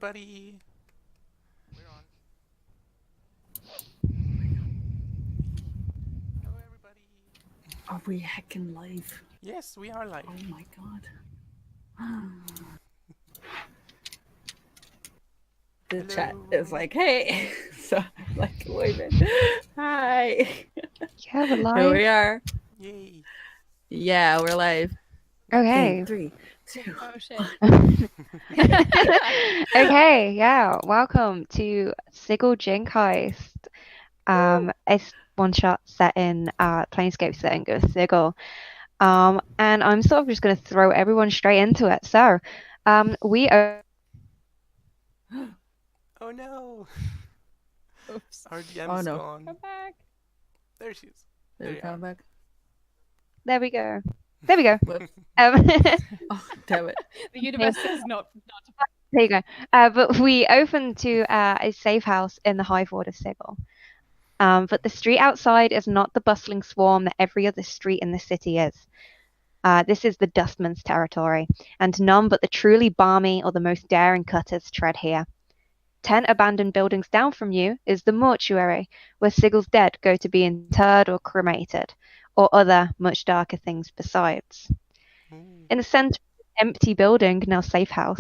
everybody. We're on. Hello, everybody. Are we heckin' live? Yes, we are live. Oh my god. The Hello. chat is like, hey. So I'm like, wait a minute. Hi. Yeah, we're live. Here we are. Yay. Yeah, we're live. Okay. In 3, 2. Oh shit. Okay, yeah. Welcome to Sigil Jink Heist. It's one shot set in Planescape setting of Sigil. And I'm sort of just gonna throw everyone straight into it. So, we Oh no. Oops. Our DM's Oh, no. gone. Come back. There she is. Did There it you come back? there we go. There we go. Whoops. Um, Oh, damn it. The universe is not there you go. But we opened to a safe house in the Hive Ward of Sigil. But the street outside is not the bustling swarm that every other street in the city is. This is the Dustmen's territory, and none but the truly balmy or the most daring cutters tread here. 10 abandoned buildings down from you is the mortuary, where Sigil's dead go to be interred or cremated, or other much darker things besides. Ooh. In the center of this empty building, now safe house,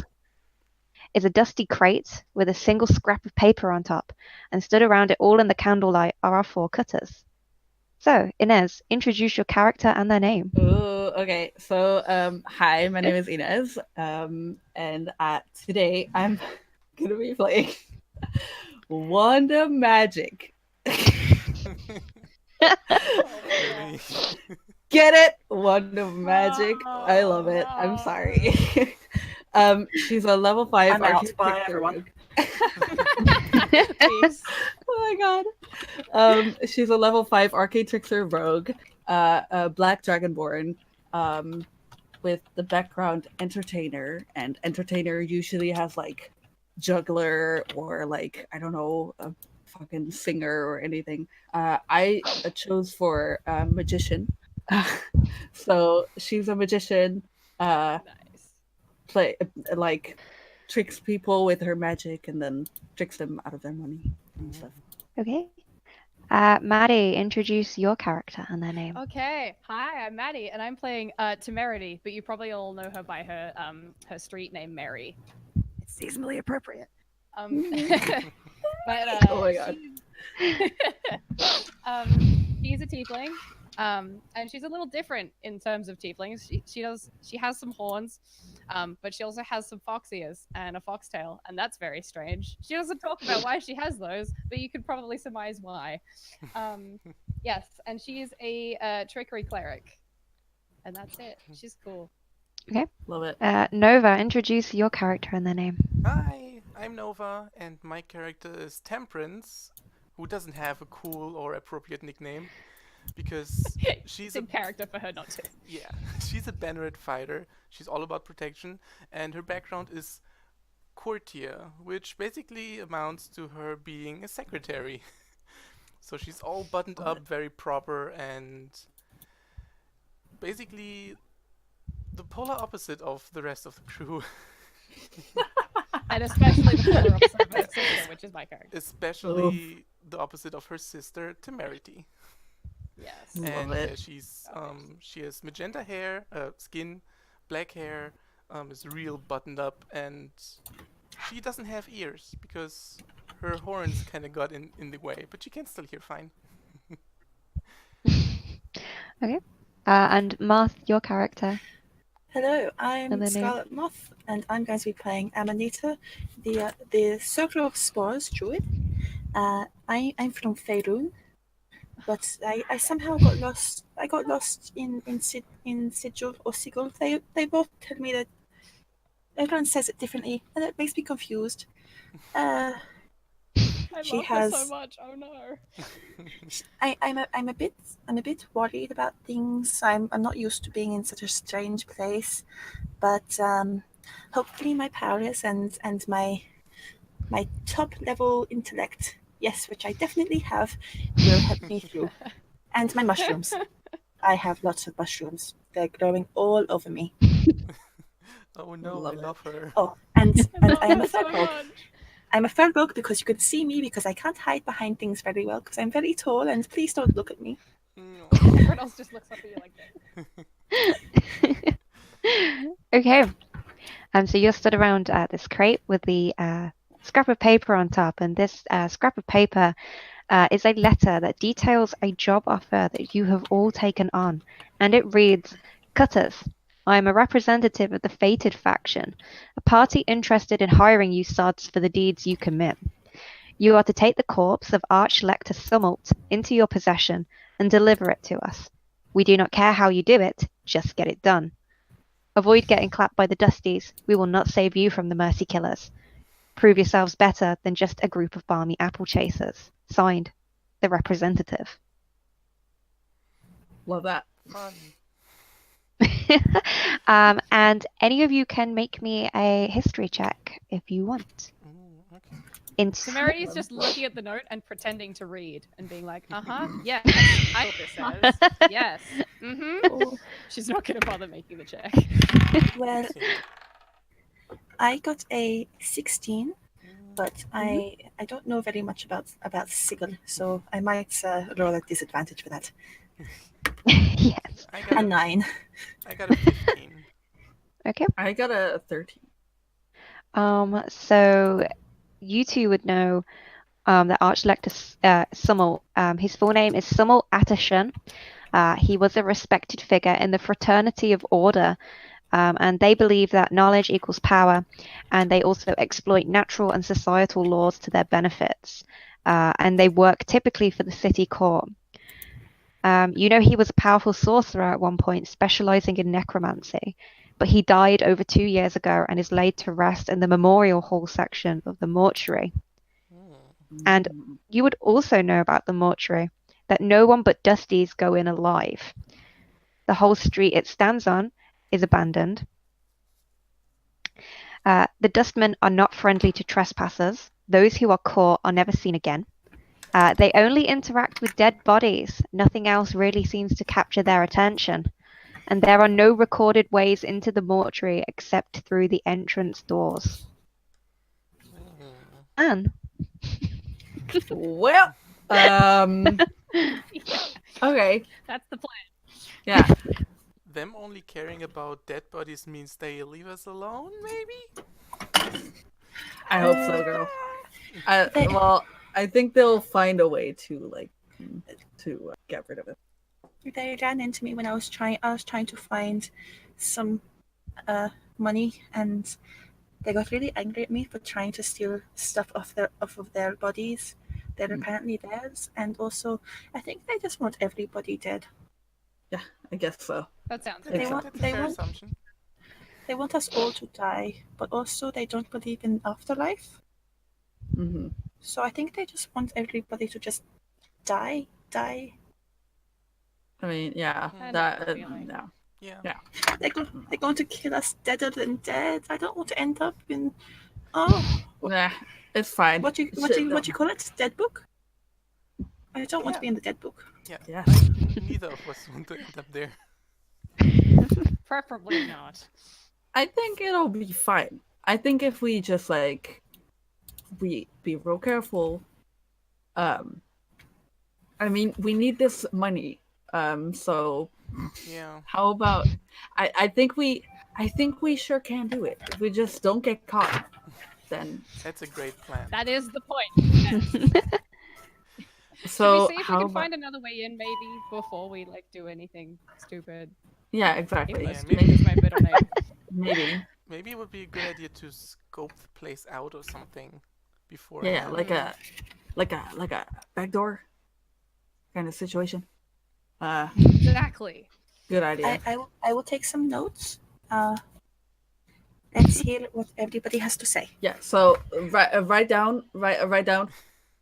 is a dusty crate with a single scrap of paper on top, and stood around it all in the candlelight are our 4 cutters. So, Inez, introduce your character and their name. Oh, okay. So, hi, my name is Inez. And today I'm gonna be playing Wanda Magic. Really? Get it? Wanda Magic. I love it. no. I'm sorry. She's a level 5 I'm out. architecture Bye, everyone. rogue. Peace. Oh my god. She's a level 5 architecture rogue, a black dragonborn, with the background entertainer, and entertainer usually has like juggler or like, I don't know, a fucking singer or anything. I chose for magician. So she's a magician, Nice. play like tricks people with her magic and then tricks them out of their money and stuff. Okay. Maddie, introduce your character and their name. Okay. Hi, I'm Maddie, and I'm playing Temerity, but you probably all know her by her her street name Mary. It's seasonally appropriate. But Oh my god. She's a tiefling. And she's a little different in terms of tieflings. She has some horns, but she also has some fox ears and a foxtail, and that's very strange. She doesn't talk about why she has those, but you could probably surmise why. Yes, and she's a trickery cleric, and that's it. She's cool. Love it. Nova, introduce your character and their name. Hi, I'm Nova, and my character is Temperance, who doesn't have a cool or appropriate nickname, because she's It's in character for her not to. yeah, she's a Banneret fighter. She's all about protection, and her background is courtier, which basically amounts to her being a secretary. So she's all buttoned up, very proper, and basically the polar opposite of the rest of the crew. And especially the polar opposite of her sister, which is my character. Especially the opposite of her sister, Temerity. Yes. Love And it. she has magenta hair, skin, black hair, is real buttoned up, and she doesn't have ears because her horns kind of got in the way, but she can still hear fine. Okay. And Marth, your character. Hello, And I'm the name? Scarlet Moth, and I'm going to be playing Amanita, the Circle of Spores druid. I'm from Faerun, but I somehow got lost. I got lost in Sigil or Sigil. They both tell me that everyone says it differently, and it makes me confused. I She love her so has- much. Oh no. I'm a bit worried about things. I'm not used to being in such a strange place, but hopefully my powers and my top level intellect, yes, which I definitely have, will help me through. And my mushrooms. I have lots of mushrooms. They're growing all over me. Oh no, Love I it. love her. Oh, and I am a so third rogue. much. I'm a third rogue because you could see me because I can't hide behind things very well because I'm very tall and please don't look at me. No. Everyone else just looks up at you like this. Okay. So you're stood around this crate with the scrap of paper on top, and this scrap of paper is a letter that details a job offer that you have all taken on, and it reads, Cutters, I am a representative of the Fated faction, a party interested in hiring you sods for the deeds you commit. You are to take the corpse of Arch-Lector Summelt into your possession and deliver it to us. We do not care how you do it, just get it done. Avoid getting clapped by the Dusties. We will not save you from the Mercy Killers. Prove yourselves better than just a group of balmy apple chasers. Signed, the representative. Love that. Fun. And any of you can make me a history check if you want. Ooh, okay. Temerity's just looking at the note and pretending to read and being like, yes, I know what this says. Yes. Oh, She's not going to bother making the check. well, Let's see. I got a 16, but I don't know very much about Sigil, so I might roll at disadvantage for that. Yes. I A got 9. I got a 15. Okay. I got a 13. So you two would know that Arch-Lector Summel, his full name is Summel Attershun. He was a respected figure in the Fraternity of Order, and they believe that knowledge equals power, and they also exploit natural and societal laws to their benefits, and they work typically for the city court. You know, he was a powerful sorcerer at one point, specializing in necromancy, but he died over 2 years ago and is laid to rest in the memorial hall section of the mortuary. And you would also know about the mortuary, that no one but Dusties go in alive. The whole street it stands on is abandoned. The Dustmen are not friendly to trespassers. Those who are caught are never seen again. They only interact with dead bodies. Nothing else really seems to capture their attention. And there are no recorded ways into the mortuary except through the entrance doors. Anne? Well, okay, That's the plan. yeah. Them only caring about dead bodies means they leave us alone, maybe? I hope so, girl. They- Well, I think they'll find a way to get rid of it. They ran into me when I was trying to find some money, and they got really angry at me for trying to steal stuff off of their bodies that are apparently theirs. And also, I think they just want everybody dead. Yeah, I guess so. That sounds They right. want- That's a they fair want- assumption. They want us all to die, but also they don't believe in afterlife. Hmm. So I think they just want everybody to just die. I mean, yeah, I know that. the feeling. Yeah. Yeah. They're going to kill us deader than dead. I don't want to end up in Nah, it's fine. what you call it? Dead book? I don't want to be in the dead book. Yeah. Yeah. Neither of us want to end up there. Preferably not. I think it'll be fine. I think if we just we be real careful. I mean, we need this money. So Yeah. how about I think we sure can do it. If we just don't get caught, then That's a great plan. That is the point. Yes. so Should we see if how we can about find another way in, maybe, before we do anything stupid? yeah, exactly. Yeah, Maybe it's my middle name. Maybe. Maybe it would be a good idea to scope the place out or something before. Yeah, like a backdoor kind of situation. Exactly. Good idea. I will take some notes. Let's hear what everybody has to say. Yeah. So write down.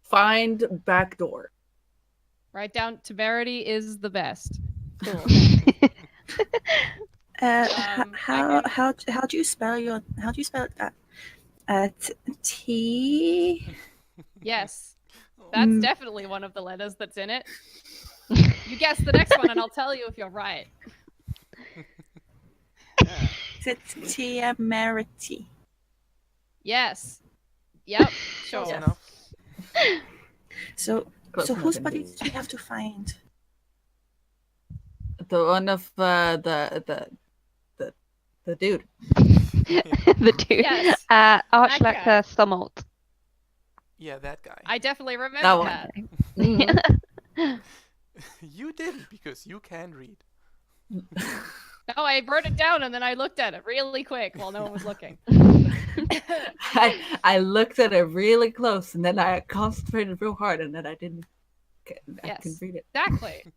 Find backdoor. Write down Temerity is the best. Cool. How do you spell that? T. Yes. That's definitely one of the letters that's in it. You guess the next one and I'll tell you if you're right. Is it temerity? Yes. Yep. Close Sure. enough. So, Close so enough whose indeed. body do we have to find? The one of the dude. The two. Yes. Archlector guy. Summelt. Yeah, that guy. I definitely That remember one. that. Mhm. You didn't because you can read. No, I wrote it down and then I looked at it really quick while no one was looking. I looked at it really close, and then I concentrated real hard, and then I didn't. I Yes. couldn't read it. Exactly.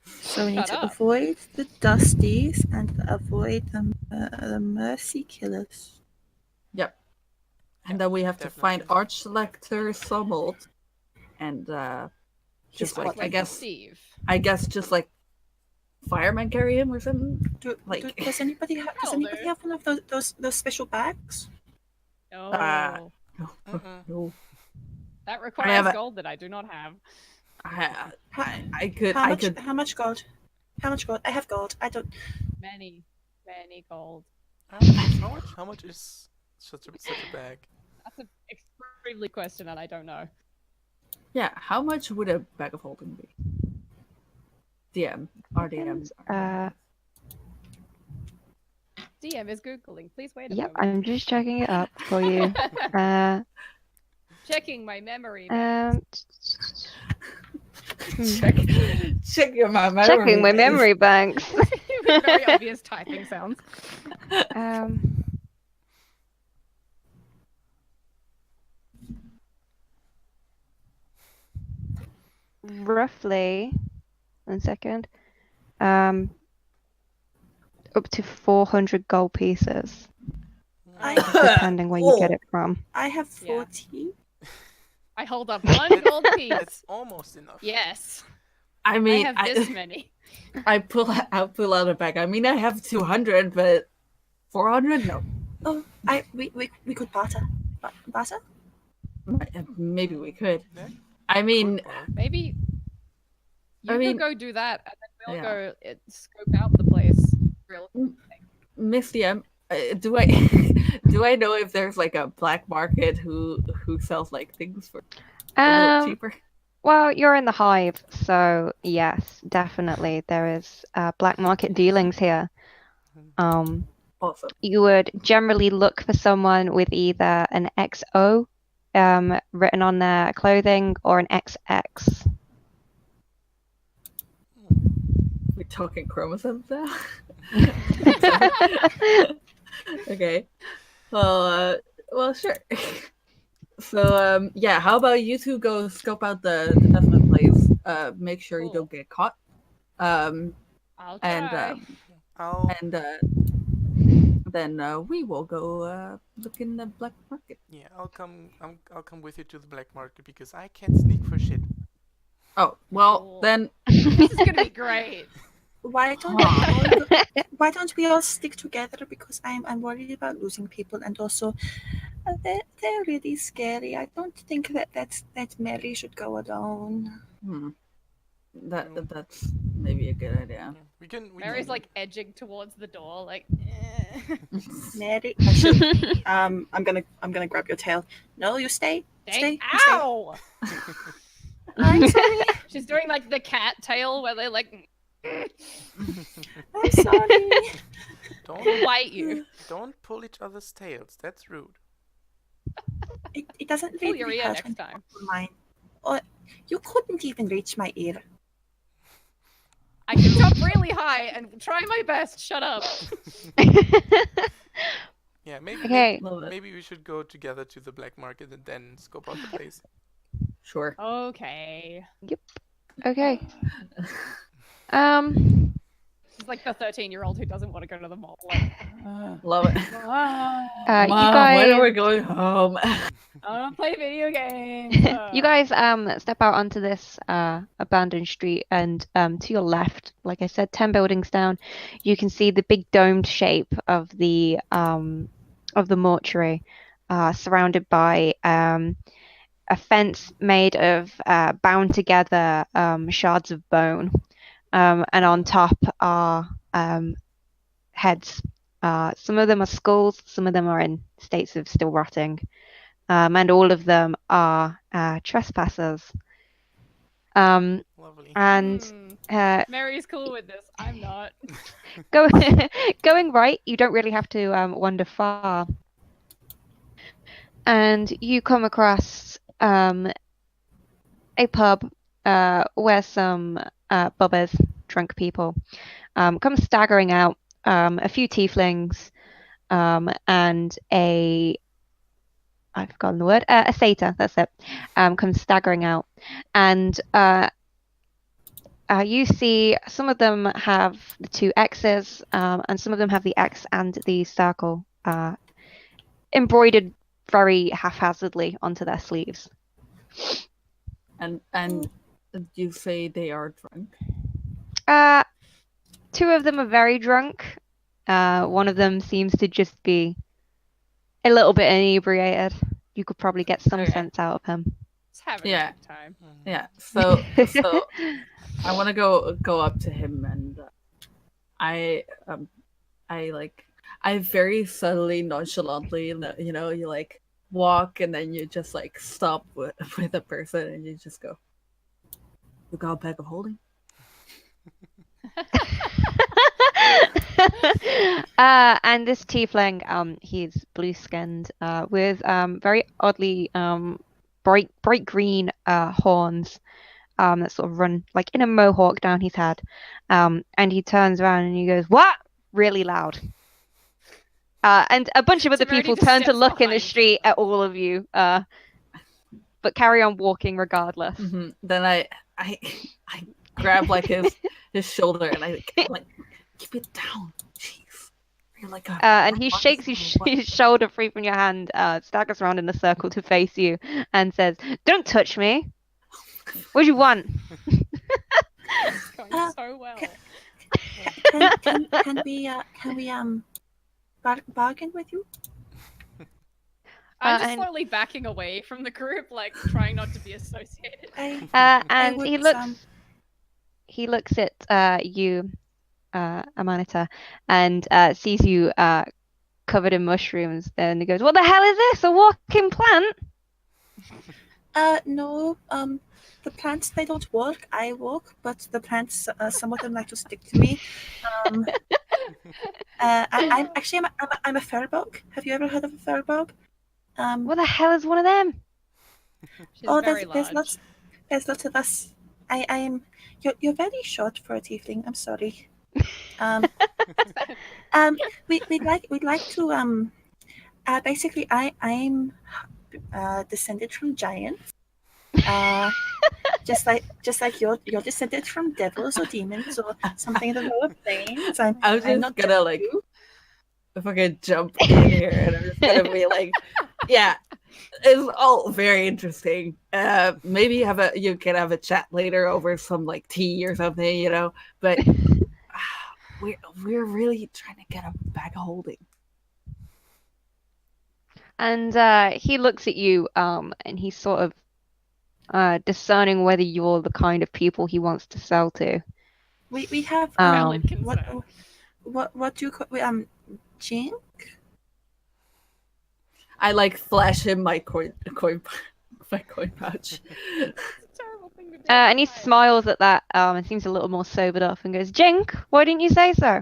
So we need Shut to up. avoid the Dusties and avoid the Mercy Killers. Yep. And then we have to find definitely. Archlector Summelt, and He's just like what, Steve. I guess just like firemen carry him or something. Like- Does anybody have one of those special bags? No. Mm-mm. No, That have requires it. gold that I do not have. I could. How I much? could. How much gold? How much gold? I have gold. I don't. Many gold. How much is such a bag? That's an extremely question that I don't know. Yeah. How much would a bag of holding be? DM. RDM. DM is Googling. Please wait a Yep, moment. I'm just checking it up for you. Checking my memory. Check your memory. Checking my memory banks. Very obvious typing sounds. Roughly, 1 second. Up to 400 gold pieces, depending where you get it from. I have Yeah. 40. I hold up one gold piece. That's almost enough. Yes. I mean, I have this many. I pull out a bag. I mean, I have 200, but 400? No. Oh, we could barter. Barter? Maybe we could. Yeah, I mean, cool. Maybe you I mean- could go do that, and then we'll Yeah. go scope out the place. Real. Misty, do I do I know if there's like a black market who sells like things for a little cheaper? Well, you're in the hive, so yes, definitely there is black market dealings here. Awesome. You would generally look for someone with either an XO written on their clothing or an XX. We're talking chromosomes now. Okay. Well, sure. So, yeah. How about you two go scope out the Dustmen place? Make sure you Cool. don't get caught. I'll And try. then we will go look in the black market. Yeah, I'll come with you to the black market because I can't sneak for shit. Oh well, Cool. then. This is gonna be great. Why don't we all stick together? Because I'm worried about losing people, and also they're really scary. I don't think that Mary should go alone. That's maybe a good idea. Yeah, we can. Mary's like edging towards the door, like. Mary, actually, I'm gonna grab your tail. No, you stay. Dang, Stay. You stay. ow! I'm sorry. She's doing like the cat tail where they like I'm sorry. Don't bite you. don't pull each other's tails. That's rude. It doesn't Pull your really ear hurt next when time. people pull mine. Or you couldn't even reach my ear. I can jump really high and try my best. Shut up. Yeah, maybe Okay. maybe we should go together to the black market and then scope out the place. Sure. Okay. Okay. She's like the 13-year-old who doesn't want to go to the mall. Like, Love it. You Mom, guys. when are we going home? I want to play video games. You guys step out onto this abandoned street, and to your left, like I said, 10 buildings down, you can see the big domed shape of the mortuary, surrounded by a fence made of bound together shards of bone, and on top are heads Some of them are skulls, some of them are in states of still rotting, and all of them are trespassers. Lovely. And Mary's cool with this. I'm not. going right, you don't really have to wander far. And you come across a pub where some bubbers, drunk people, come staggering out. A few tieflings and I've forgotten the word, a satyr, that's it, comes staggering out. And you see some of them have the two X's, and some of them have the X and the circle embroidered very haphazardly onto their sleeves. And you say they are drunk? Two of them are very drunk. One of them seems to just be a little bit inebriated. You could probably get some sense out of him. Just having Yeah. a good time. Yeah. So I want to go up to him, and I very subtly, nonchalantly, you know, you like walk and then you just like stop with a person and you just go, "You got a bag of holding?" And this tiefling, he's blue-skinned, with very oddly bright green horns that sort of run like in a mohawk down his head. And he turns around and he goes, "What?" really loud. And a bunch of other Severity people just turn to steps look in the behind street at all of you, but carry on walking regardless. Mm-hmm. Then I grab like his shoulder and I'm like, "Keep it down, jeez." You're like and he shakes his shoulder free from your hand, staggers around in a circle to face you, and says, "Don't touch me. What do you want?" It's going so well. Can we bargain with you? I'm just and- slowly backing away from the group, like trying not to be associated. And would, he looks at you, Amanita, and sees you covered in mushrooms. Then he goes, "What the hell is this? A walking plant?" No. The plants, they don't walk. I walk, but the plants, some of them like to stick to me. I'm actually I'm a fairbug. Have you ever heard of a fairbug? What the hell is one of them? She's Oh, very there's large. lots of us. I'm you're very short for a tiefling. I'm sorry. We'd like to basically I'm descended from giants. Just like you're descended from devils or demons or something in the lower planes. I'm I'm just not gonna like fucking jump in here and I'm just gonna be like, yeah, it's all very interesting. Maybe you can have a chat later over some like tea or something, you know. But we're really trying to get a bag of holding. And he looks at you, and he's sort of discerning whether you're the kind of people he wants to sell to. We have Valid concern. what do you call Jink? I like flash him my coin pouch. Terrible thing to do. And he smiles at that, and seems a little more sobered up, and goes, "Jink, why didn't you say so?"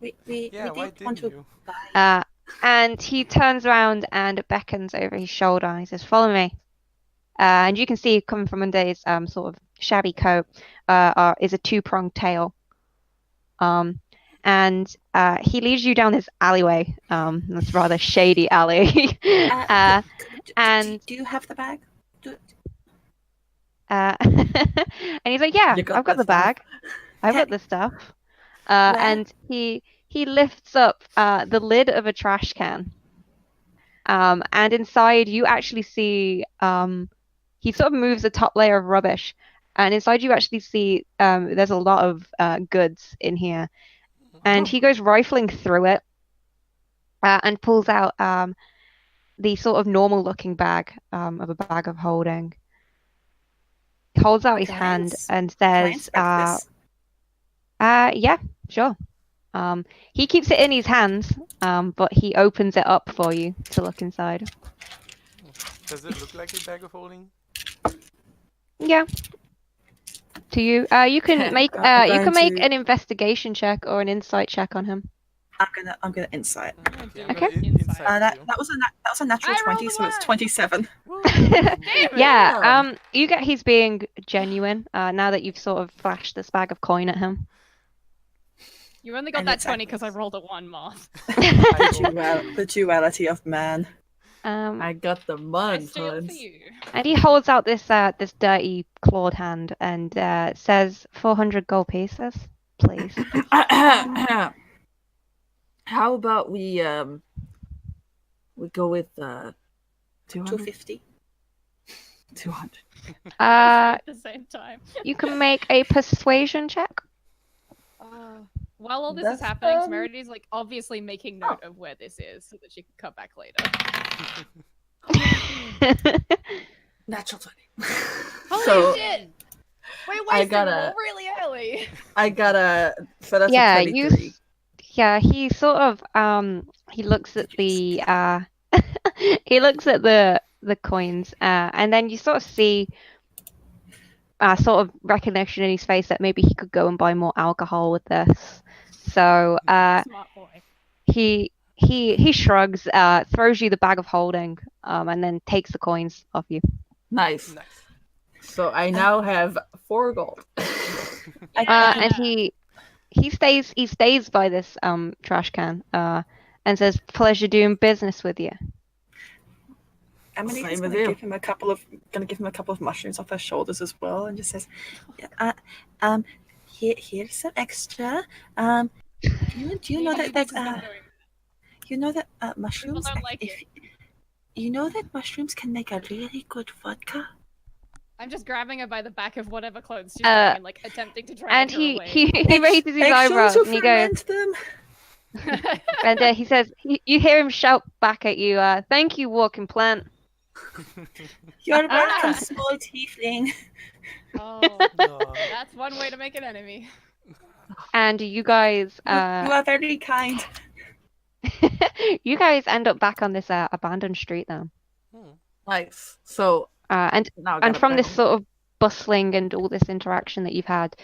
We Why did want didn't to you? buy. And he turns around and beckons over his shoulder, and he says, "Follow me." And you can see coming from under his sort of shabby coat is a two-pronged tail. And he leads you down this alleyway. This rather shady alley. And do you have the bag? and he's like, "Yeah, I've got the bag. I've got the stuff." And he lifts up the lid of a trash can. And inside you actually see he sort of moves the top layer of rubbish, and inside you actually see there's a lot of goods in here. And he goes rifling through it and pulls out the sort of normal looking bag of a bag of holding. He holds out his hand and says, Clients like this. "Yeah, sure." He keeps it in his hands, but he opens it up for you to look inside. Does it look like a bag of holding? Yeah. To you, you can make I'm you going can make to- an investigation check or an insight check on him. I'm gonna insight. Okay, Okay. I'm gonna Insight. insight you. That was a natural I rolled 20, a so it's one. 27. Woo! Yeah. You get he's being genuine. Now that you've sort of flashed this bag of coin at him. You only got And that it's 20 because I Agnes. rolled a 1, Moth. The duality of man. I got the I mug, steal for Hans. you. And he holds out this this dirty clawed hand and says 400 gold pieces, please. How about we go with 200? 250. 200. At the same time. You can make a persuasion check. While all this is That's, happening, Smerity's like obviously making note of where this is so that she can come back later. Natural 20. Holy So- shit! We I wasted got them a- all really early. I got a. So that's Yeah, a 23. Yeah, he sort of he looks at the he looks at the coins and then you sort of see sort of recognition in his face that maybe he could go and buy more alcohol with this. So Smart boy. he shrugs, throws you the bag of holding, and then takes the coins off you. Nice. Nice. So I now have 4 gold. And he stays by this trash can and says, "Pleasure doing business with you." Amanita's Same with gonna you. give him a couple of mushrooms off her shoulders as well, and just says, here's some extra. Do you know Maybe that this is not that doing- you know that mushrooms? don't like if, you know that mushrooms can make a really good vodka. I'm just grabbing her by the back of whatever clothes she's Uh, wearing and like attempting to drag And her he away. he raises his eyebrows to and he goes, ferment them. and he says, you hear him shout back at you, "Thank you, walking plant." You're welcome, small tiefling. Oh, No. that's one way to make an enemy. And you guys, You are very kind. you guys end up back on this abandoned street then. Hmm. Nice. So And now I got from a this barrel. sort of bustling and all this interaction that you've had,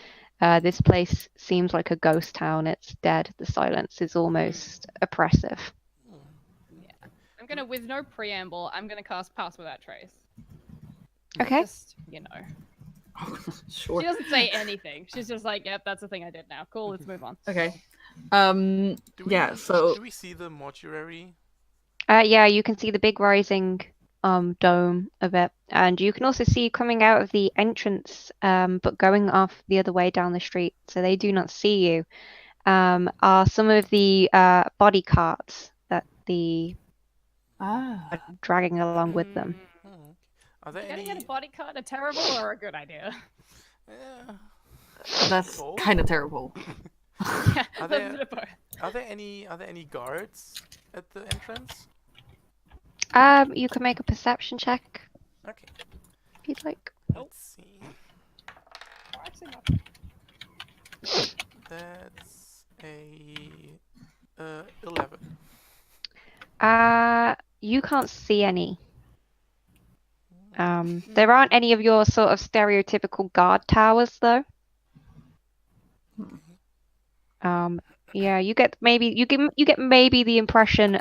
this place seems like a ghost town. It's dead. The silence is almost oppressive. I'm gonna, with no preamble, I'm gonna cast Pass Without Trace. Okay. Just, you know. Sure. She doesn't say anything. She's just like, yep, that's the thing I did now. Cool, let's move on. Okay. Do we, Yeah, so do we see the mortuary? Yeah, you can see the big rising dome of it, and you can also see coming out of the entrance, but going off the other way down the street, so they do not see you, are some of the body carts that the are dragging along with them. Hmm. Are there Getting any? a body cart a terrible or a good idea? Yeah. that's Both? kind of terrible. Yeah, Are that's there- a bit of both. Are there any guards at the entrance? You can make a perception check Okay. if you'd like. Let's see. Oh, actually not. That's a 11. You can't see any. There aren't any of your sort of stereotypical guard towers, though. Yeah, you get maybe the impression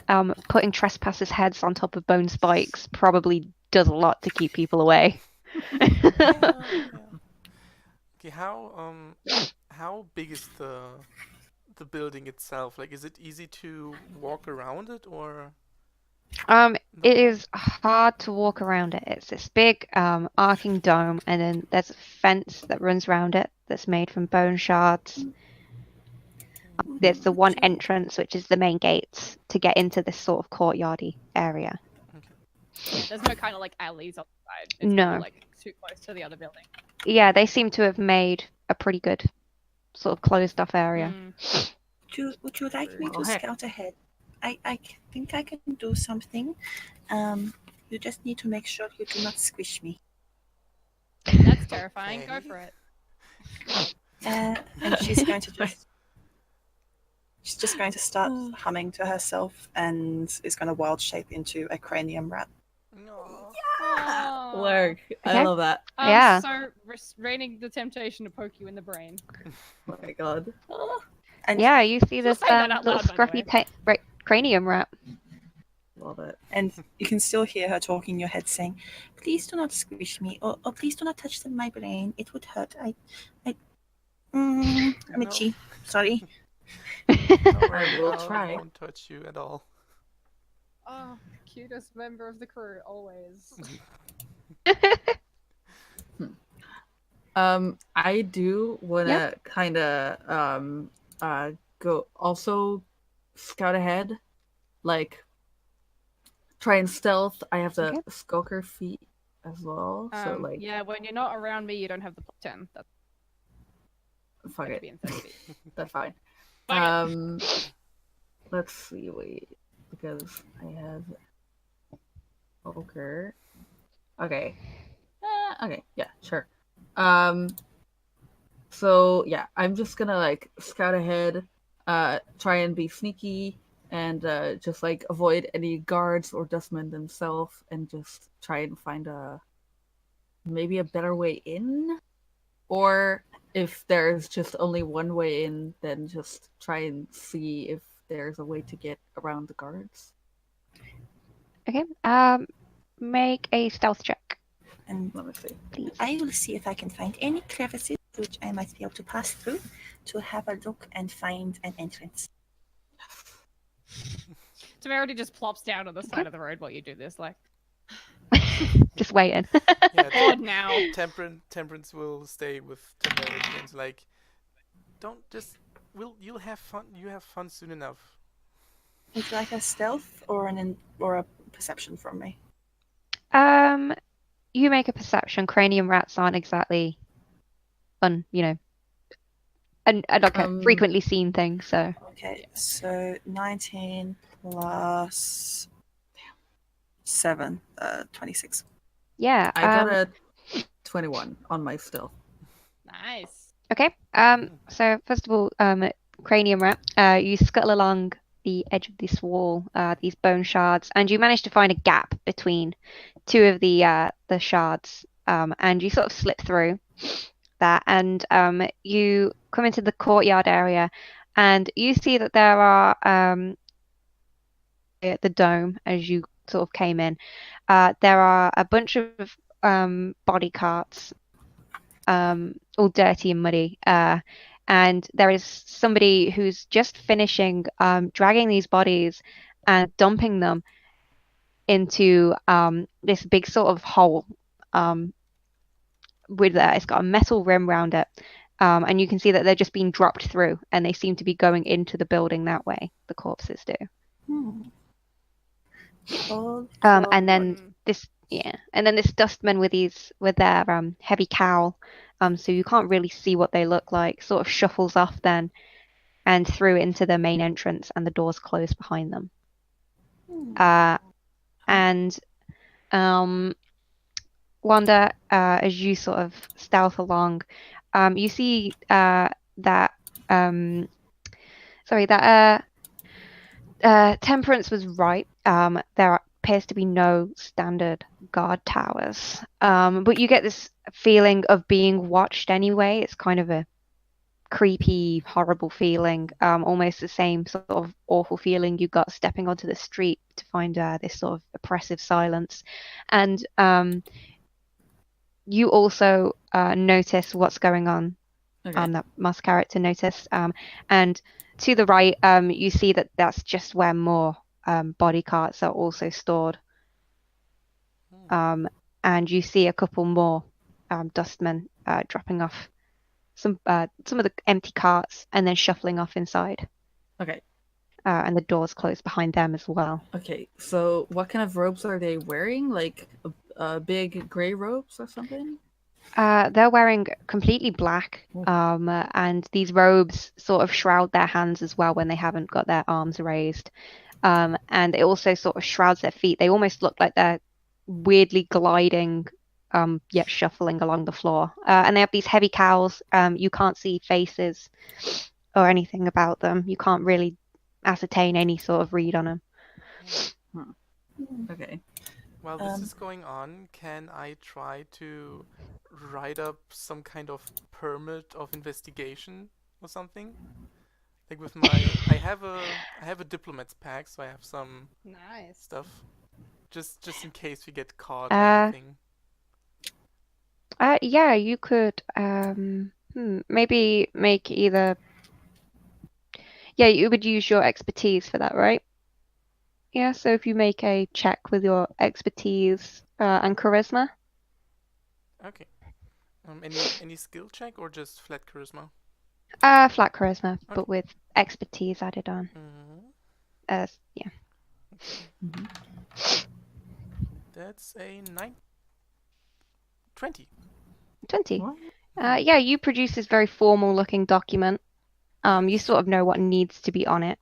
putting trespassers' heads on top of bone spikes probably does a lot to keep people away. Yeah. Okay, how big is the building itself? Like, is it easy to walk around it, or? It is hard to walk around it. It's this big arcing dome, and then there's a fence that runs around it that's made from bone shards. There's the one entrance, which is the main gates to get into this sort of courtyardy area. Yeah, there's no kind of like alleys on the side. It's No. more, like too close to the other building. Yeah, they seem to have made a pretty good sort of closed off area. Would you like me Well, to heck. scout ahead? I think I can do something. You just need to make sure you do not squish me. That's terrifying. Go Okay. for it. And she's going to just She's just going to start humming to herself and is going to wild shape into a cranium rat. No. Aw. Work. I Okay. love that. Yeah. So restraining the temptation to poke you in the brain. Oh my god. And, Yeah, you see Don't this say that out little loud, by the scruffy cranium rat. Love it. and you can still hear her talking in your head saying, please do not squish me, or please do not touch my brain. It would hurt. I'm itchy. Sorry. Don't worry, I will try. won't touch you at all. Oh, cutest member of the crew, always. I do wanna Yep. kinda go also scout ahead. Like try and stealth. I have the Okay. skulker feet as well. So like Yeah, when you're not around me, you don't have the +10. That's fuck to it. be in 30 feet. That's fine. Fuck it. Let's see, wait. Because I have skulker. Okay. Okay, yeah, sure. So yeah, I'm just gonna like scout ahead, try and be sneaky, and just like avoid any guards or dustmen themselves, and just try and find maybe a better way in, or if there's just only one way in, then just try and see if there's a way to get around the guards. Okay. Make a stealth check, And Let me see. please. I will see if I can find any crevices which I might be able to pass through to have a look and find an entrance. Temerity just plops down on the side of the road while you do this, like, Just waiting. Yeah, bored now. Temperance will stay with Temerity and like, don't just. You'll have fun. You have fun soon enough. Would you like a stealth or a perception from me? You make a perception. Cranium rats aren't exactly like a frequently seen thing, so. Okay, so 19 plus 7, 26. Yeah. I got a 21 on my stealth. Nice. Okay. So first of all, cranium rat, you scuttle along the edge of this wall, these bone shards, and you manage to find a gap between two of the shards, and you sort of slip through that, and you come into the courtyard area, and you see that there are at the dome as you sort of came in. There are a bunch of body carts, all dirty and muddy. And there is somebody who's just finishing dragging these bodies and dumping them into this big sort of hole with it's got a metal rim around it. And you can see that they're just being dropped through, and they seem to be going into the building that way. The corpses do. And then this dustman with their heavy cowl, so you can't really see what they look like, sort of shuffles off then and through into the main entrance, and the doors close behind them. And Wanda, as you sort of stealth along, you see Temperance was right. There appears to be no standard guard towers, but you get this feeling of being watched anyway. It's kind of a creepy, horrible feeling, almost the same sort of awful feeling you got stepping onto the street to find this sort of oppressive silence. And you also notice what's going on. Okay. That Moss character noticed. And to the right, you see that that's just where more body carts are also stored. And you see a couple more dustmen dropping off some of the empty carts and then shuffling off inside. Okay. And the doors close behind them as well. Okay, so what kind of robes are they wearing? Like big gray robes or something? They're wearing completely black, and these robes sort of shroud their hands as well when they haven't got their arms raised. And it also sort of shrouds their feet. They almost look like they're weirdly gliding, yet shuffling along the floor. And they have these heavy cowls. You can't see faces. or anything about them. You can't really ascertain any sort of read on them. Okay. While this Um, is going on, can I try to write up some kind of permit of investigation or something? Like with my, I have a diplomat's pack, so I have some Nice. stuff, just in case we get caught or Uh, anything. Yeah, you could maybe make either. Yeah, you would use your expertise for that, right? Yeah, so if you make a check with your expertise and charisma. Okay. Any skill check or just flat charisma? Flat charisma, Okay. but with expertise added on. Yeah. That's a 20. 20. What? Yeah, you produce this very formal looking document. You sort of know what needs to be on it.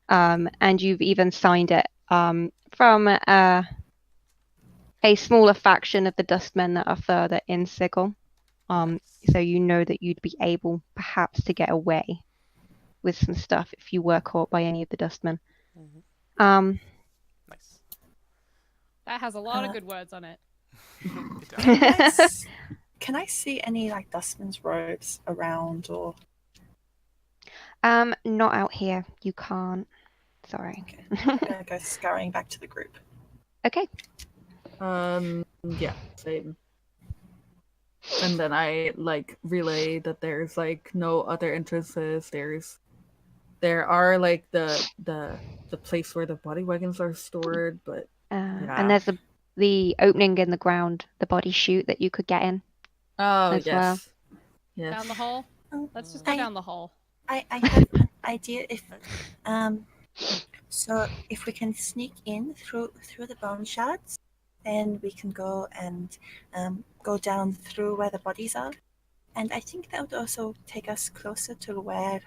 And you've even signed it from a smaller faction of the Dustmen that are further in Sigil. Nice. So you know that you'd be able perhaps to get away with some stuff if you were caught by any of the Dustmen. Nice. That has a lot of good words on it. It does. Can I see any like dustman's robes around or? Not out here. You can't. Sorry. Okay, I'm gonna go scurrying back to the group. Okay. Yeah, same. And then I like relay that there's like no other entrances. There are like the place where the body wagons are stored, but yeah. And there's the opening in the ground, the body chute that you could get in. Oh as yes. well. Yes. Down the hole. Oh, Let's just go down the hole. I have an idea. If so if we can sneak in through the bone shards, then we can go and go down through where the bodies are, and I think that would also take us closer to where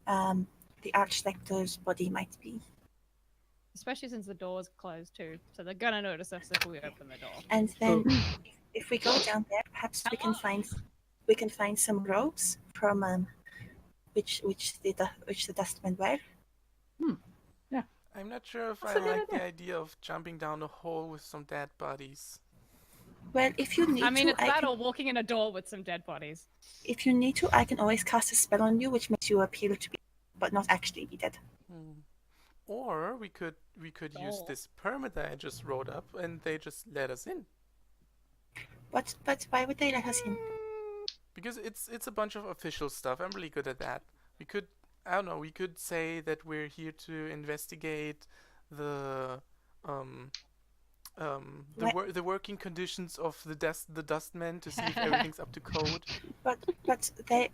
the Archlector's body might be. Especially since the door's closed too, so they're gonna notice us if we open the door. And then, if we go down there, perhaps we can find some robes from which the Dustmen wear. Yeah. I'm not sure if That's I a good like the idea. idea of jumping down a hole with some dead bodies. Well, if you need I mean, to, it's that or walking in a door with some dead bodies. if you need to, I can always cast a spell on you, which makes you appear to be, but not actually be dead. Or we could use this permit that I just wrote up, and they just let us in. But why would they let us in? Because it's a bunch of official stuff. I'm really good at that. We could, I don't know, we could say that we're here to investigate the the working conditions of the Dustmen to see if everything's up to code. But they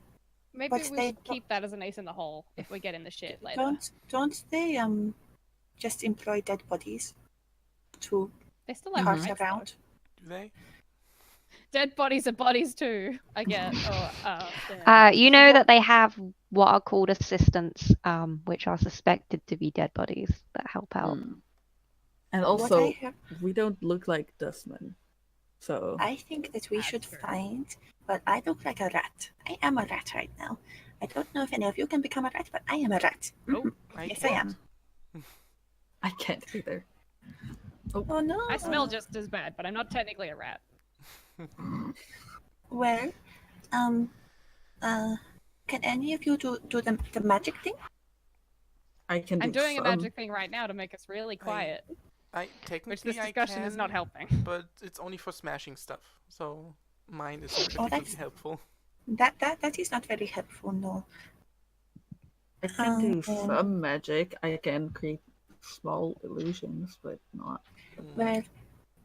Maybe But we they should keep that as an ace in the hole if we get in the shit later. don't they just employ dead bodies to They still have cart rights, around? Do they? Dead bodies are bodies too, I guess. You know that they have what are called assistants, which are suspected to be dead bodies that help out. And also, we don't look like Dustmen, so I think that we should find. But I look like a rat. I am a rat right now. I don't know if any of you can become a rat, but I am a rat. Oh, Yes, I am. I can't either. Oh no! I smell just as bad, but I'm not technically a rat. Well, can any of you do the magic thing? I can do I'm doing some. a magic thing right now to make us really quiet. Technically Which this discussion is not helping. But it's only for smashing stuff, so mine isn't particularly helpful. That is not very helpful, no. I can do some magic. I can create small illusions, but not. Well,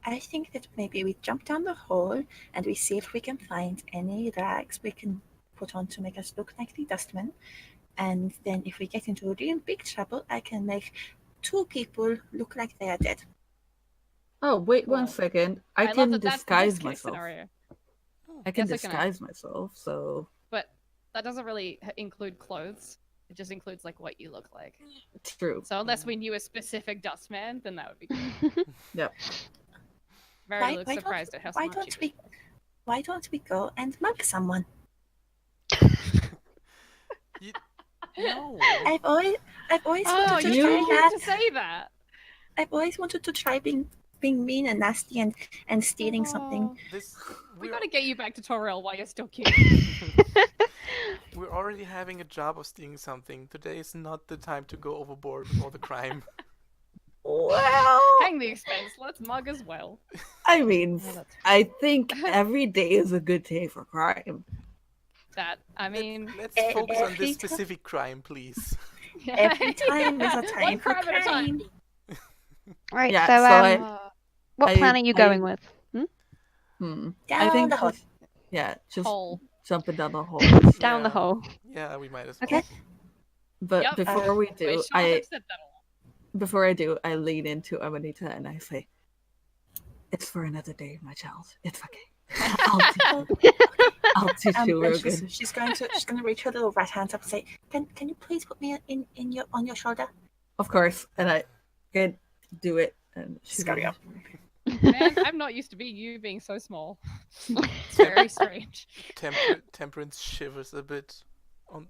I think that maybe we jump down the hole and we see if we can find any rags we can put on to make us look like the Dustmen. And then if we get into real big trouble, I can make 2 people look like they are dead. Oh, wait 1 second. I can disguise myself. I can disguise myself, so... But that doesn't really include clothes. It just includes like what you look like. True. So unless we knew a specific Dustman, then that would be good. Yep. Very surprised at how smart you Why don't we go and mug someone? No. I've always Oh, wanted to you try cute that. to say that. I've always wanted to try being mean and nasty and stealing something. Oh, This we we're, gotta get you back to Toril while you're still cute. we're already having a job of stealing something. Today is not the time to go overboard with all the crime. Well, Hang the expense. Let's mug as well. I mean, Oh, that's I think every day is a good day for crime. that. I mean, Let's Eh, focus on every this ti- specific crime, please. every time is a One time for crime at a time. crime. Right. Yeah, so, so I- Uh, what I- plan are you I- going with? I Down think the hole. just hole. jumping down the hole. Down the Yeah. hole. Yeah, we might as well. Okay. But Yep. before we Wait, do, shouldn't have said that a lot. before I do, I lean into Amanita and I say, "It's for another day, my child. It's okay. I'll teach you real And good." she's going to reach her little right hand up and say, "Can you please put me in your on your shoulder?" Of course, and I can do it. And she's Scurry like, up. Man, I'm not used to you being so small. It's very strange. Temperance shivers a bit on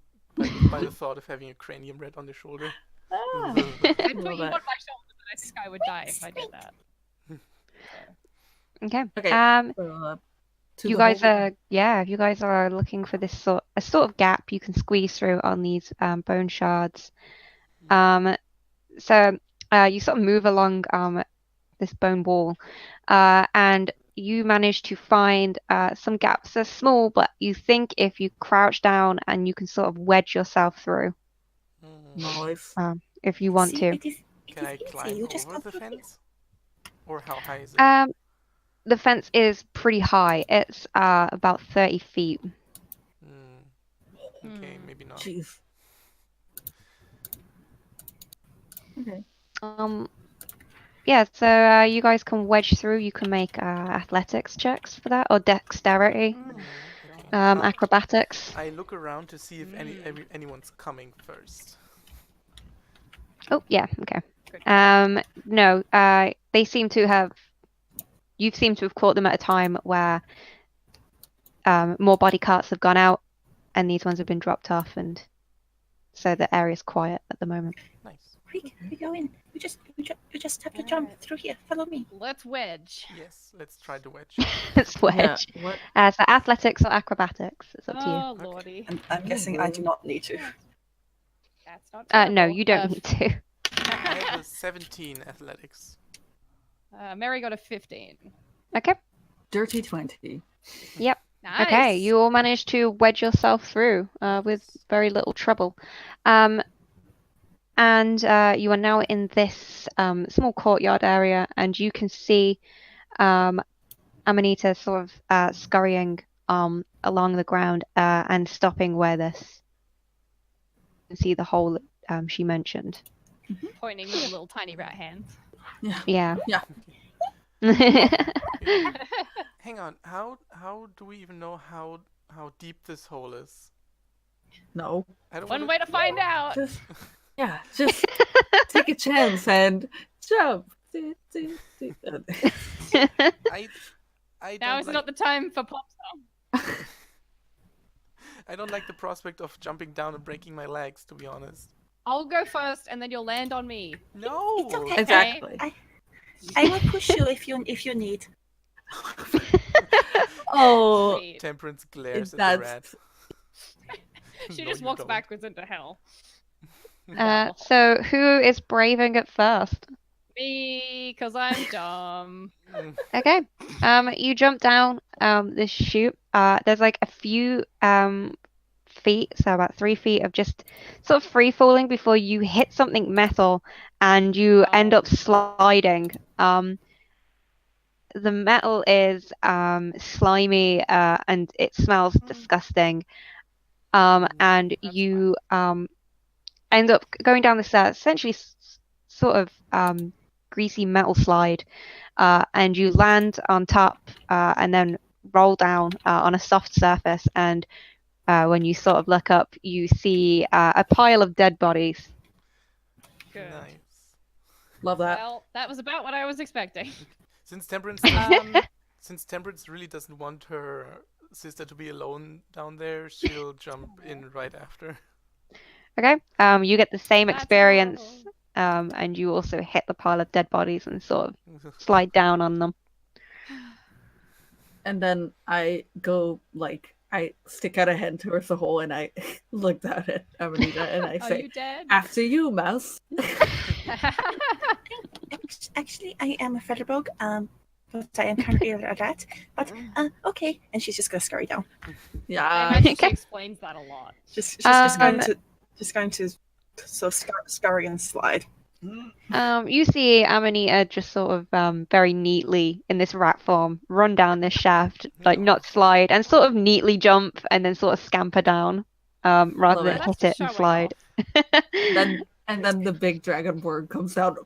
by the thought of having a cranium red on the shoulder. "Ah." I put you Love on that. my shoulders and I think I would die if I did that. Okay. Okay. So, to You the guys hole. you guys are looking for this sort of gap you can squeeze through on these bone shards. So you sort of move along this bone wall, and you manage to find some gaps. They're small, but you think if you crouch down and you can sort of wedge yourself through Nice. if you want See, to. it is Can I easy. climb You just over come the through here. fence? Or how high is it? The fence is pretty high. It's about 30 feet. Okay, maybe not. Jeez. Okay. Yeah, so you guys can wedge through. You can make athletics checks for that, or dexterity, Okay. acrobatics. I look around to see if anyone's coming first. Oh, yeah, okay. Good. No, they seem to have. You seem to have caught them at a time where more body carts have gone out, and these ones have been dropped off, and so the area's quiet at the moment. Nice. We go in. You just have to jump through here. Follow me. Let's wedge. Yes, let's try the wedge. It's wedge. Yeah. What? So athletics or acrobatics, it's up to you. Oh, lordy. And I'm guessing I do not need to. That's not No, terrible. you don't need to. I have a 17 athletics. Mary got a 15. Okay. Dirty 20. Yep. Nice. Okay, you all managed to wedge yourself through with very little trouble. And you are now in this small courtyard area, and you can see Amanita sort of scurrying along the ground and stopping where this. You can see the hole that she mentioned. Pointing with a little tiny rat hand. Yeah. Yeah. Hang on, how do we even know how deep this hole is? No. I don't One wanna- way to find out. Just take a chance and jump. I Now don't is like, not the time for pop song. I don't like the prospect of jumping down and breaking my legs, to be honest. I'll go first, and then you'll land on me. No. It's okay. Exactly. I will push you if you need. Oh, Sweet. Temperance glares at the rat. that's She No, just you walks don't. backwards into hell. So who is braving it first? Me, because I'm dumb. Okay. You jump down this chute. There's like a few feet, so about 3 feet of just sort of free falling before you hit something metal and you end Oh. up sliding. The metal is slimy and it smells disgusting. And That's you end up going down this essentially sort of greasy metal slide, and you land on top and then roll down on a soft surface. And when you sort of look up, you see a pile of dead bodies. Good. Nice. love that. Well, that was about what I was expecting. Since Temperance really doesn't want her sister to be alone down there, she'll jump in right after. Okay. You get the same That's experience, horrible. and you also hit the pile of dead bodies and sort of slide down on them. And then I go I stick out a hand towards the hole and I look down at Amanita and I Are say, you dead? "After you, mouse." Actually, I am a featherbug, but I am currently a rat. But okay, and she's just gonna scurry down. I Yeah. imagine she Okay. explains that a lot. She's just going Um, to so scurry and slide. You see Amanita just sort of very neatly in this rat form run down this shaft, like not slide, and sort of neatly jump and then sort of scamper down, rather Love than it. hit That's it just and showing slide. And then the big dragonborn comes out.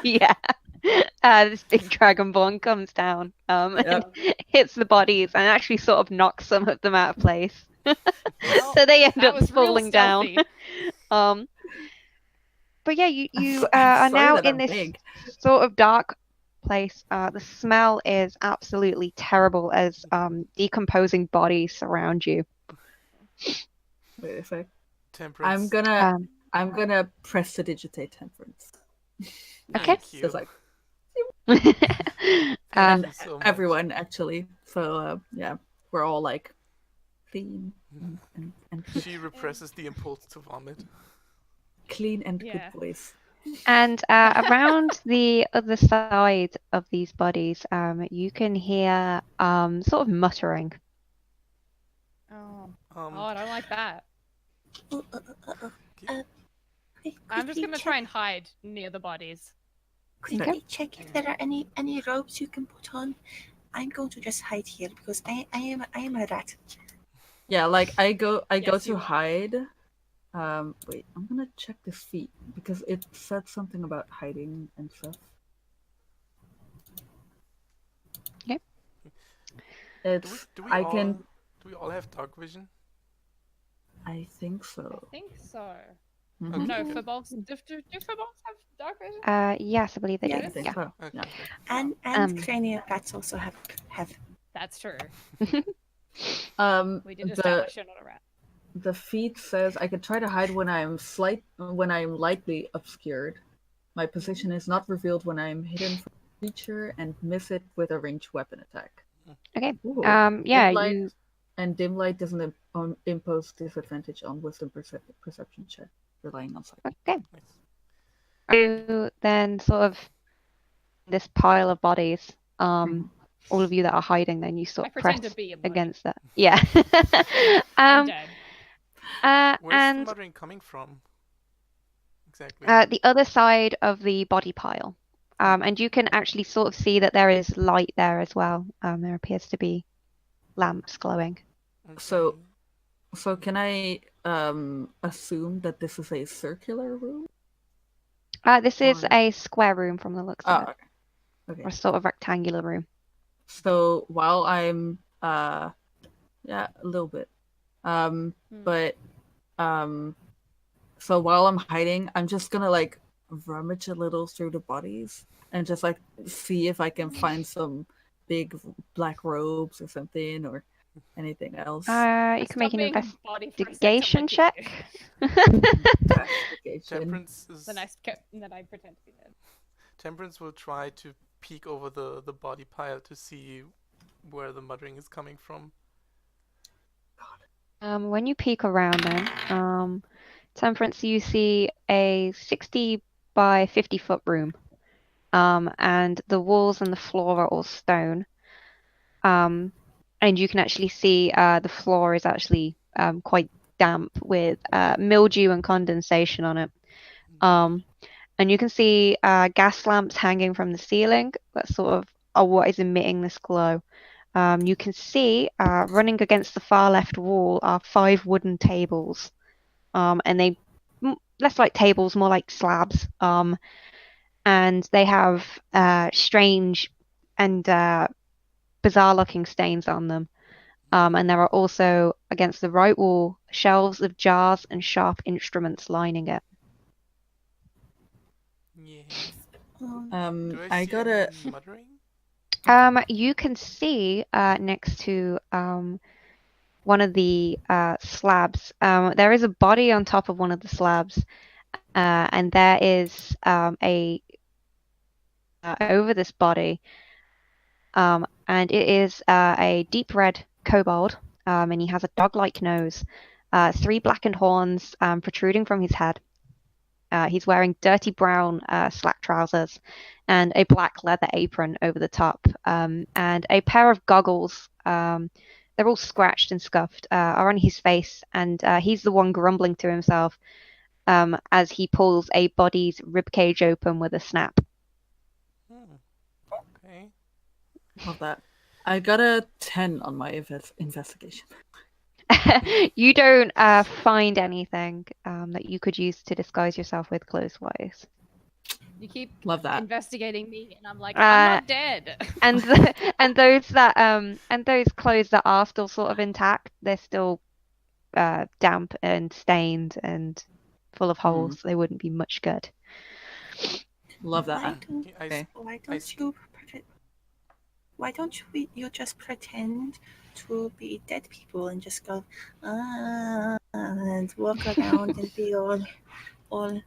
Yeah. This big dragonborn comes down, and Yep. hits the bodies and actually sort of knocks some of them out of place. Well, So they end that up was real falling down. stealthy. But yeah, you I'm are sorry now that in I'm this big. sort of dark place. The smell is absolutely terrible as decomposing bodies surround you. Wait a sec. Temperance. I'm gonna prestidigitate Temperance. Okay. Thank you. Just like Thank and you so much. everyone actually. So yeah, we're all like clean and good. She represses the impulse to vomit. Clean and Yeah. good boys. And around the other side of these bodies, you can hear sort of muttering. Oh, I don't like that. I'm just gonna try and hide near the bodies. Quickly check if there are any robes you can put on. I'm going to just hide here because I am a rat. Yeah, like I go Yes, to you are. hide. Wait, I'm gonna check the feet because it said something about hiding and stuff. Okay. It's Do we all have dark vision? I think so. I think so. Mhm. No, Okay. furbolgs. Do furbolgs have dark vision? Yes, I believe they Yeah, do. I think Yeah. so. Okay. Yeah. And cranial rats also have. That's true. We did The establish you're not a rat. the feed says I could try to hide when I'm lightly obscured. My position is not revealed when I'm hidden from a creature and miss it with a ranged weapon attack. Okay. Ooh. Yeah, Dim light you and dim light doesn't impose disadvantage on wisdom perception check, relying on sight. okay. Nice. You then sort of this pile of bodies. All of you that are hiding, then you sort I of press pretend to be a body. against that. Yeah. I'm dead. Where's the And muttering coming from? Exactly. the other side of the body pile. And you can actually sort of see that there is light there as well. There appears to be lamps glowing. So can I assume that this is a circular room? This is Or- a square room from the looks of Oh, it, okay. or a sort of rectangular room. So while I'm yeah, a little bit. But so while I'm hiding, I'm just gonna like rummage a little through the bodies and just like see if I can find some big black robes or something or anything else. You can make an investigation check. Investigation. Temperance is. Then I pretend to be dead. Temperance will try to peek over the body pile to see where the muttering is coming from. When you peek around then, Temperance, you see a 60 by 50 foot room. And the walls and the floor are all stone. And you can actually see the floor is actually quite damp with mildew and condensation on it. And you can see gas lamps hanging from the ceiling that sort of are what is emitting this glow. You can see running against the far left wall are 5 wooden tables. And they less like tables, more like slabs. And they have strange and bizarre looking stains on them. And there are also against the right wall shelves of jars and sharp instruments lining it. Yeah. Um, Do I see gotta. anyone muttering? You can see next to one of the slabs. There is a body on top of one of the slabs, and there is a over this body, and it is a deep red kobold, and he has a dog-like nose, 3 blackened horns protruding from his head. He's wearing dirty brown slack trousers and a black leather apron over the top, and a pair of goggles. They're all scratched and scuffed, are on his face, and he's the one grumbling to himself as he pulls a body's ribcage open with a snap. Okay. Love that. I got a 10 on my investigation. You don't find anything that you could use to disguise yourself with clothes-wise. You keep Love that. investigating me, and I'm like, I'm not dead. And those clothes that are still sort of intact, they're still damp and stained and full of holes. They wouldn't be much good. Love that. Why don't you just pretend to be dead people and just go and walk around and be all I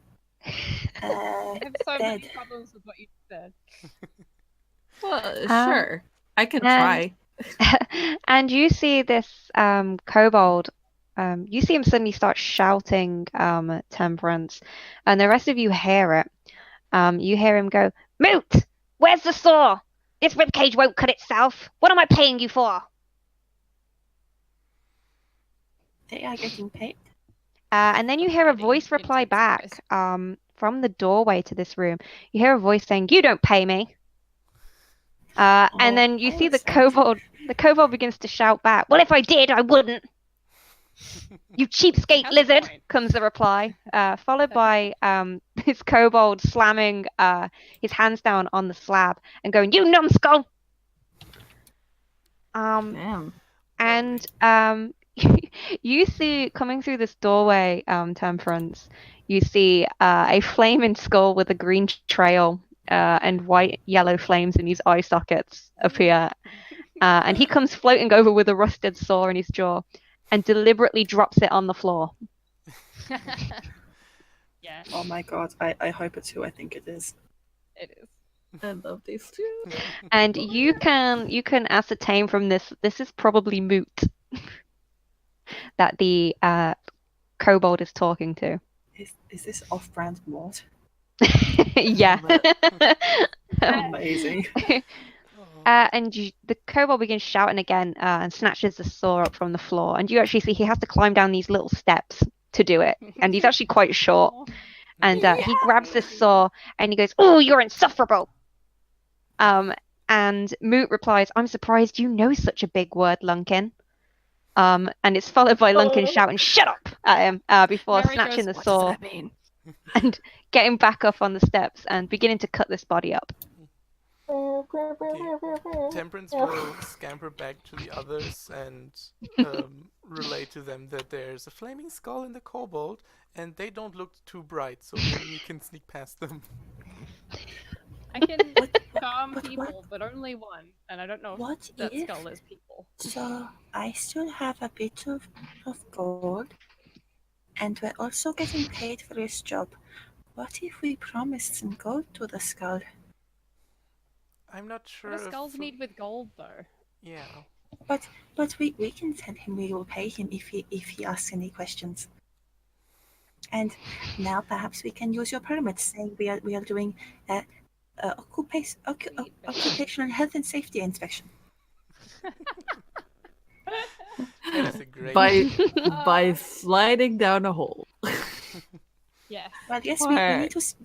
have so many dead. problems with what you said. Well, sure. I can try. And you see this kobold. You see him suddenly start shouting Temperance, and the rest of you hear it. You hear him go, "Moot! Where's the saw? This ribcage won't cut itself. What am I paying you for?" They are getting paid. And then you hear a voice reply back from the doorway to this room. You hear a voice saying, "You don't pay me." And then you see the kobold. The kobold begins to shout back, "Well, if I did, I wouldn't." "You cheapskate lizard," comes the reply, followed by this kobold slamming his hands down on the slab and going, "You numbskull!" Damn. And you see coming through this doorway, Temperance, you see a flaming skull with a green trail and white yellow flames in his eye sockets appear. And he comes floating over with a rusted saw in his jaw and deliberately drops it on the floor. Yeah. Oh my god, I hope it's who I think it is. It is. I love these two. And you can ascertain from this is probably Moot that the kobold is talking to. Is this off-brand mod? Yeah. Amazing. And the kobold begins shouting again and snatches the saw up from the floor. And you actually see he has to climb down these little steps to do it. And he's actually quite short. And he grabs this saw and he goes, "Oh, you're insufferable." And Moot replies, "I'm surprised you know such a big word, Lunkin." And it's followed by Lunkin shouting, "Shut up!" at him before Mary snatching goes, the "What saw does that mean?" and getting back up on the steps and beginning to cut this body up. Okay. Temperance will scamper back to the others and relate to them that there's a flaming skull in the kobold and they don't look too bright, so maybe you can sneak past them. I can calm people, but only one, and I don't know if that skull is people. So I still have a bit of gold, and we're also getting paid for this job. What if we promised some gold to the skull? I'm not sure. What do skulls need with gold, though? Yeah. But we can tell him we will pay him if he asks any questions. And now perhaps we can use your permit saying we are doing occupational health and safety inspection. That is a great by sliding down a hole. Yes. Well, yes,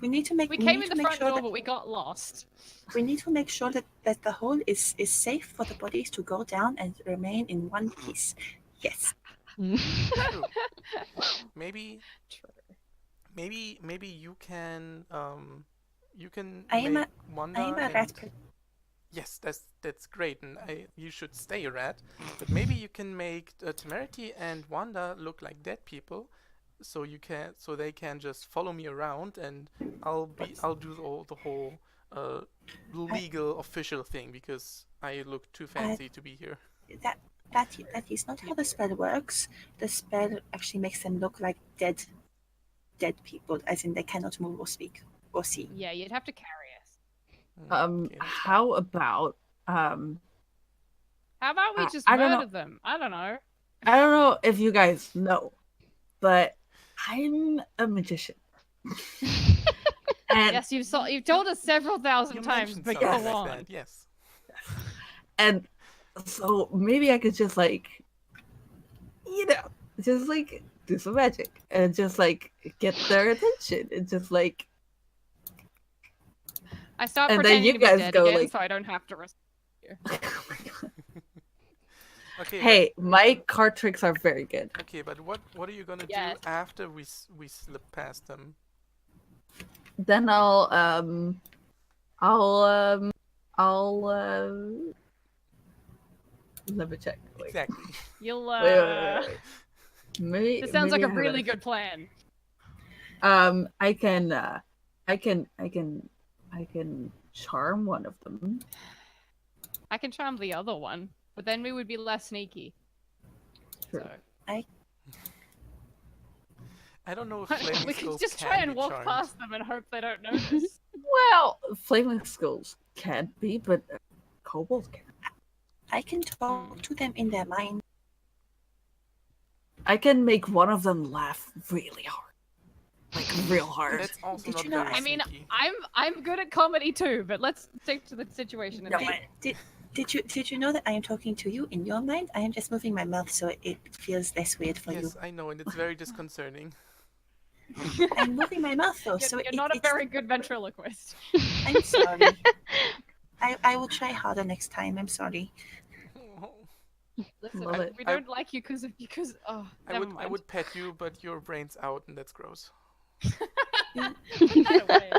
we need to make. We came in the front door, but we got lost. We need to make sure that the hole is safe for the bodies to go down and remain in one piece. Yes. True. Maybe you can I am make Wanda a and... rat. Yes, that's great, and you should stay a rat. But maybe you can make Temerity and Wanda look like dead people, so they can just follow me around, and I'll do the whole legal official thing because I look too fancy to be here. that is not how the spell works. The spell actually makes them look like dead people, as in they cannot move or speak or see. Yeah, you'd have to carry us. Okay, that's fine. How about How about we just I don't know. murder them? I don't know. I don't know if you guys know, but I'm a magician. And Yes, you've told us several thousand You times, mentioned but something go like on. that, yes. and so maybe I could just like, just like do some magic and just like get their attention and just like. I start And then pretending you to be guys dead go, again, like- so I don't have to. Okay, Hey, my card tricks are very good. but what are you gonna Yes. do after we slip past them? Then I'll let me check. Wait. Exactly. You'll Wait. Maybe, This sounds like maybe a I have really good plan. I can charm one of them. I can charm the other one, but then we would be less sneaky. True. So I don't know if flaming we can skulls just can try and be walk charmed. past them and hope they don't notice. Well, flaming skulls can be, but kobolds can. I can talk to them in their mind. I can make one of them laugh really hard, like real hard. That's also Did not you know- very I mean, sneaky. I'm good at comedy too, but let's stick to the situation. No, and Did you know that I am talking to you in your mind? I am just moving my mouth so it feels less weird for you. Yes, I know, and it's very disconcerting. I'm moving my mouth though, You're, so you're not a it's- very good ventriloquist. I'm sorry. I will try harder next time. I'm sorry. Listen, Love it. we don't like you because oh, never mind. I would pet you, but your brain's out, and that's gross. Put that away.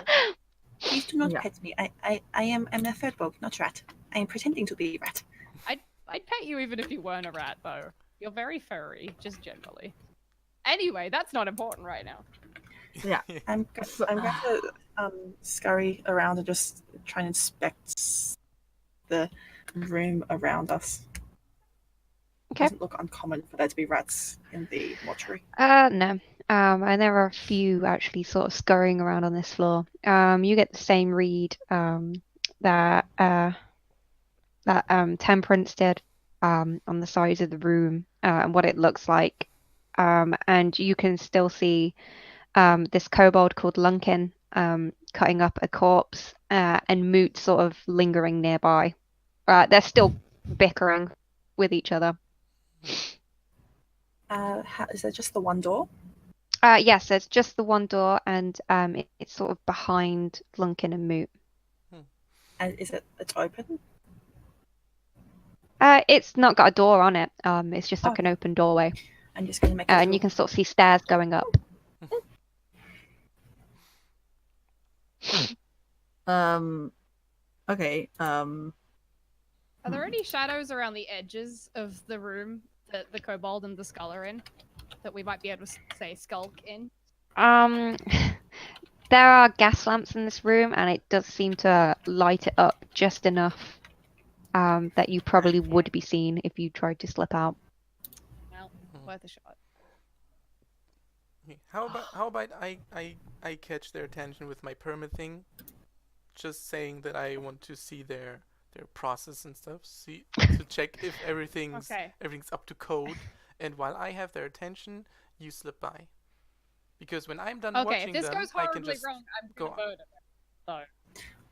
Please do not Yeah. pet me. I'm a third bog, not rat. I am pretending to be rat. I'd pet you even if you weren't a rat, though. You're very furry, just generally. Anyway, that's not important right now. Yeah. I'm going to scurry around and just try and inspect the room around us. It Okay. doesn't look uncommon for there to be rats in the mortuary. No. And there are a few actually sort of scurrying around on this floor. You get the same read that Temperance did on the sides of the room and what it looks like. And you can still see this kobold called Lunkin cutting up a corpse and Moot sort of lingering nearby. They're still bickering with each other. Is there just the one door? Yes, there's just the one door, and it's sort of behind Lunkin and Moot. And it's open? It's not got a door on it. It's just like an open doorway, I'm just going to make and you can sort of see stairs going up. Okay. Are there any shadows around the edges of the room that the kobold and the skull are in that we might be able to say skulk in? There are gas lamps in this room, and it does seem to light it up just enough that you probably would be seen if you tried to slip out. Well, worth a shot. Okay, How about I catch their attention with my permit thing, just saying that I want to see their process and stuff, to check if everything's Okay. up to code, and while I have their attention, you slip by. Because when I'm done Okay, watching if this them, goes I can horribly just wrong, I'm go gonna on. murder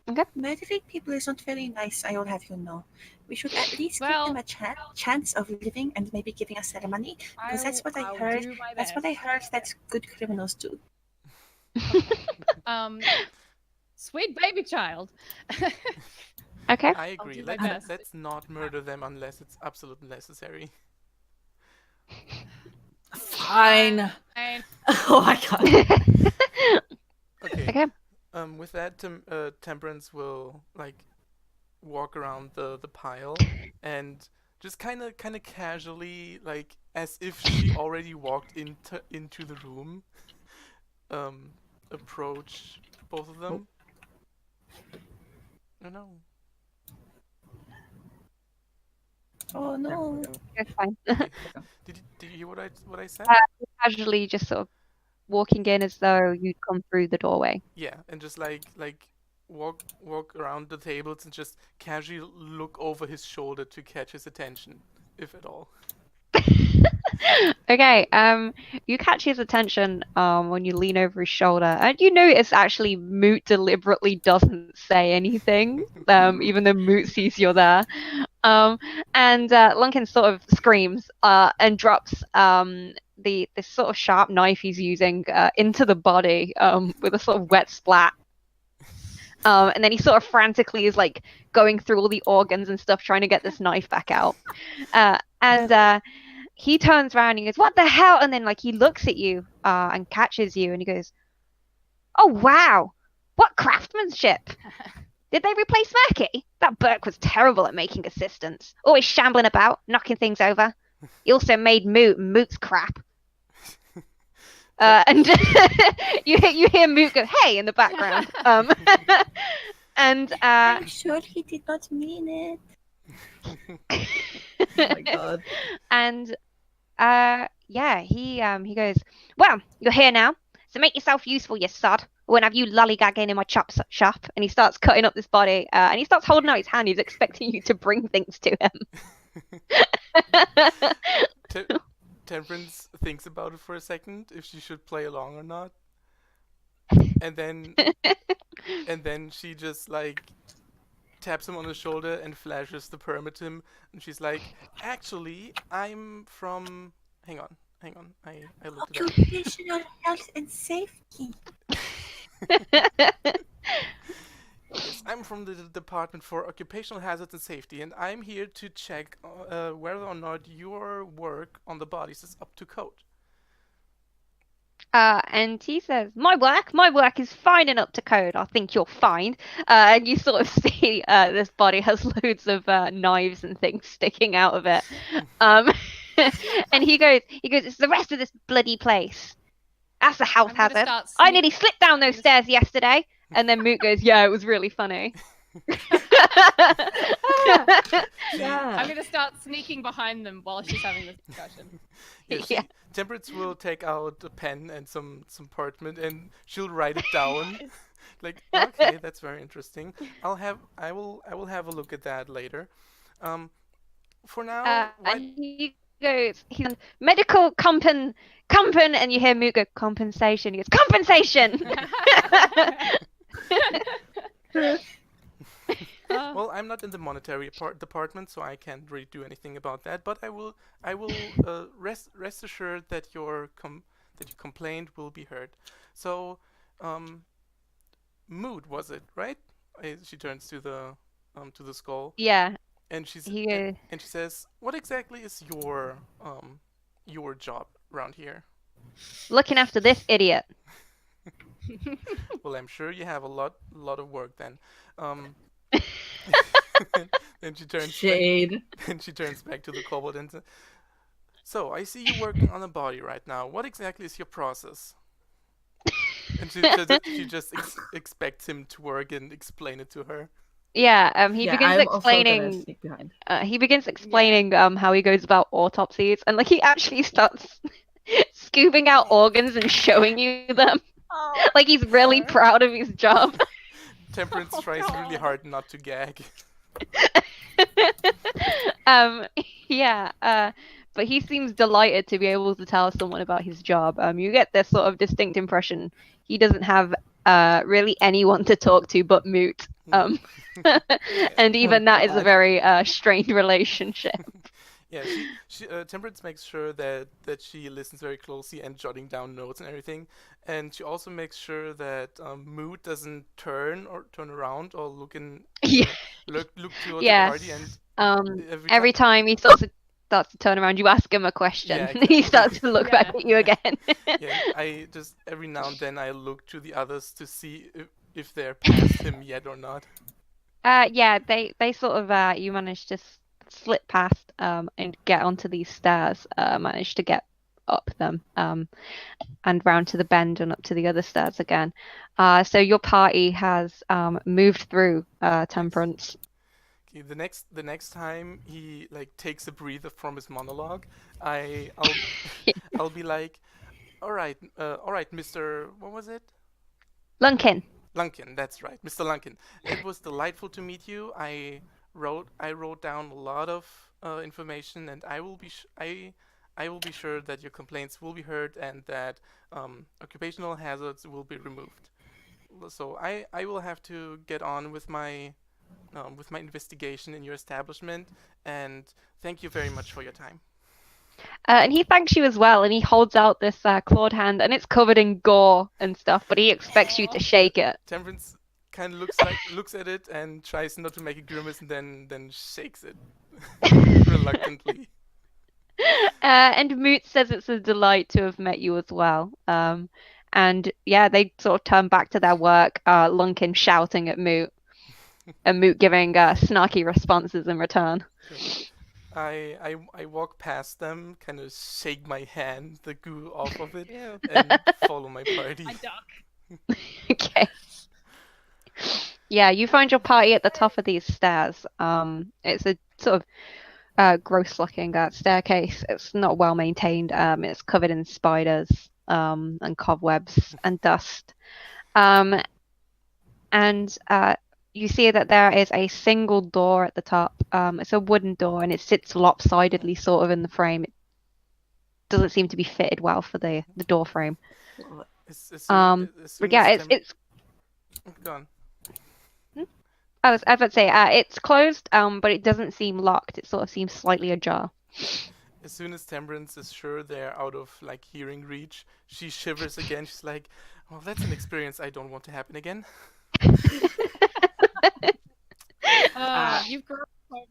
them. Murdering people is not very nice, I will have you know. We should at least Well- give them a chance of living and maybe giving us ceremony, because that's what I I'll heard. do my That's what I best. heard that good criminals do. Sweet baby child. Okay. I I'll agree. do my Let's best. let's not murder them unless it's absolutely necessary. Fine. Fine. Oh my god. Okay. Okay. With that, Temperance will like walk around the pile and just kind of casually, like as if she already walked into the room, approach both of them. Oh no. Oh no. It's fine. Okay. Did you hear what I said? Casually just sort of walking in as though you'd come through the doorway. Yeah, and just like walk around the tables and just casually look over his shoulder to catch his attention, if at all. Okay, you catch his attention when you lean over his shoulder, and you notice actually Moot deliberately doesn't say anything, even though Moot sees you're there. And Lunkin sort of screams and drops this sort of sharp knife he's using into the body with a sort of wet splat. And then he sort of frantically is like going through all the organs and stuff, trying to get this knife back out. And he turns around and he goes, "What the hell?" And then like he looks at you and catches you and he goes, "Oh wow, what craftsmanship! Did they replace Murky? That Burke was terrible at making assistants, always shambling about, knocking things over. He also made Moot's crap." And you hear Moot go, "Hey," in the background. And I'm sure he did not mean it. Oh my god. And yeah, he goes, "Well, you're here now, so make yourself useful, you sod. I won't have you lollygagging in my chop shop." And he starts cutting up this body, and he starts holding out his hand. He's expecting you to bring things to him. Temperance thinks about it for a second if she should play along or not, and then she just like taps him on the shoulder and flashes the permit to him, and she's like, "Actually, I'm from." Hang on. I looked it up. Occupational health and safety. Yes, I'm from the Department for Occupational Hazards and Safety, and I'm here to check whether or not your work on the bodies is up to code. And he says, my work is fine and up to code. I think you'll find." And you sort of see this body has loads of knives and things sticking out of it. And he goes, "It's the rest of this bloody place. That's a health I'm gonna hazard. start I nearly sneak- slipped down those stairs yesterday." And then Moot goes, "Yeah, it was really funny." Yeah. I'm gonna start sneaking behind them while she's having this discussion. Yeah, Temperance will take out a pen and some parchment, and she'll write it down. Like, okay, that's very interesting. I will have a look at that later. For now, And he goes, he's on medical compen, and you hear Moot go, "Compensation." He goes, "Compensation." well, I'm not in the monetary department, so I can't really do anything about that. But I will rest assured that your complaint will be heard. So, Mood was it, right? She turns to the skull. Yeah. And He and she says, "What exactly is your job around here?" looking after this idiot. Well, I'm sure you have a lot of work then. Then she turns Shade. and she turns back to the kobold and says, "So I see you working on a body right now. What exactly is your process?" And she just expects him to work and explain it to her. Yeah, he Yeah, begins I'm also gonna explaining. sneak behind. He begins explaining how he goes about autopsies, and like he actually starts scooping out organs and showing you them. Like he's really proud of his job. Temperance tries really hard not to gag. Yeah, but he seems delighted to be able to tell someone about his job. You get this sort of distinct impression he doesn't have really anyone to talk to but Moot. And even that is a God. very strained relationship. Yeah, she Temperance makes sure that she listens very closely and jotting down notes and everything, and she also makes sure that Mood doesn't turn around or look Yeah. look towards Yes. the party, and Every time he starts to turn around, you ask him a question. Yeah, He exactly. starts to look back at you again. yeah, I just every now and then I look to the others to see if they're past him yet or not. Yeah, they sort of you manage to slip past and get onto these stairs. Manage to get up them and round to the bend and up to the other stairs again. So your party has moved through Temperance. Okay, the next time he like takes a breather from his monologue, I'll I'll be like, all right, Mr. What was it? Lunkin. Lunkin, that's right, Mr. Lunkin. It was delightful to meet you. I wrote down a lot of information, and I will be sure that your complaints will be heard and that occupational hazards will be removed. So I will have to get on with my investigation in your establishment, and thank you very much for your time. And he thanks you as well, and he holds out this clawed hand, and it's covered in gore and stuff, but he expects you to shake it. Temperance kind of looks at it and tries not to make a grimace, and then shakes it reluctantly. And Moot says it's a delight to have met you as well. And yeah, they sort of turn back to their work, Lunkin shouting at Moot, and Moot giving snarky responses in return. Okay. I walk past them, kind of shake my hand, the goo off of it, Ew. and follow my party. I duck. Okay. Yeah, you find your party at the top of these stairs. It's a sort of gross-looking staircase. It's not well maintained. It's covered in spiders, and cobwebs and dust. And you see that there is a single door at the top. It's a wooden door, and it sits lopsidedly, sort of in the frame. It doesn't seem to be fitted well for the door frame. As But soon yeah, as it's gone. I was about to say it's closed, but it doesn't seem locked. It sort of seems slightly ajar. As soon as Temperance is sure they're out of like hearing reach, she shivers again. She's like, "Well, that's an experience I don't want to happen again." You've grown so much.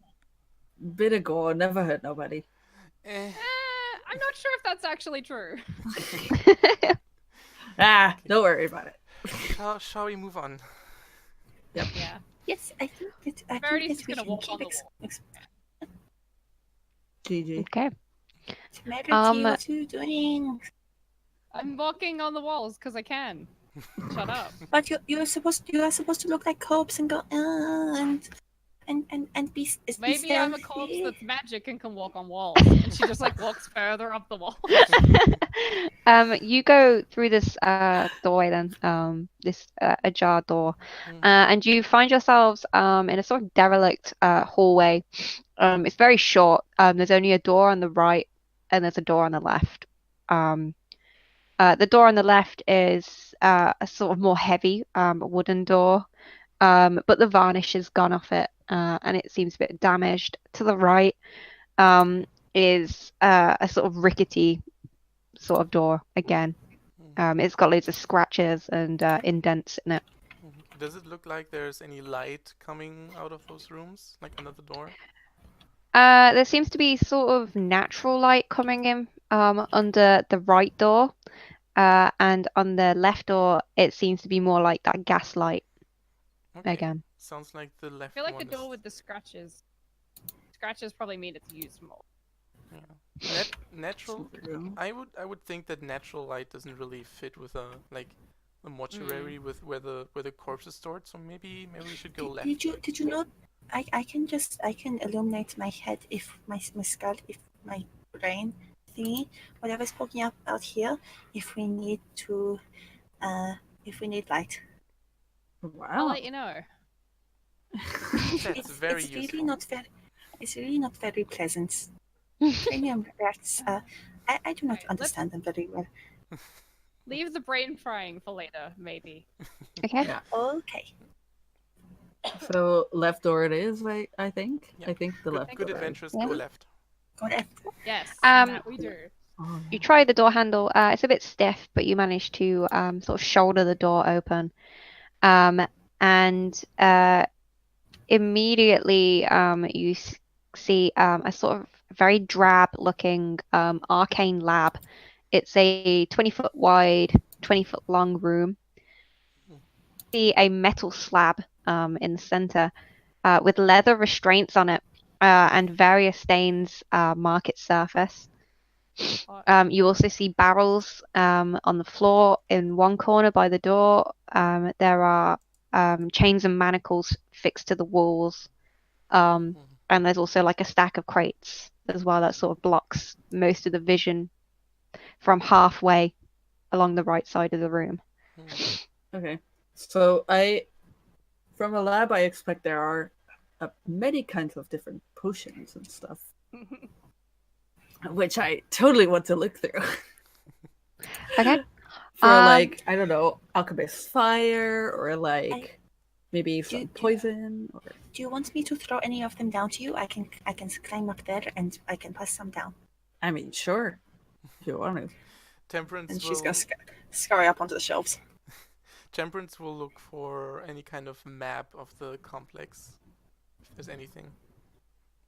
Bit of gore, never hurt nobody. I'm not sure if that's actually true. Don't worry about it. Shall we move on? Yeah. Yes, I think Verity's that just we gonna can walk on keep the wall. GG. Okay. Verity, what are you doing? I'm walking on the walls because I can. Shut up. But you are supposed to look like corpse and go and be Maybe I'm a stealthy. corpse that's magic and can walk on walls. And she just like walks further up the wall. You go through this doorway then, this ajar door, and you find yourselves in a sort of derelict hallway. It's very short. There's only a door on the right, and there's a door on the left. The door on the left is a sort of more heavy wooden door, but the varnish has gone off it, and it seems a bit damaged. To the right is a sort of rickety sort of door again. It's got loads of scratches and indents in it. Does it look like there's any light coming out of those rooms, like under the door? There seems to be sort of natural light coming in under the right door, and on the left door it seems to be more like that gas light again. Sounds like the left I feel like one the door is... with the scratches. Scratches probably mean it's used more. Yeah. Natural. I would think that natural light doesn't really fit with a mortuary with where the corpse is stored. So maybe we should go left. Did you know? I can illuminate my head if my skull, if my brain thingy, whatever's poking up out here, if we need light. I'll Wow. let you know. That's very it's useful. really not very pleasant. Premium rats. I do not Right, understand them very well. Leave the brain frying for later, maybe. Okay. Yeah. Okay. So left door it is, right? I think. Yeah. I think the left Good door. adventurers Yeah. go left. Go left. Yes, Um, that we do. Oh, You try the door handle. It's a bit stiff, but you manage to sort of shoulder the door open. And immediately you see a sort of very drab-looking arcane lab. It's a 20-foot wide, 20-foot long room. You see a metal slab in the center with leather restraints on it, and various stains mark its surface. You also see barrels on the floor in one corner by the door. There are chains and manacles fixed to the walls And there's also like a stack of crates as well that sort of blocks most of the vision from halfway along the right side of the room. Okay. So from a lab, I expect there are many kinds of different potions and stuff, which I totally want to look through. Okay. For like, I don't know, alchemist fire, or like maybe some poison. Or... Do you want me to throw any of them down to you? I can climb up there and I can pass some down. I mean, sure, if you want to. Temperance And will... she's gonna scurry up onto the shelves. Temperance will look for any kind of map of the complex, if there's anything.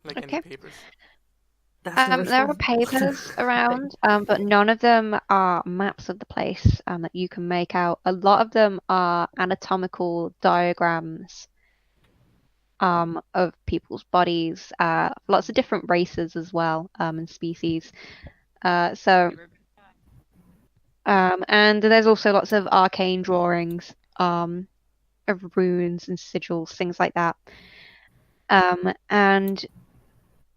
Like any papers. There are papers around, but none of them are maps of the place that you can make out. A lot of them are anatomical diagrams of people's bodies, lots of different races as well, and species. And there's also lots of arcane drawings of runes and sigils, things like that. And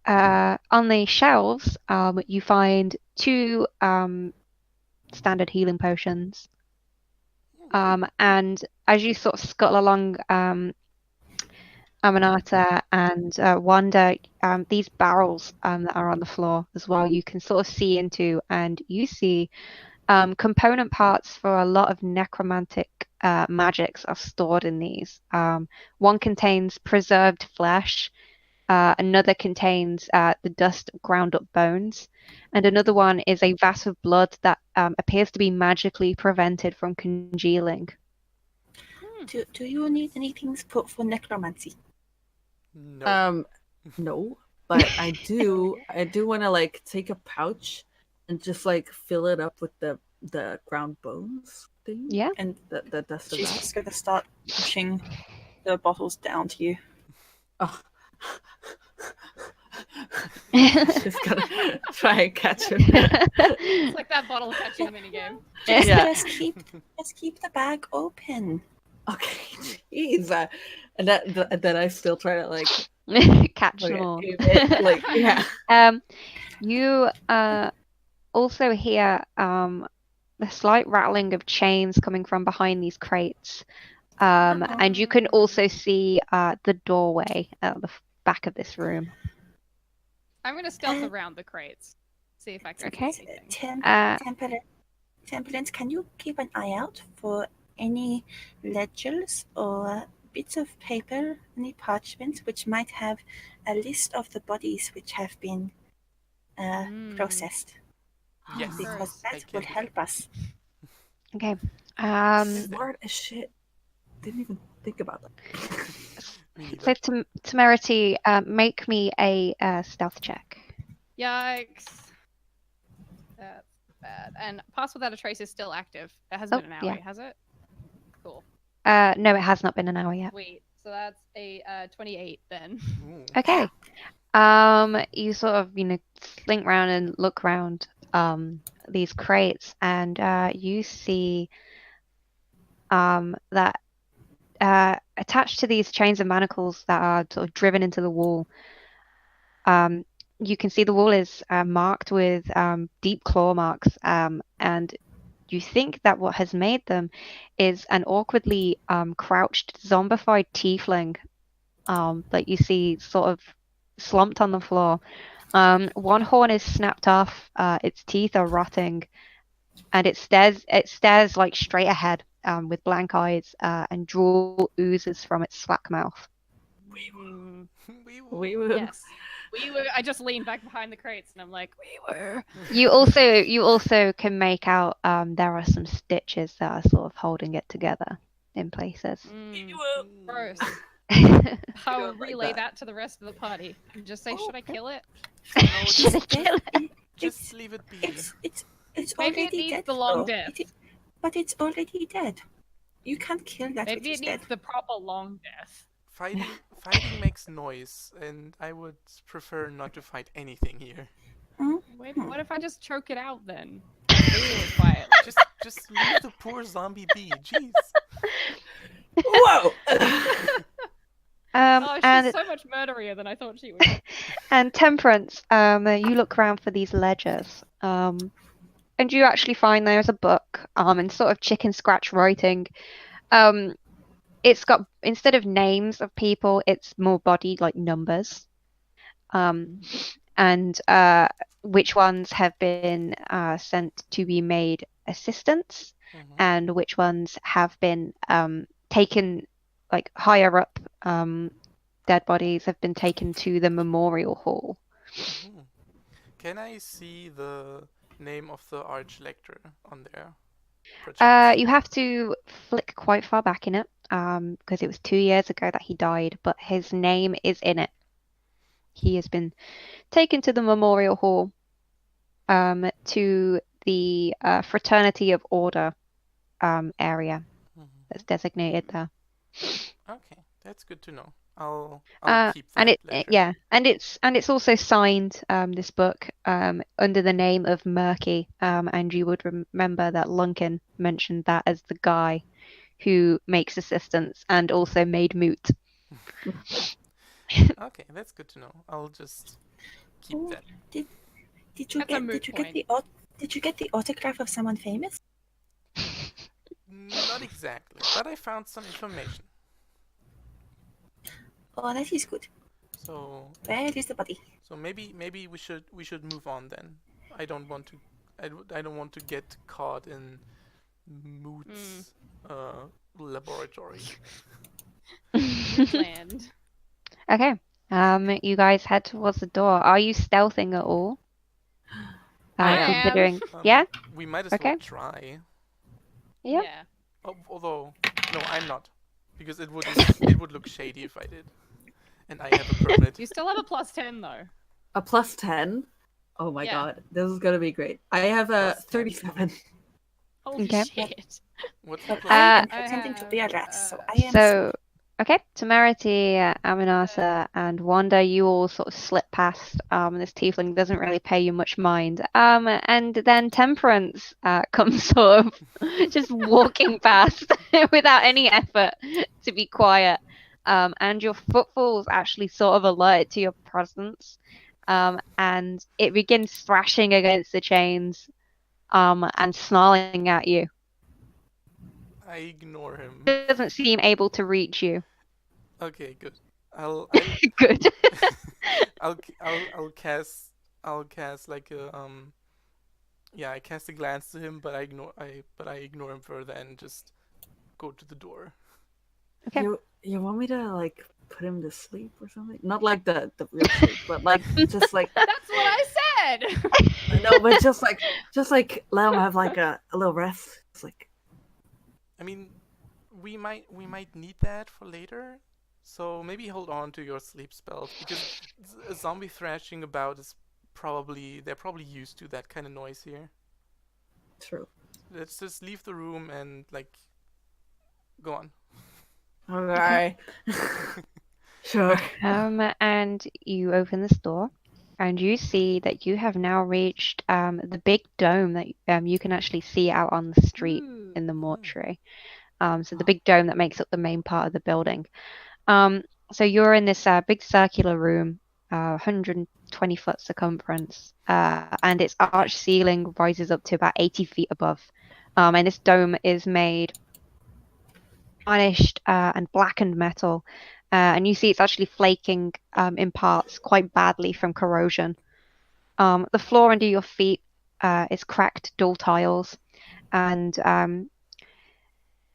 on the shelves, you find 2 standard healing potions. And as you sort of scuttle along Aminata and Wanda, these barrels that are on the floor as well, you can sort of see into, and you see component parts for a lot of necromantic magics are stored in these. One contains preserved flesh. Another contains the dust of ground up bones, and another one is a vat of blood that appears to be magically prevented from congealing. Do you need anything for necromancy? No. No, but I do want to like take a pouch and just like fill it up with the ground bones thing. Yeah. And the dust of She's that. just gonna start pushing the bottles down to you. Oh. She's gonna try and catch him. It's like that bottle catching minigame. Just keep the bag open. Okay, jeez. And then I still try to like catch them all. Like, yeah. You also hear the slight rattling of chains coming from behind these crates. And you can also see the doorway at the back of this room. I'm gonna stealth around the crates. See if I can see anything. Temperance, can you keep an eye out for any ledgers or bits of paper, any parchment which might have a list of the bodies which have been processed? Yes. Because that will help us. Okay. Smart as shit. Didn't even think about that. So Temerity, make me a stealth check. Yikes. That's bad. And Pass Without a Trace is still active. It hasn't been an hour, has it? Cool. No, it has not been an hour yet. Sweet. So that's a 28 then. Okay. You sort of, slink around and look around these crates, and you see that attached to these chains of manacles that are sort of driven into the wall, you can see the wall is marked with deep claw marks, and you think that what has made them is an awkwardly crouched zombified tiefling that you see sort of slumped on the floor. One horn is snapped off, its teeth are rotting, and it stares like straight ahead with blank eyes, and drool oozes from its slack mouth. We were. Yes. We were. I just leaned back behind the crates and I'm like, we were. You also can make out there are some stitches that are sort of holding it together in places. Gross. I'll relay that to the rest of the party and just say, should I kill it? Should I kill it? Just leave it be. It's Maybe already it needs dead. the long death. But it's already dead. You can't kill that. Maybe it needs the proper long death. Fighting makes noise, and I would prefer not to fight anything here. Wait, what if I just choke it out then? Really quietly. Just leave the poor zombie be. Jeez. Whoa. She's And so much murderier than I thought she would be. and Temperance, you look around for these ledgers, and you actually find there's a book, in sort of chicken scratch writing. It's got, instead of names of people, it's more body like numbers, and which ones have been sent to be made assistants, and which ones have been taken, like higher up. Dead bodies have been taken to the memorial hall. Can I see the name of the arch-lector on there? perchance? You have to flick quite far back in it, because it was 2 years ago that he died, but his name is in it. He has been taken to the memorial hall, to the Fraternity of Order area that's designated there. Okay, that's good to know. I'll keep And that it later. yeah, and it's also signed, this book, under the name of Murky, and you would remember that Lunkin mentioned that as the guy who makes assistants and also made moot. Okay, that's good to know. I'll just keep Oh, that. Did you That's a get moot did you get the autograph of someone famous? Not exactly, but I found some information. Oh, that is good. So Where is the body? so maybe we should move on then. I don't want to I don't want to get caught in Moot's laboratory. Mootland. Okay. You guys head towards the door. Are you stealthing at all? I am. Considering, yeah? We might as Okay. well try. Yeah. Although, no, I'm not, because it would look shady if I did, and I have a permit. You still have a +10 though. A +10. Oh my Yeah. god, this is gonna be great. I have a +10. 37. Holy Okay. shit. What's the But plus? I am I pretending to be a have, rat, so I am. So, okay, Temerity, Aminata, and Wanda, you all sort of slip past. This tiefling doesn't really pay you much mind. And then Temperance comes sort of just walking past without any effort to be quiet. And your footfalls actually sort of alert to your presence. And it begins thrashing against the chains, and snarling at you. I ignore him. It doesn't seem able to reach you. Okay, good. I'll Good. I'll cast like a yeah, I cast a glance to him, but I ignore him further and just go to the door. Okay. You want me to like put him to sleep or something? Not like the real sleep, but like just like That's what I said. I know, but just like let him have like a little rest. It's like I mean, we might need that for later. So maybe hold on to your sleep spells, because a zombie thrashing about is they're probably used to that kind of noise here. true. Let's just leave the room and like go on. Okay. Sure. And you open this door, and you see that you have now reached the big dome that you can actually see out on the street in the mortuary. So the big dome that makes up the main part of the building. So you're in this big circular room, 120-foot circumference, and its arched ceiling rises up to about 80 feet above. And this dome is made tarnished and blackened metal, and you see it's actually flaking in parts quite badly from corrosion. The floor under your feet is cracked dull tiles, and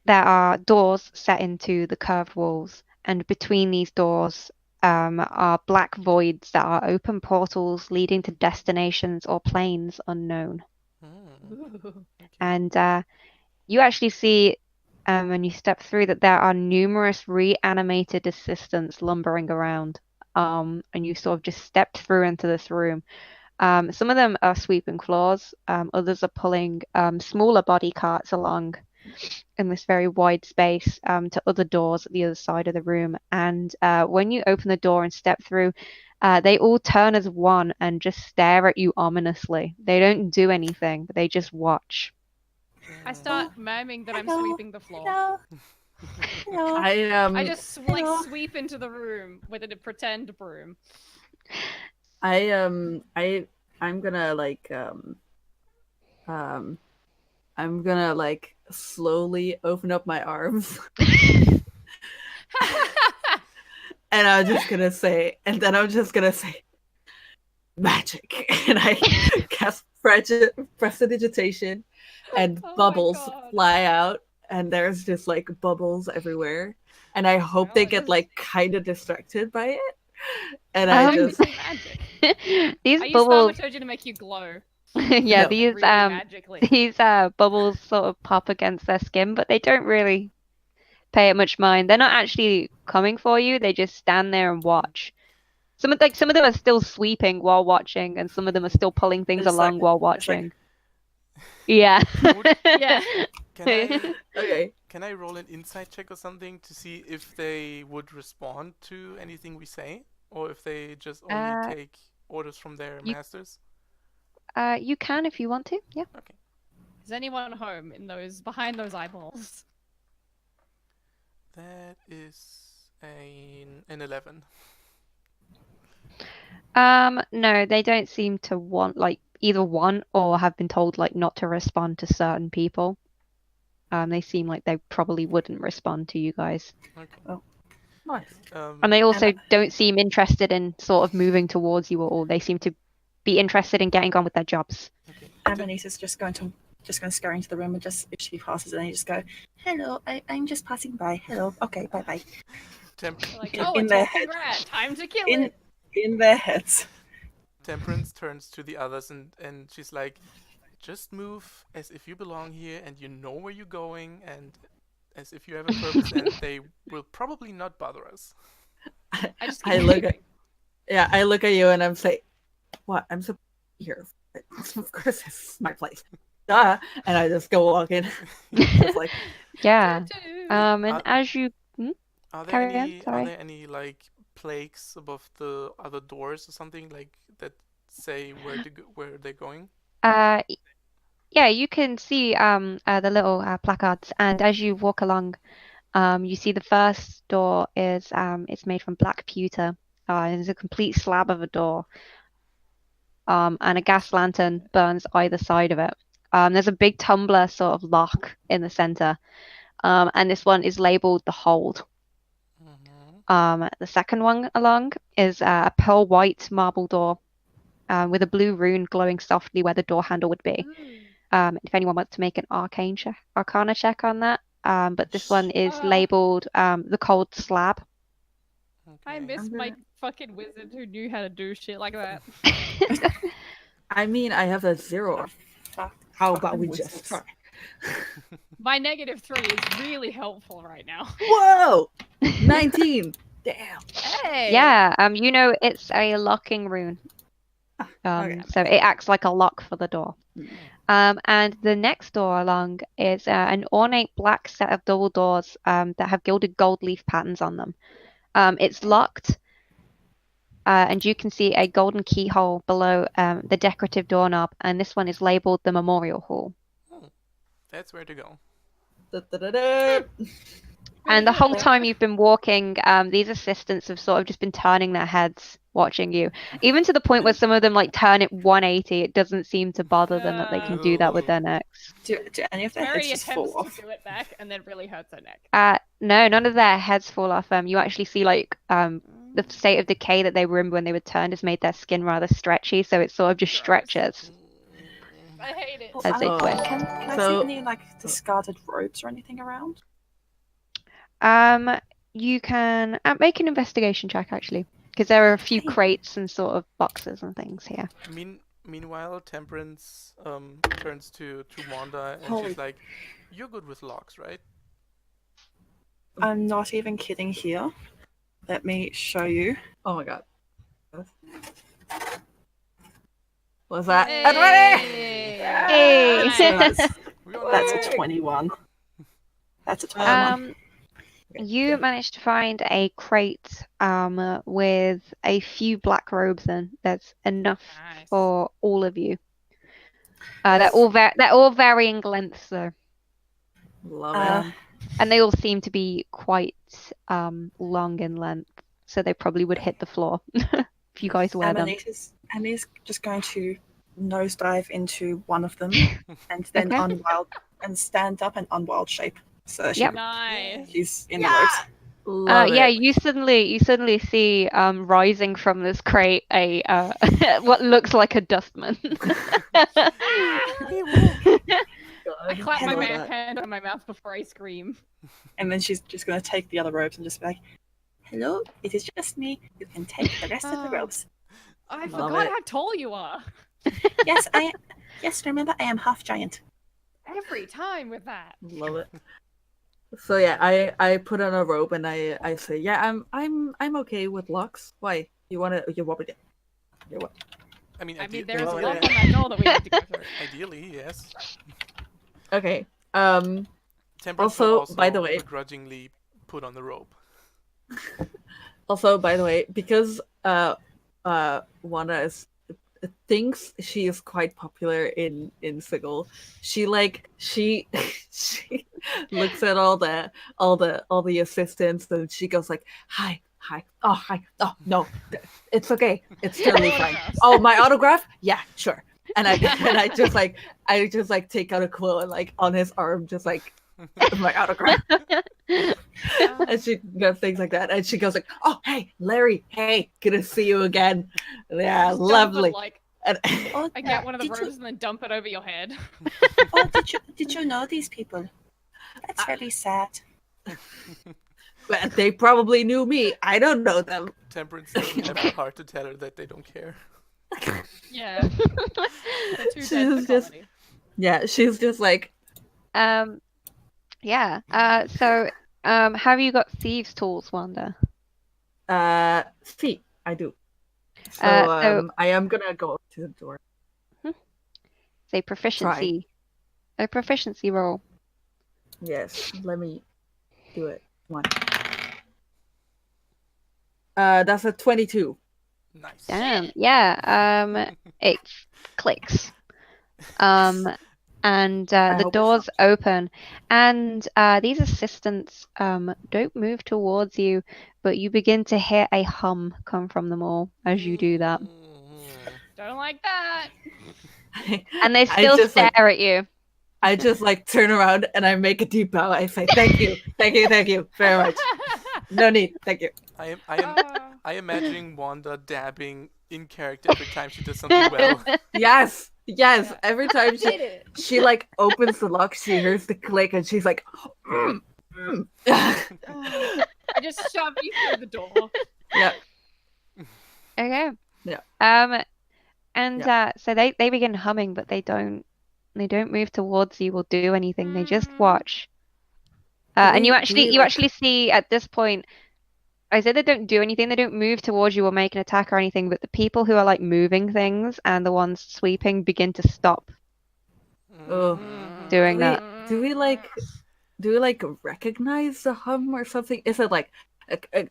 there are doors set into the curved walls, and between these doors are black voids that are open portals leading to destinations or planes unknown. Okay. And you actually see, when you step through, that there are numerous reanimated assistants lumbering around, and you sort of just stepped through into this room. Some of them are sweeping floors, others are pulling smaller body carts along in this very wide space to other doors at the other side of the room. And when you open the door and step through, they all turn as one and just stare at you ominously. They don't do anything, but they just watch. I start miming that I'm Hello. sweeping the floor. Hello. Hello. I just like Hello. sweep into the room with a pretend broom. I'm gonna I'm gonna like slowly open up my arms and I'm just gonna say magic, and I cast prestidigitation, and Oh my bubbles God. fly out, and there's just like bubbles everywhere, and I hope Well, they it get is- like kind of distracted by it, and Um, I just Obviously magic. These I use bubbles, thaumaturgy to make you glow. yeah, No. these Really magically. these bubbles sort of pop against their skin, but they don't really pay it much mind. They're not actually coming for you. They just stand there and watch. Some of them are still sweeping while watching, and some of them are still pulling things It's like- along while it's like- watching. Yeah. Yeah. Can I okay. can I roll an insight check or something to see if they would respond to anything we say, or if they just only take orders from their you- masters? You can if you want to. Yeah. Okay. Is anyone home in those behind those eyeballs? That is an 11. No, they don't seem to want either want or have been told not to respond to certain people. They seem like they probably wouldn't respond to you guys. Okay. Nice. And they also Emma- don't seem interested in sort of moving towards you at all. They seem to be interested in getting on with their jobs. Okay. Amanita's just going to scurry into the room, and just if she passes, and you just go, "Hello, I'm just passing by. Hello, okay, bye bye." Like, In- oh, a in their talking head. rat. Time to kill In it. in their heads. Temperance turns to the others and she's like, just move as if you belong here and you know where you're going and as if you have a purpose and they will probably not bother us. I just I keep look at moving. I look at you and I'm saying, "What? I'm so here. Of course, this is my place." Duh. And I just go walking, just like Yeah. Doo-doo. And as you Are there Carry on, any sorry. like plaques above the other doors or something like that say where they're going? Yeah, you can see the little placards, and as you walk along, you see the first door is it's made from black pewter. It's a complete slab of a door. And a gas lantern burns either side of it. There's a big tumbler sort of lock in the center. And this one is labeled the hold. The second one along is a pearl white marble door with a blue rune glowing softly where the door handle would be. If anyone wants to make an arcana check on that. But this one is labeled the cold slab. I Okay. miss my fucking wizard who knew how to do shit like that. I mean, I have a 0. Fuck. How about we Fucking just wizards. try? My -3 is really helpful right now. Whoa! 19. Damn. Hey. Yeah, you know it's a locking rune. Okay. So it acts like a lock for the door. And the next door along is an ornate black set of double doors that have gilded gold leaf patterns on them. It's locked, and you can see a golden keyhole below the decorative doorknob, and this one is labeled the Memorial Hall. Oh, that's where to go. Da-da-da-da. And the whole time you've been walking, these assistants have sort of just been turning their heads, watching you. Even to the point where some of them turn it 180. It doesn't seem to bother them that they can do that with their necks. Do any of their heads Mary just attempts fall to off? do it back and then really hurts her neck. No, none of their heads fall off. You actually see the state of decay that they were in when they were turned has made their skin rather stretchy, so it sort of just Gross. stretches I hate it. as they Oh. twist. Can I So- see any discarded robes or anything around? You can make an investigation check actually, because there are a few crates and sort of boxes and things here. Meanwhile, Temperance turns to Wanda and Holy- she's like, "You're good with locks, right?" I'm not even kidding here. Let me show you. Oh my god. What's that? Hey. I'm ready! Hey. So that's We all that's know. a 21. That's a 21. You managed to find a crate with a few black robes in. That's enough Nice. for all of you. They're all varying lengths though. Love Uh, it. And they all seem to be quite long in length, so they probably would hit the floor if you guys wear them. Amanita's just going to nosedive into one of them and then Okay. unwild and stand up and unwild shape. So Yep. Nice. she's in the ropes. Love Yeah, it. you suddenly see rising from this crate a what looks like a dustman. I clap my Love that. hand on my mouth before I scream. And then she's just going to take the other ropes and just be like, "Hello, it is just me. You can take the rest of the ropes." I Love forgot it. how tall you are. Yes, Yes, remember, I am half giant. Every time with that. Love it. So yeah, I put on a rope and I say, yeah, I'm okay with locks. Why? You want me to? You what? I mean, I mean, ide- there's a well, lock yeah. on that door that we need to go through. ideally, yes. Okay. Temperance Also, will by the way- begrudgingly put on the rope. Also, by the way, because Wanda thinks she is quite popular in Sigil, she she looks at all the assistants and she goes like, hi, oh no, it's okay, it's totally fine. Autographs. Oh, my autograph? Yeah, sure. And I just like take out a quill and like on his arm just like my autograph. And she does things like that, and she goes like, "Oh, hey, Larry, hey, good to see you again. Yeah, Just dump lovely." it, like, And Oh, I get one of the did ropes and then dump it over your head. Oh, did you know these people? That's very sad. but they probably knew me. I don't know them. Temperance doesn't have the heart to tell her that they don't care. Yeah. The two She's dead for just- comedy. Yeah, she's just like, Yeah. So have you got thieves' tools, Wanda? see, I do. So, So- I am gonna go up to the door. Say proficiency. A proficiency roll. Yes, let me do it. One. That's a 22. Nice. Damn. Yeah. It clicks. And I the hope it's doors open, and these assistants don't move towards you, but you begin to hear a hum come from them all as you do that, Don't like that. and they I still just, stare like- at you. I just like turn around and I make a deep bow. I say, "Thank you, thank you, thank you very much. No need, thank you." I imagine Wanda dabbing in character every time she does something well. Yes, yes. Yeah. Every time Did it. she like opens the lock, she hears the click, and she's like, "Mm, mm." I just shove you through the door. Yeah. Okay. Yeah. And so they begin humming, but they don't move towards you or do anything. They just watch. And you actually see at this point, I said they don't do anything. They don't move towards you or make an attack or anything. But the people who are like moving things and the ones sweeping begin to stop Oh. doing Do that. Do we like recognize the hum or something? Is it like,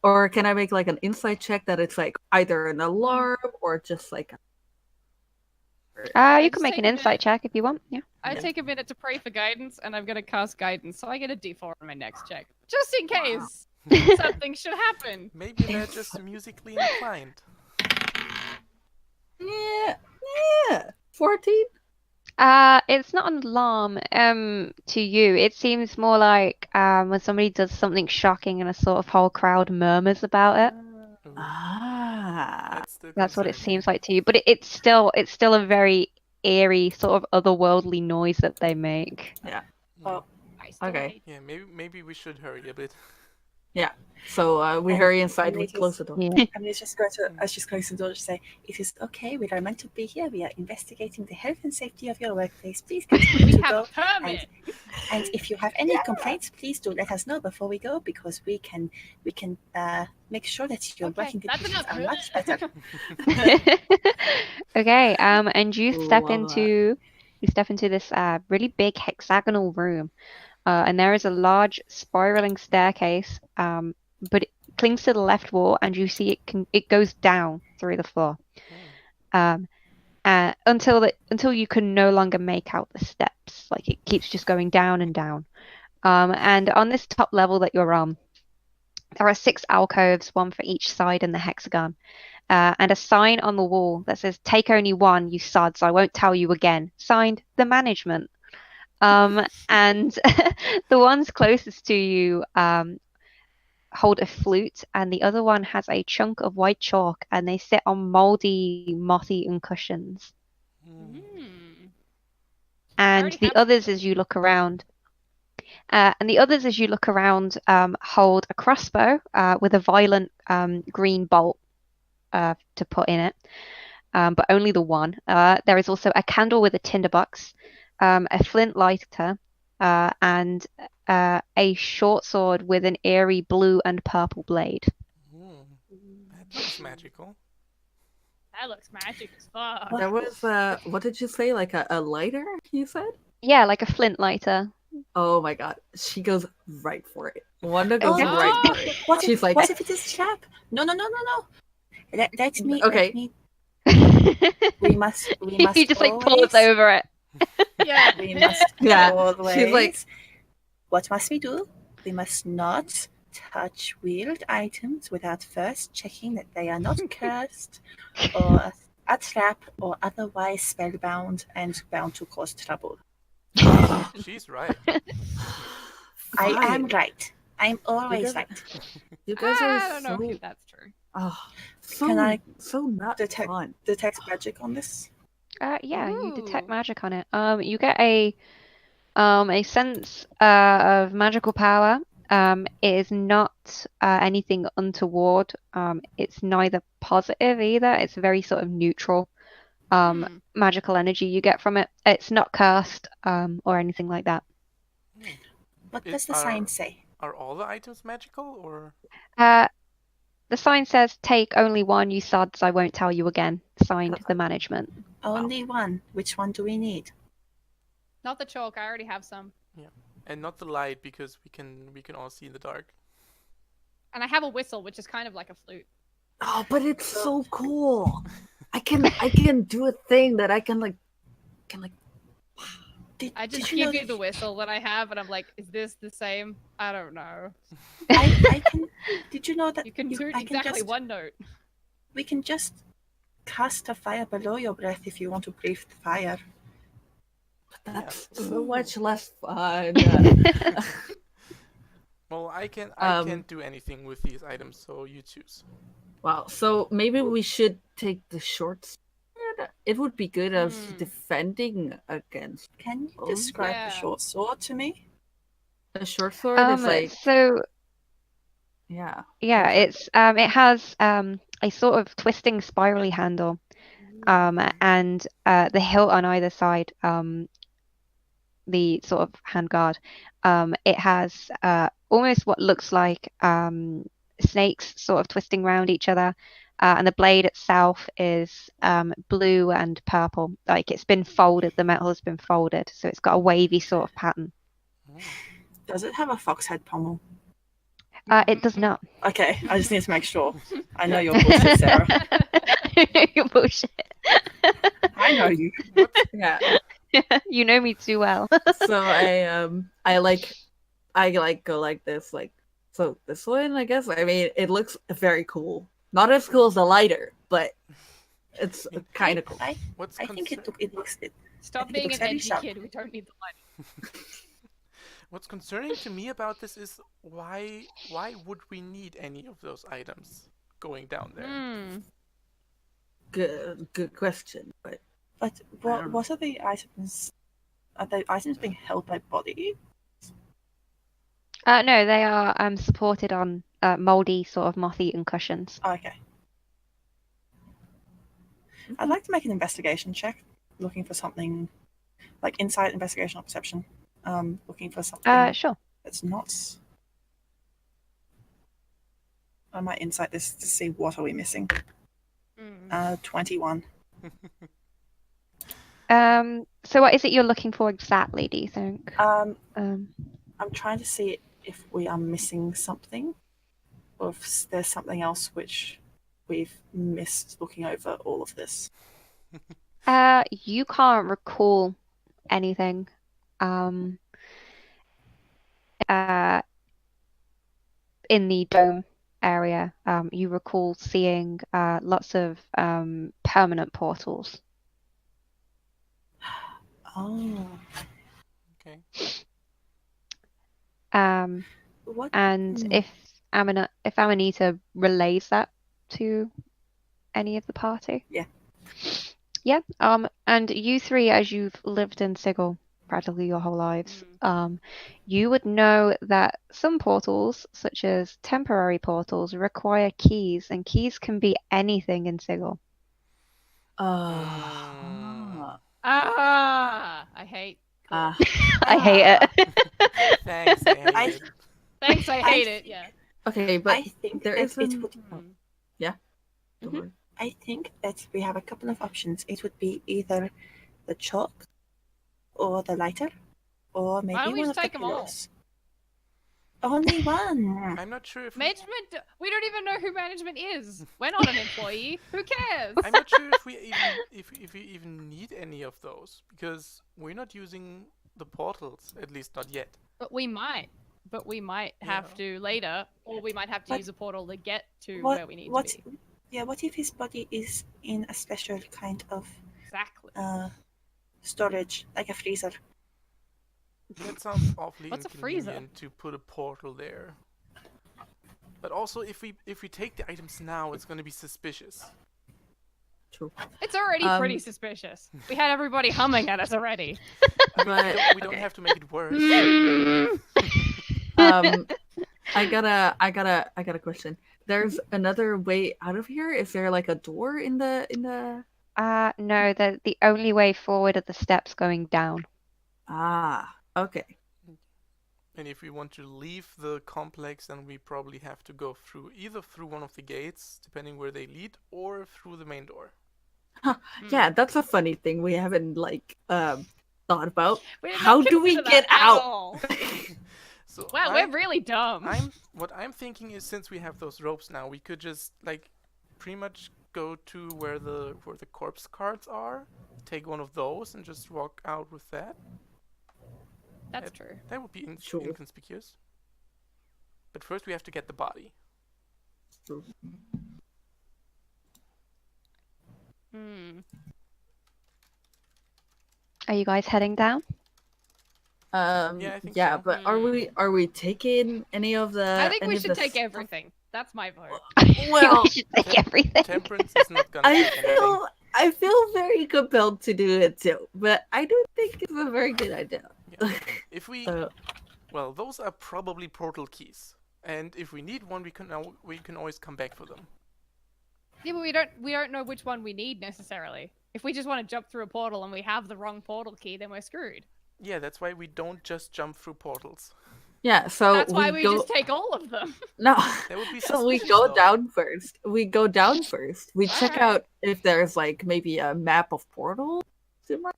or can I make like an insight check that it's like either an alarm or just like? You just can make an take a insight check if you want. Yeah. I take a minute to pray for guidance, and I'm gonna cast guidance, so I get a D4 on my next check, just in case something should happen. Maybe they're just musically inclined. Yeah, 14. It's not an alarm to you. It seems more like when somebody does something shocking and a sort of whole crowd murmurs about it. Ooh, Ah, That's what it concerning. seems like to you. But it's still a very eerie sort of otherworldly noise that they make. Oh, I still Okay. hate- Yeah, maybe we should hurry a bit. so we hurry inside. We Amnita's- close the door. Yeah. And it's just going to, as she's closing the door, just say, "It is okay. We are meant to be here. We are investigating the health and safety of your workplace. Please continue We to have go. a permit. And if you have any complaints, please do let us know before we go, because we can make sure that your Okay, working that's conditions enough. are much better." Okay, and you step Love that. into this really big hexagonal room, and there is a large spiraling staircase, but it clings to the left wall, and you see it goes down through the floor, until you can no longer make out the steps. Like it keeps just going down and down, And on this top level that you're on, there are 6 alcoves, one for each side in the hexagon, and a sign on the wall that says, "Take only one, you sods, I won't tell you again." Signed, the management. And the ones closest to you hold a flute, and the other one has a chunk of white chalk, and they sit on moldy, moth-eaten cushions. Hmm. And already the have others, some. as you look around, hold a crossbow with a violent green bolt to put in it, but only the one. There is also a candle with a tinderbox, a flint lighter, and a short sword with an eerie blue and purple blade. Hmm. That looks magical. That looks magic as fuck. There was what did you say? Like a lighter? You said? Yeah, like a flint lighter. Oh my god, she goes right for it. Wanda goes Okay. right for it. What She's if, like, what if it is trap? No. Let me. Okay. We must He just like always. paws over it. Yeah. We must Yeah, always. she's like- What must we do? We must not touch wheeled items without first checking that they are not cursed or a trap or otherwise spellbound and bound to cause trouble. She's right. I am fine. right. I'm always guys- right. You guys are I don't know so if that's true. so not detect- fun. Detect magic on this. Yeah, you detect Ooh. magic on it. You get a sense of magical power. It is not anything untoward. It's neither positive either. It's very sort of neutral magical energy you get from it. It's not cursed or anything like that. What It- does the sign say? Are all the items magical, or The sign says, "Take only one, you sods, I won't tell you again." Signed, the management. Only one. Which one do we need? Not the chalk. I already have some. and not the light, because we can all see in the dark. And I have a whistle, which is kind of like a flute. Oh, but it's so cool. I can do a thing that I can like I just did you know give you the whistle that I have, and I'm like, is this the same? I don't know. I can. Did you know that You can do I can exactly just, one note. We can just cast a fire below your breath if you want to breathe fire. that's so much less fun. Well, I can't do anything with these items, so you choose. Wow. So maybe we should take the short sword. It would be good as defending against. Can you Oh, describe yeah. the short sword to me? A short sword is like So yeah. yeah, it's it has a sort of twisting spirally handle, and the hilt on either side, the sort of handguard, it has almost what looks like snakes sort of twisting around each other, and the blade itself is blue and purple, like it's been folded. The metal has been folded, so it's got a wavy sort of pattern. Does it have a fox head pommel? It does not. Okay, I just need to make sure. I know your bullshit, Sarah. Your bullshit. I know you. Yeah. You know me too well. So I go like this, like so this one, I guess. I mean, it looks very cool. Not as cool as the lighter, but it's kind of cool. I What's think it looks. Stop think it being looks an very edgy sharp. kid. We don't need the light. What's concerning to me about this is why would we need any of those items going down there? Good question, but But don't know. what are the items? Are the items being held by body? No, they are supported on moldy sort of moth-eaten cushions. Oh, okay. I'd like to make an investigation check, looking for something like insight, investigation, or perception. Looking for something Sure. that's not. I might insight this to see what are we missing. 21. So what is it you're looking for exactly, do you think? I'm trying to see if we are missing something, or if there's something else which we've missed looking over all of this. You can't recall anything. in the dome area, you recall seeing lots of permanent portals. Oh, Okay. what? And Hmm. if Amanita relays that to any of the party. Yeah. Yeah. And you three, as you've lived in Sigil practically your whole lives, you would know that some portals, such as temporary portals, require keys, and keys can be anything in Sigil. I hate. Cool. I hate it. Thanks, I hate I- it. Thanks, I hate it. Yeah. Okay, but I think there that isn't. it would. Yeah. Mhm. I think that we have a couple of options. It would be either the chalk, or the lighter, or maybe don't we one just of the take 'em all? pillows. Only one. I'm not sure if Management. We don't even know who management is. We're not an employee. Who cares? I'm not sure if we even need any of those, because we're not using the portals, at least not yet. But we might. But we might have to later, or we might have to But use a portal to get to What? where we need What? to be. Yeah. What if his body is in a special kind of Exactly. storage, like a freezer? That sounds awfully What's a freezer? inconvenient to put a portal there. But also, if we take the items now, it's going to be suspicious. True. It's already pretty suspicious. We had everybody humming at us already. I mean, But- we don't have to make it worse. I got a question. There's another way out of here. Is there like a door in the? No, the only way forward are the steps going down. Ah, okay. And if we want to leave the complex, then we probably have to go either through one of the gates, depending where they lead, or through the main door. Yeah, that's a funny thing we haven't thought about. We did not How do we consider get that at out? all. So Wow, we're really dumb. what I'm thinking is, since we have those ropes now, we could just pretty much go to where the corpse carts are, take one of those, and just walk out with that. That's true. That would be Sure. inconspicuous. But first, we have to get the body. Are you guys heading down? I think yeah, so. but are we taking any of the? I think any we of should the take stuff? everything. That's my vote. Well, we should take everything. Temperance is not gonna I take anything. feel very compelled to do it too, but I don't think it's a very good idea. Yeah. If we, Uh, well, those are probably portal keys, and if we need one, we can always come back for them. Yeah, but we don't know which one we need necessarily. If we just want to jump through a portal and we have the wrong portal key, then we're screwed. Yeah, that's why we don't just jump through portals. yeah, so That's why we go... just take all of them. No, That would be so we suspicious, go though. down first. We go down first. We check Alright. out if there's maybe a map of portals, somewhere,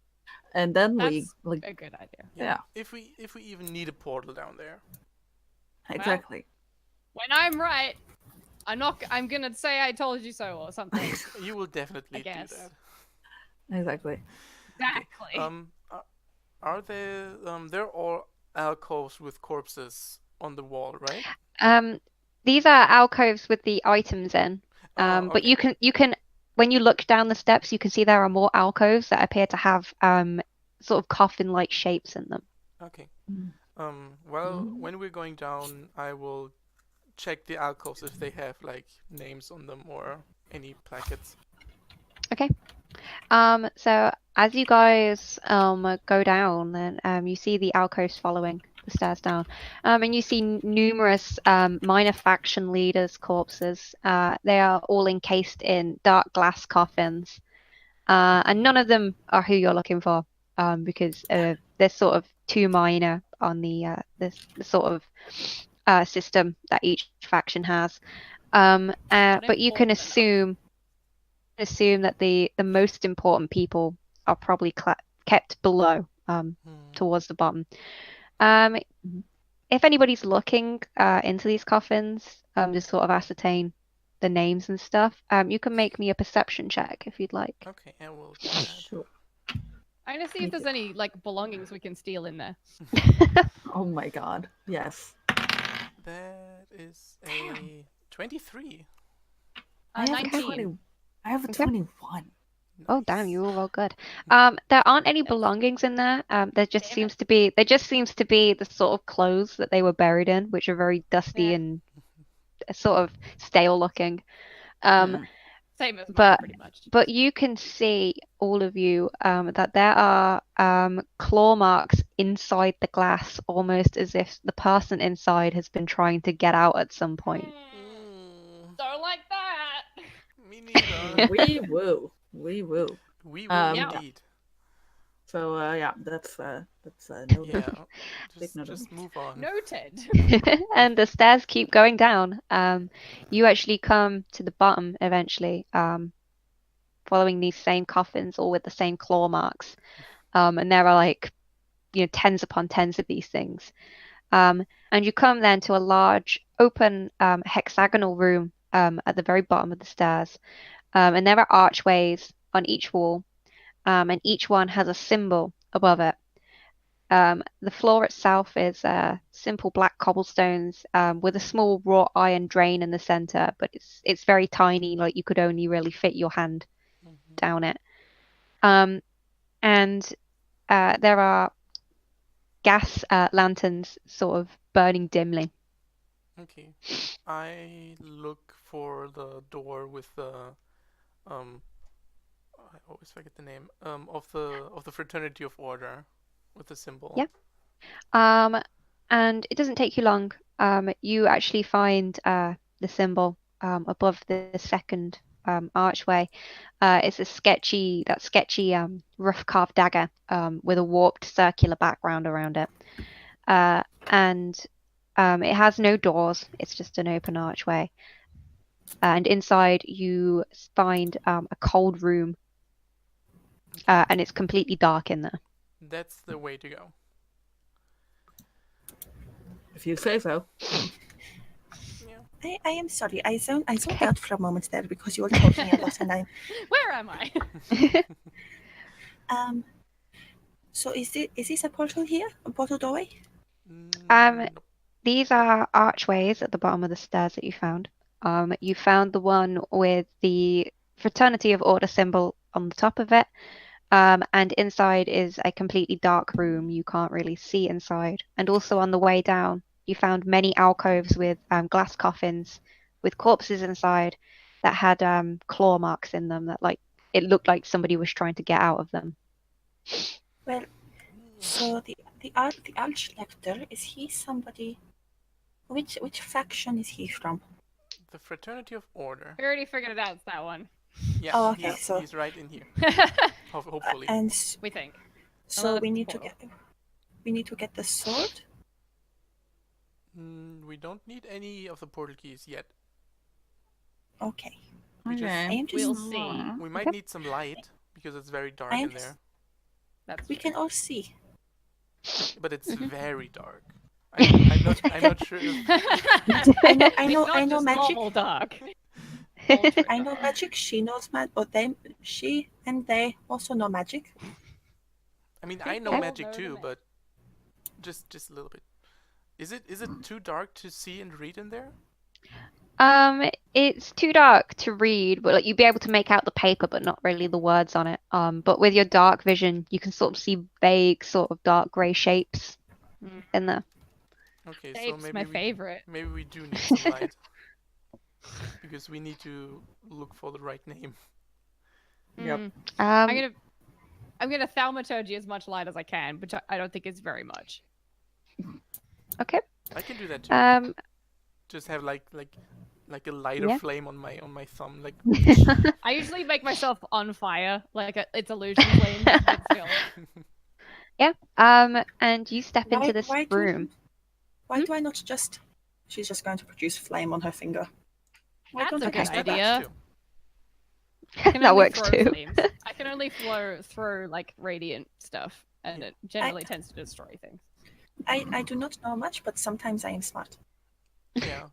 and then That's we a good idea. yeah, If we even need a portal down there. exactly. When I'm right, I'm gonna say I told you so or something. You will definitely do guess. that. Exactly. Exactly. Are there they're all alcoves with corpses on the wall, right? These are alcoves with the items in. But Okay. you can when you look down the steps, you can see there are more alcoves that appear to have sort of coffin-like shapes in them. Okay. Well, when we're going down, I will check the alcoves if they have names on them or any plackets. Okay. So as you guys go down, then you see the alcoves following the stairs down, and you see numerous minor faction leaders' corpses. They are all encased in dark glass coffins, and none of them are who you're looking for, because they're sort of too minor on the sort of system that each faction has. But you can assume that the most important people are probably kept below, towards the bottom. If anybody's looking into these coffins, to sort of ascertain the names and stuff, you can make me a perception check if you'd like. Okay, I will do that. Sure. Trying to see Me if there's too. any like belongings we can steal in there. Oh my god. Yes. That is a 23. I have 19. a 20. I have a Okay. 21. Oh damn, Nice. you all roll good. There aren't any belongings in there. There just Damn seems to be the sort of clothes that they were buried in, which are very dusty Yeah. and sort of stale looking. Um, Same as mine, but pretty much. but you can see, all of you, that there are claw marks inside the glass, almost as if the person inside has been trying to get out at some point. Don't like that. Me neither. Wee woo. Wee woo. We will Um, indeed. So yeah, that's noted. Yeah. Take note of Just it. move on. Noted. And the stairs keep going down. You actually come to the bottom eventually, following these same coffins, all with the same claw marks. And there are like, tens upon tens of these things. And you come then to a large, open, hexagonal room at the very bottom of the stairs. And there are archways on each wall, and each one has a symbol above it. The floor itself is simple black cobblestones with a small wrought iron drain in the center, but it's very tiny, like you could only really fit your hand down it. And there are gas lanterns sort of burning dimly. Okay. I look for the door with the I always forget the name of the Fraternity of Order with the symbol. Yeah. And it doesn't take you long. You actually find the symbol above the second archway. It's a sketchy rough carved dagger with a warped circular background around it. And it has no doors. It's just an open archway. And inside you find a cold room, and it's completely dark in there. That's the way to go. If you say so. Yeah. I am sorry. I zoned out for a moment there because you were talking a lot, and I. Where am I? So is this a portal here? A portal doorway? Nope. These are archways at the bottom of the stairs that you found. You found the one with the Fraternity of Order symbol on the top of it. And inside is a completely dark room. You can't really see inside. And also on the way down, you found many alcoves with glass coffins with corpses inside that had claw marks in them that it looked like somebody was trying to get out of them. Well, so the Archlector, is he somebody? Which faction is he from? The Fraternity of Order. We already figured it out. It's that one. Yeah, Oh, okay, he's right in here. Hopefully. And We think. so that's we the need to portal. get the sword. We don't need any of the portal keys yet. Okay. We just- Okay. I am just. We'll see. We might need some light because it's very dark I in am there. That's We can all see. But it's very dark. I'm not sure if I know It's not just magic. normal dark. I know magic. She knows magic, but she and they also know magic. I mean I know People magic know the too, magic. but just a little bit. Is it too dark to see and read in there? It's too dark to read, but you'd be able to make out the paper, but not really the words on it. But with your dark vision, you can sort of see vague, sort of dark grey shapes in there. Okay, so Shape's my favorite. maybe we do need some light because we need to look for the right name. Yep. I'm gonna thaumaturgy as much light as I can, which I don't think is very much. Okay. I can do that too. Just have like a lighter Yeah. flame on my thumb, like. I usually make myself on fire, it's illusion flame. But still. Yeah. And you step into this room. Why do I not just? She's just going to produce flame on her finger. Why That's don't a I good just do that? idea. Too. I can That only works throw too. flames. I can only throw radiant stuff, and it generally tends to destroy things. I do not know much, but sometimes I am smart. Yeah,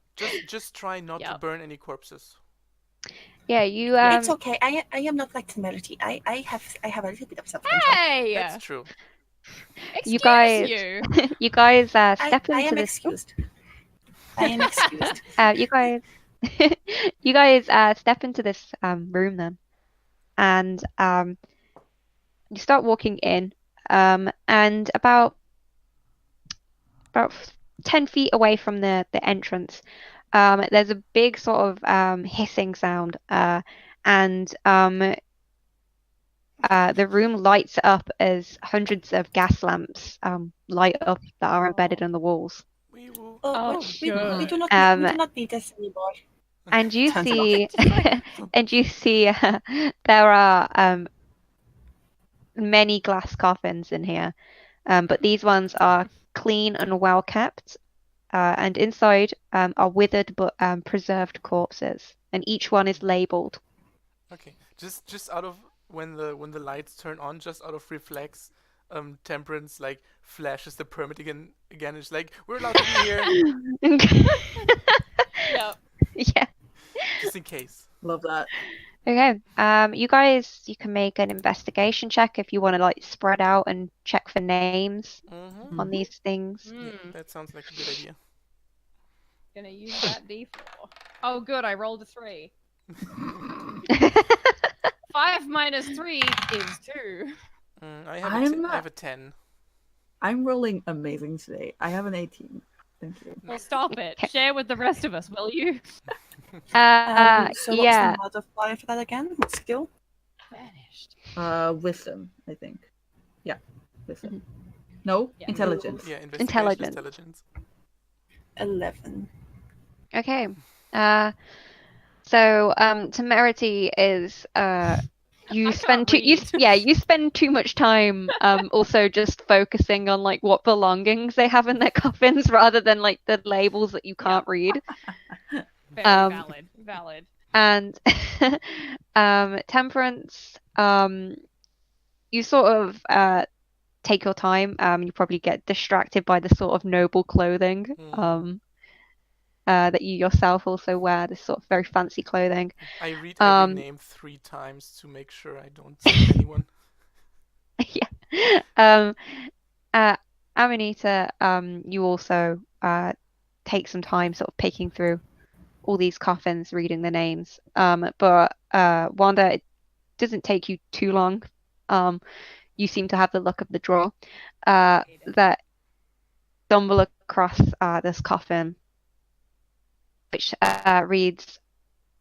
just try not to Yep. burn any corpses. Yeah, you It's okay. I am not like temerity. I have a little bit of self-control. Hey! That's true. Excuse you guys you. you guys I step into am this. excused. I am excused. You guys you guys step into this room then, and you start walking in, and about 10 feet away from the entrance, there's a big sort of hissing sound, and the room lights up as hundreds of gas lamps light up that are embedded in the walls. Wee woo. Oh, we good. do not Um, we do not need this anymore. And you Turns it off. see, and you see, there are many glass coffins in here, but these ones are clean and well kept, and inside are withered but preserved corpses, and each one is labeled. Okay, just out of when the lights turn on, just out of reflex, Temperance like flashes the permit again. It's like, we're allowed to be here, Yep. Yeah. just in case. Love that. Okay. You can make an investigation check if you want to like spread out and check for names Mm-hmm. on these things. Yeah, Mm, that sounds like a good idea. gonna use that D4. Oh, good. I rolled a 3. 5 minus 3 is 2. I have I have a 10. I'm rolling amazing today. I have an 18. Thank you. Well, stop it. Share with the rest of us, will you? So what's Yeah. the modifier for that again? What skill? Vanished. Wisdom, I think. Yeah, wisdom. No, Yeah. intelligence. Yeah, Intelligence. intelligence. 11. Okay. So temerity is you I spend can't read. you spend too much time also just focusing on like what belongings they have in their coffins rather than like the labels that you can't read. Very valid. And temperance, you sort of take your time. You probably get distracted by the sort of noble clothing that you yourself also wear, this sort of very fancy clothing. I read every name 3 times to make sure I don't skip anyone. Yeah. Amanita, you also take some time sort of picking through all these coffins, reading the names. But Wanda, it doesn't take you too long. You seem to have the luck of the draw. That stumble across this coffin, which reads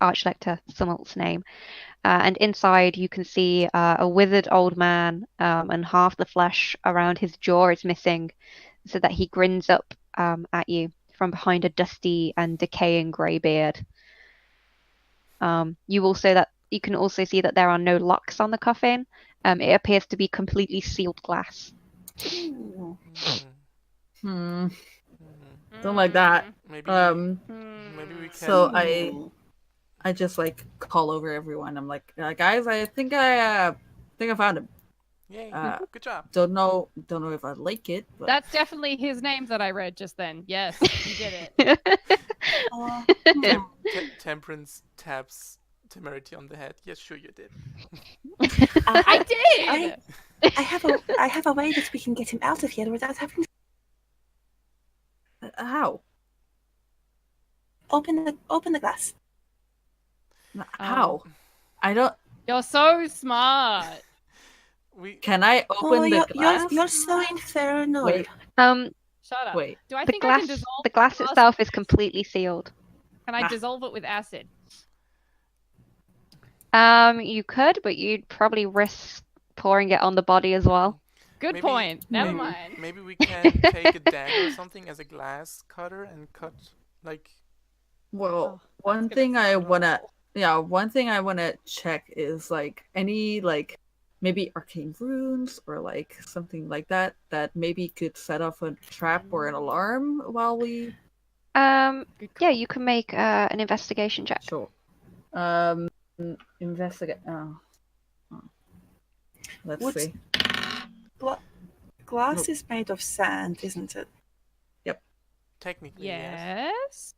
Archlector Sumult's name. And inside you can see a withered old man, and half the flesh around his jaw is missing, so that he grins up at you from behind a dusty and decaying grey beard. You can also see that there are no locks on the coffin. It appears to be completely sealed glass. Ooh. Mm. Don't like that. Maybe maybe we can. So I just like call over everyone. I'm like, guys, I think I found him. Yay! Good job. Don't know if I like it. But... That's definitely his name that I read just then. Yes, you did it. Temperance taps Temerity on the head. Yes, sure you did. I did. I have a way that we can get him out of here without having How? open the glass. How? I don't. You're so smart. Can I open the glass? You're so infernal. Wait. Shut up. Wait. Do I The think I can glass, dissolve the glass glass itself with is completely sealed. Can I dissolve it with acid? You could, but you'd probably risk pouring it on the body as well. Good point. Never mind. Maybe we can take a dagger or something as a glass cutter and cut like. Well, one thing I wanna check is like any like maybe arcane runes or like something like that maybe could set off a trap or an alarm while we. Yeah, you can make an investigation check. Sure. Investigate. Let's see. Glass is made of sand, isn't it? Yep. Technically, yes.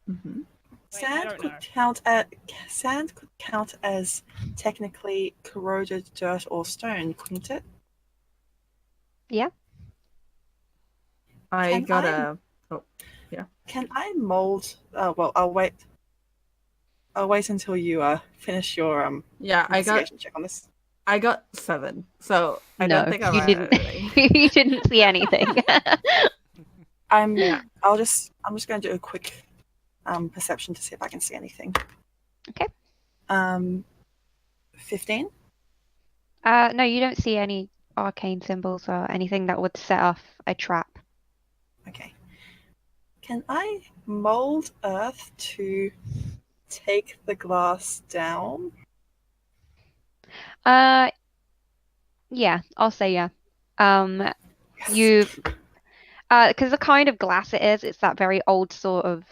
Mm-hmm. don't know. Sand could count as technically corroded dirt or stone, couldn't it? I Can got I- a. Can I mold? Well, I'll wait. I'll wait until you finish your Yeah, investigation check on this. I got 7. So I No, don't think I'm you didn't. You didn't see anything. Yeah. I'm just going to do a quick perception to see if I can see anything. Okay. 15. No, you don't see any arcane symbols or anything that would set off a trap. Okay. Can I mold earth to take the glass down? Yeah, I'll say yeah. Yes. You've because the kind of glass it is, it's that very old sort of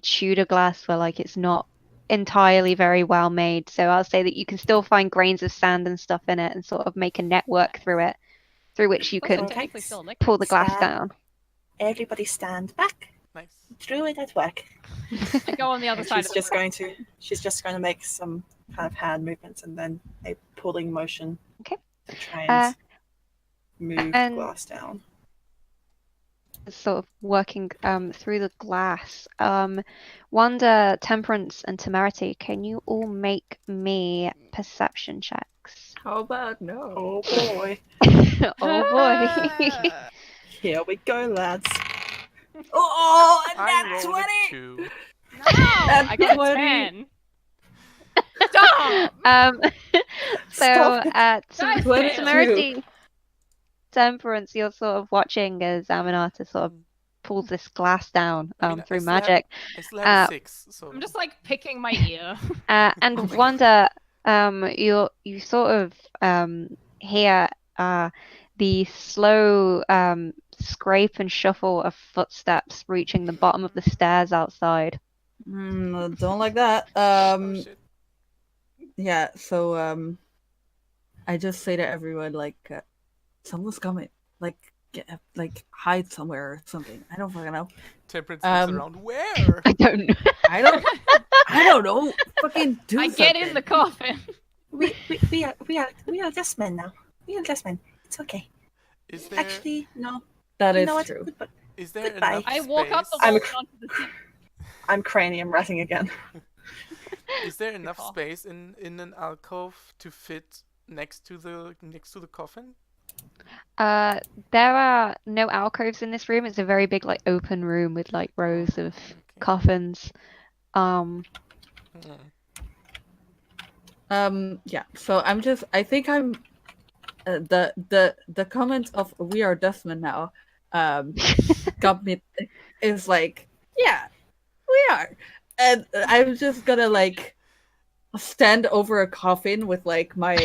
Tudor glass where like it's not entirely very well made. So I'll say that you can still find grains of sand and stuff in it and sort of make a network through it, through which you Also can technically still liquid. pull the glass Stand. down. Everybody stand back. Nice. Druid at work. I go on the other side She's of just the room. going to make some kind of hand movements and then a pulling motion. Okay. To try and move the and- glass down. Sort of working through the glass. Wonder, Temperance, and Temerity, can you all make me perception checks? How about no? Oh boy. Oh boy. Here we go, lads. Oh, and I that's rolled a 20! 2. No, I got a 20. 10. Stop! So, Stop Guys, 22. Temerity, Temperance, you're sort of watching as Aminata sort of pulls this glass down I mean, I through still have- magic. I still have a 6, so I'm just like picking my ear. And Wonder, you sort of hear the slow scrape and shuffle of footsteps reaching the bottom of the stairs outside. Don't like that. oh shit. Yeah. So I just say to everyone like, someone's coming. Like, hide somewhere or something. I don't fucking know. Temperance looks Um, around. Where? I don't know. I don't know. Fucking do I something. get in the coffin. We are Dustmen now. We are Dustmen. It's okay. Is there Actually, no. That You is know what? true. Goodbye. is there goodbye. enough I walk up the space? wall and onto the seat. I'm cranium ratting again. Is there enough call. space in an alcove to fit next to the coffin? There are no alcoves in this room. It's a very big, like, open room with like rows of Okay. coffins. Hmm. Yeah. So I think I'm the comment of "we are Dustmen now" got me. Is like, yeah, we are, and I'm just gonna like stand over a coffin with like my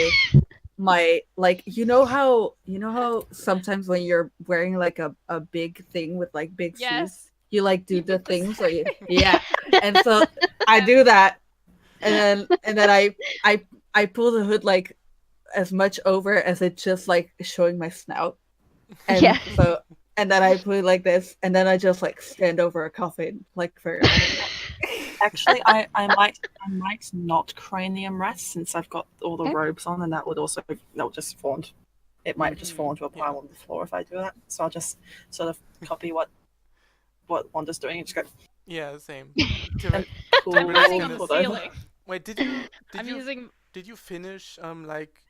like how sometimes when you're wearing like a big thing with like big sleeves, Yes. you like do You the did the things where you and so I do that, and then I pull the hood like as much over as it's just like showing my snout, and Yeah. so and then I put it like this, and then I just like stand over a coffin like for Actually, I might not cranium rest since I've got all the Okay. robes on, and that would just fall. It might just fall into a pile Yeah. on the floor if I do that. So I'll just sort of copy what Wanda's doing and just go Yeah, same. cool. I'm writing on the pulled over. ceiling. Wait, did I'm you using. did you finish like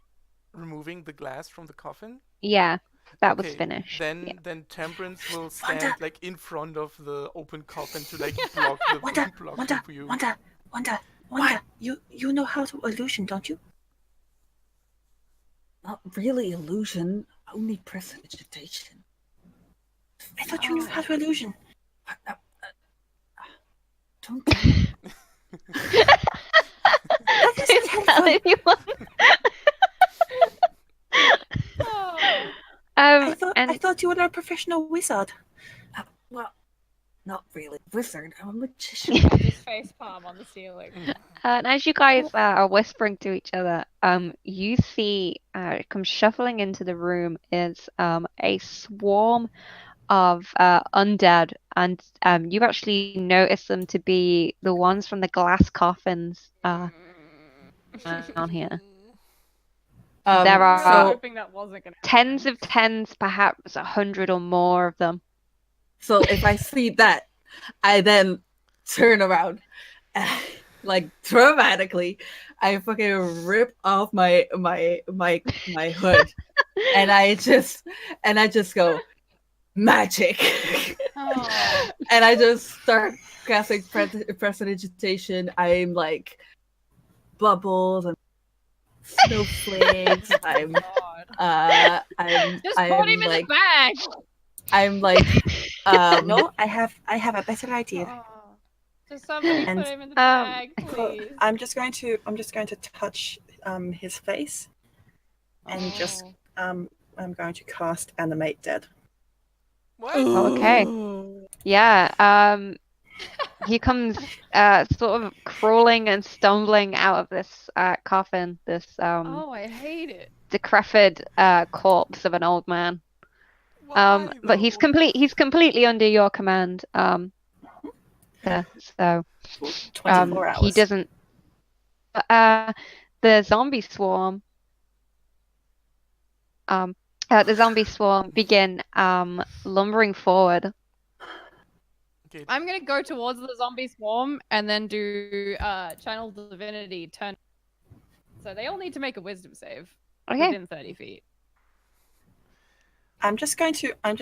removing the glass from the coffin? Yeah, that was Okay, finished. Then Yeah. then Temperance will stand Wanda! like in front of the open coffin to like block the Wanda, block Wanda, the view. Wanda, you know how to illusion, don't you? not really illusion, only prestidigitation. I thought you knew how to illusion. Don't tell me. That isn't Don't tell helpful. anyone. Oh. I And thought you were a professional wizard. Well, not really wizard. I'm a magician. Just face palm on the ceiling. and as you guys are whispering to each other, you see come shuffling into the room is a swarm of undead, and you actually notice them to be the ones from the glass coffins down here. There I are was So hoping that wasn't gonna tens happen. of tens, perhaps 100 or more of them. so if I see that, I then turn around, like dramatically, I fucking rip off my hood, and I just go magic, Oh. and I just start casting prestidigitation. I'm like bubbles and snowflakes. Oh God. Just put I'm him in like the bag. I'm like No, I have a better idea. Oh. Just somebody And- put him in the bag, please. I'm just going to touch his face, and just Oh. I'm going to cast animate dead. What? Okay. Yeah. He comes sort of crawling and stumbling out of this coffin, this Oh, I hate it. decrepit corpse of an old man. Why, But he's though? completely under your command. So 24 hours. he doesn't. The zombie swarm. The zombie swarm begin lumbering forward. Okay. I'm gonna go towards the zombie swarm and then do channel divinity turn. So they all need to make a wisdom save Okay. within 30 feet. I'm just going to They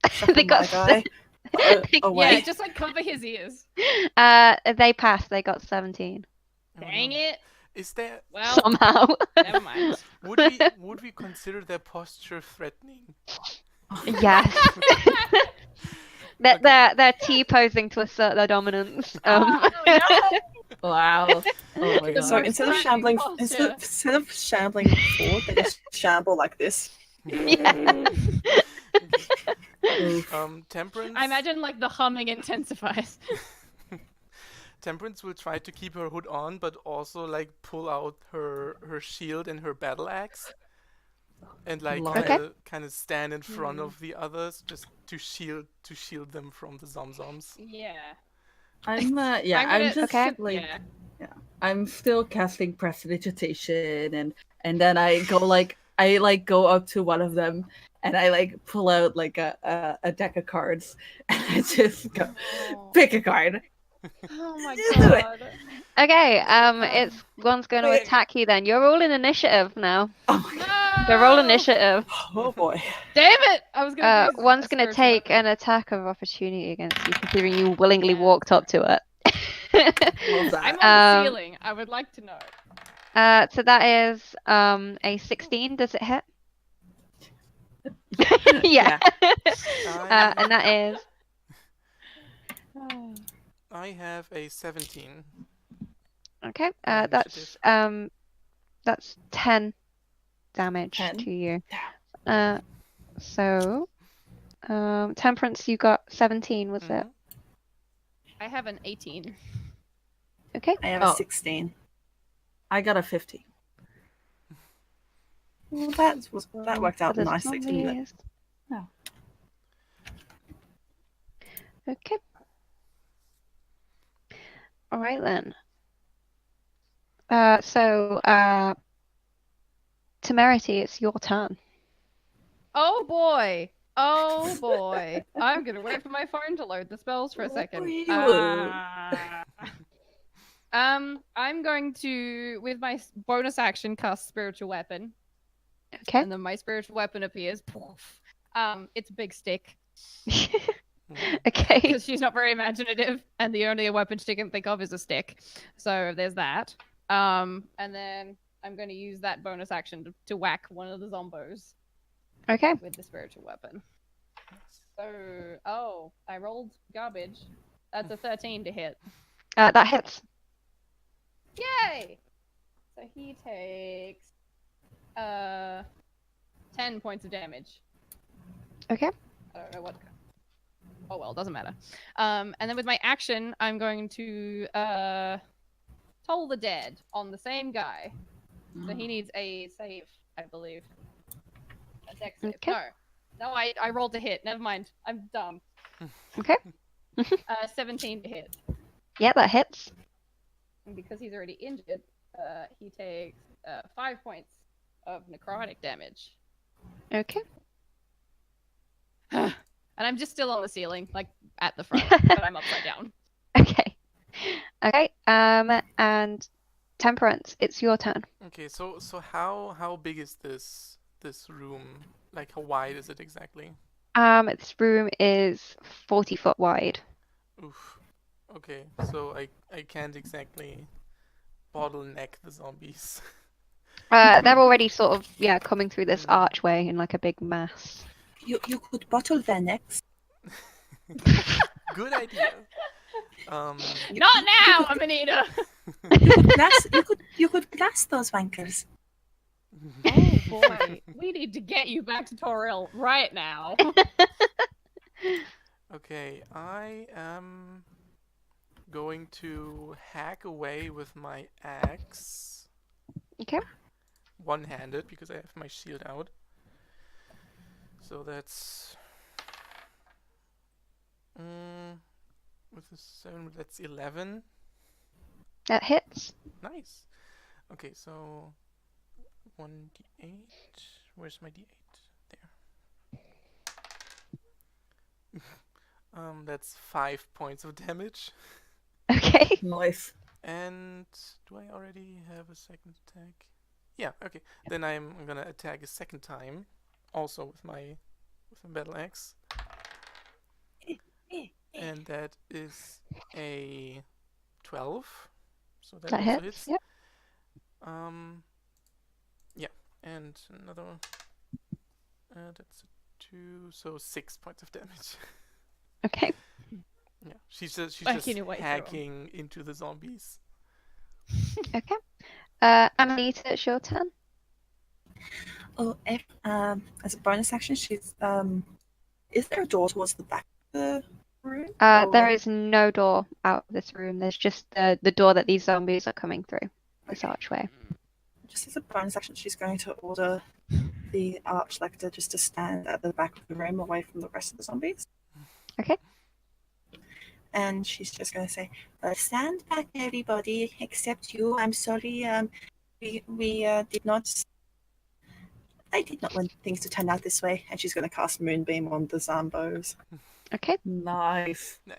shuffle got my guy away. Yeah, just like cover his ears. They passed. They got 17 Oh, Dang no. it. Is there? Well, somehow. never mind. Would we consider their posture threatening? Yes. They're T-posing to assert their dominance. Oh, no. wow. Oh my god. So instead of Threatening shambling, posture. instead of shambling forward, they just shamble like this. Yeah. Oof. Temperance. I imagine like the humming intensifies. Temperance will try to keep her hood on, but also like pull out her shield and her battle axe, and like Love kind of stand in front Hmm. of the others just to shield them from the zomzoms. Yeah. I'm I'm gonna- just Okay. like Yeah. I'm still casting prestidigitation, and then I go up to one of them, and I like pull out like a deck of cards, and I just go Oh, pick a card. oh my Just do it. god. Okay. It's one's going to attack you. Then you're all in initiative now. Oh my god. They're all initiative. Oh boy. Damn it! I was gonna. use One's a going to spiritual take weapon. an attack of opportunity against you, considering you willingly Yeah. walked up to it. Love that. I'm on the ceiling. I would like to know. So that is a 16. Does it hit? Yeah. And that is I have a 17. okay. Initiative. That's 10 damage 10? to you. So Temperance, you got 17, was it? Mhm. I have an 18. Okay. I have Oh. a 16. I got a 50. Well, that worked out For the nicely, didn't it? zombies. No. Okay. All right then. Temerity, it's your turn. Oh boy. Oh boy. I'm gonna wait for my phone to load the spells for a second. I'm going to, with my bonus action, cast Spiritual Weapon. Okay. And then my Spiritual Weapon appears. Poof. It's a big stick. Okay. Because she's not very imaginative, and the only weapon she can think of is a stick. So there's that. And then I'm going to use that bonus action to whack one of the zombos Okay. with the Spiritual Weapon. So, I rolled garbage. That's a 13 to hit. That hits. Yay! So he takes 10 points of damage. Okay. I don't know what. Oh well, doesn't matter. And then with my action, I'm going to toll the dead on the same guy. So he needs a save, I believe. A dex save. Okay. No. No, I rolled a hit. Never mind. I'm dumb. Okay. 17 to hit. Yeah, that hits. And because he's already injured, he takes 5 points of necrotic damage. Okay. And I'm just still on the ceiling, like at the front, but I'm upside down. Okay. Okay. And Temperance, it's your turn. Okay, so how big is this room? Like, how wide is it exactly? This room is 40 foot wide. Oof. Okay, so I can't exactly bottleneck the zombies. They're already sort of coming through this archway in like a big mass. You could bottle their necks. Good idea. Not now, Amanita! You could glass those wankers. Oh boy, we need to get you back to Toril right now. Okay, I am going to hack away with my axe. Okay. One-handed because I have my shield out. So that's with a 7, that's 11. That hits. Nice. Okay, so 1d8. Where's my d8? There. That's 5 points of damage. Okay. Nice. And do I already have a second attack? Yeah, okay. Then I'm gonna attack a second time, also with my battle axe. And that is a 12. So that That also hits. hits. Yep. Yeah, and another one. That's a 2, so 6 points of damage. Okay. Yeah, she's just Working your way through 'em. hacking into the zombies. Okay. Amanita, it's your turn. Oh, as a bonus action, she's is there a door towards the back of the room? There is no door out of this room. There's just the door that these zombies are coming through. This archway. Just as a bonus action, she's going to order the Archlector just to stand at the back of the room away from the rest of the zombies. Okay. And she's just going to say, stand back, everybody, except you. I'm sorry, we did not... I did not want things to turn out this way. And she's going to cast Moonbeam on the Zombos. Okay. Nice. Nice.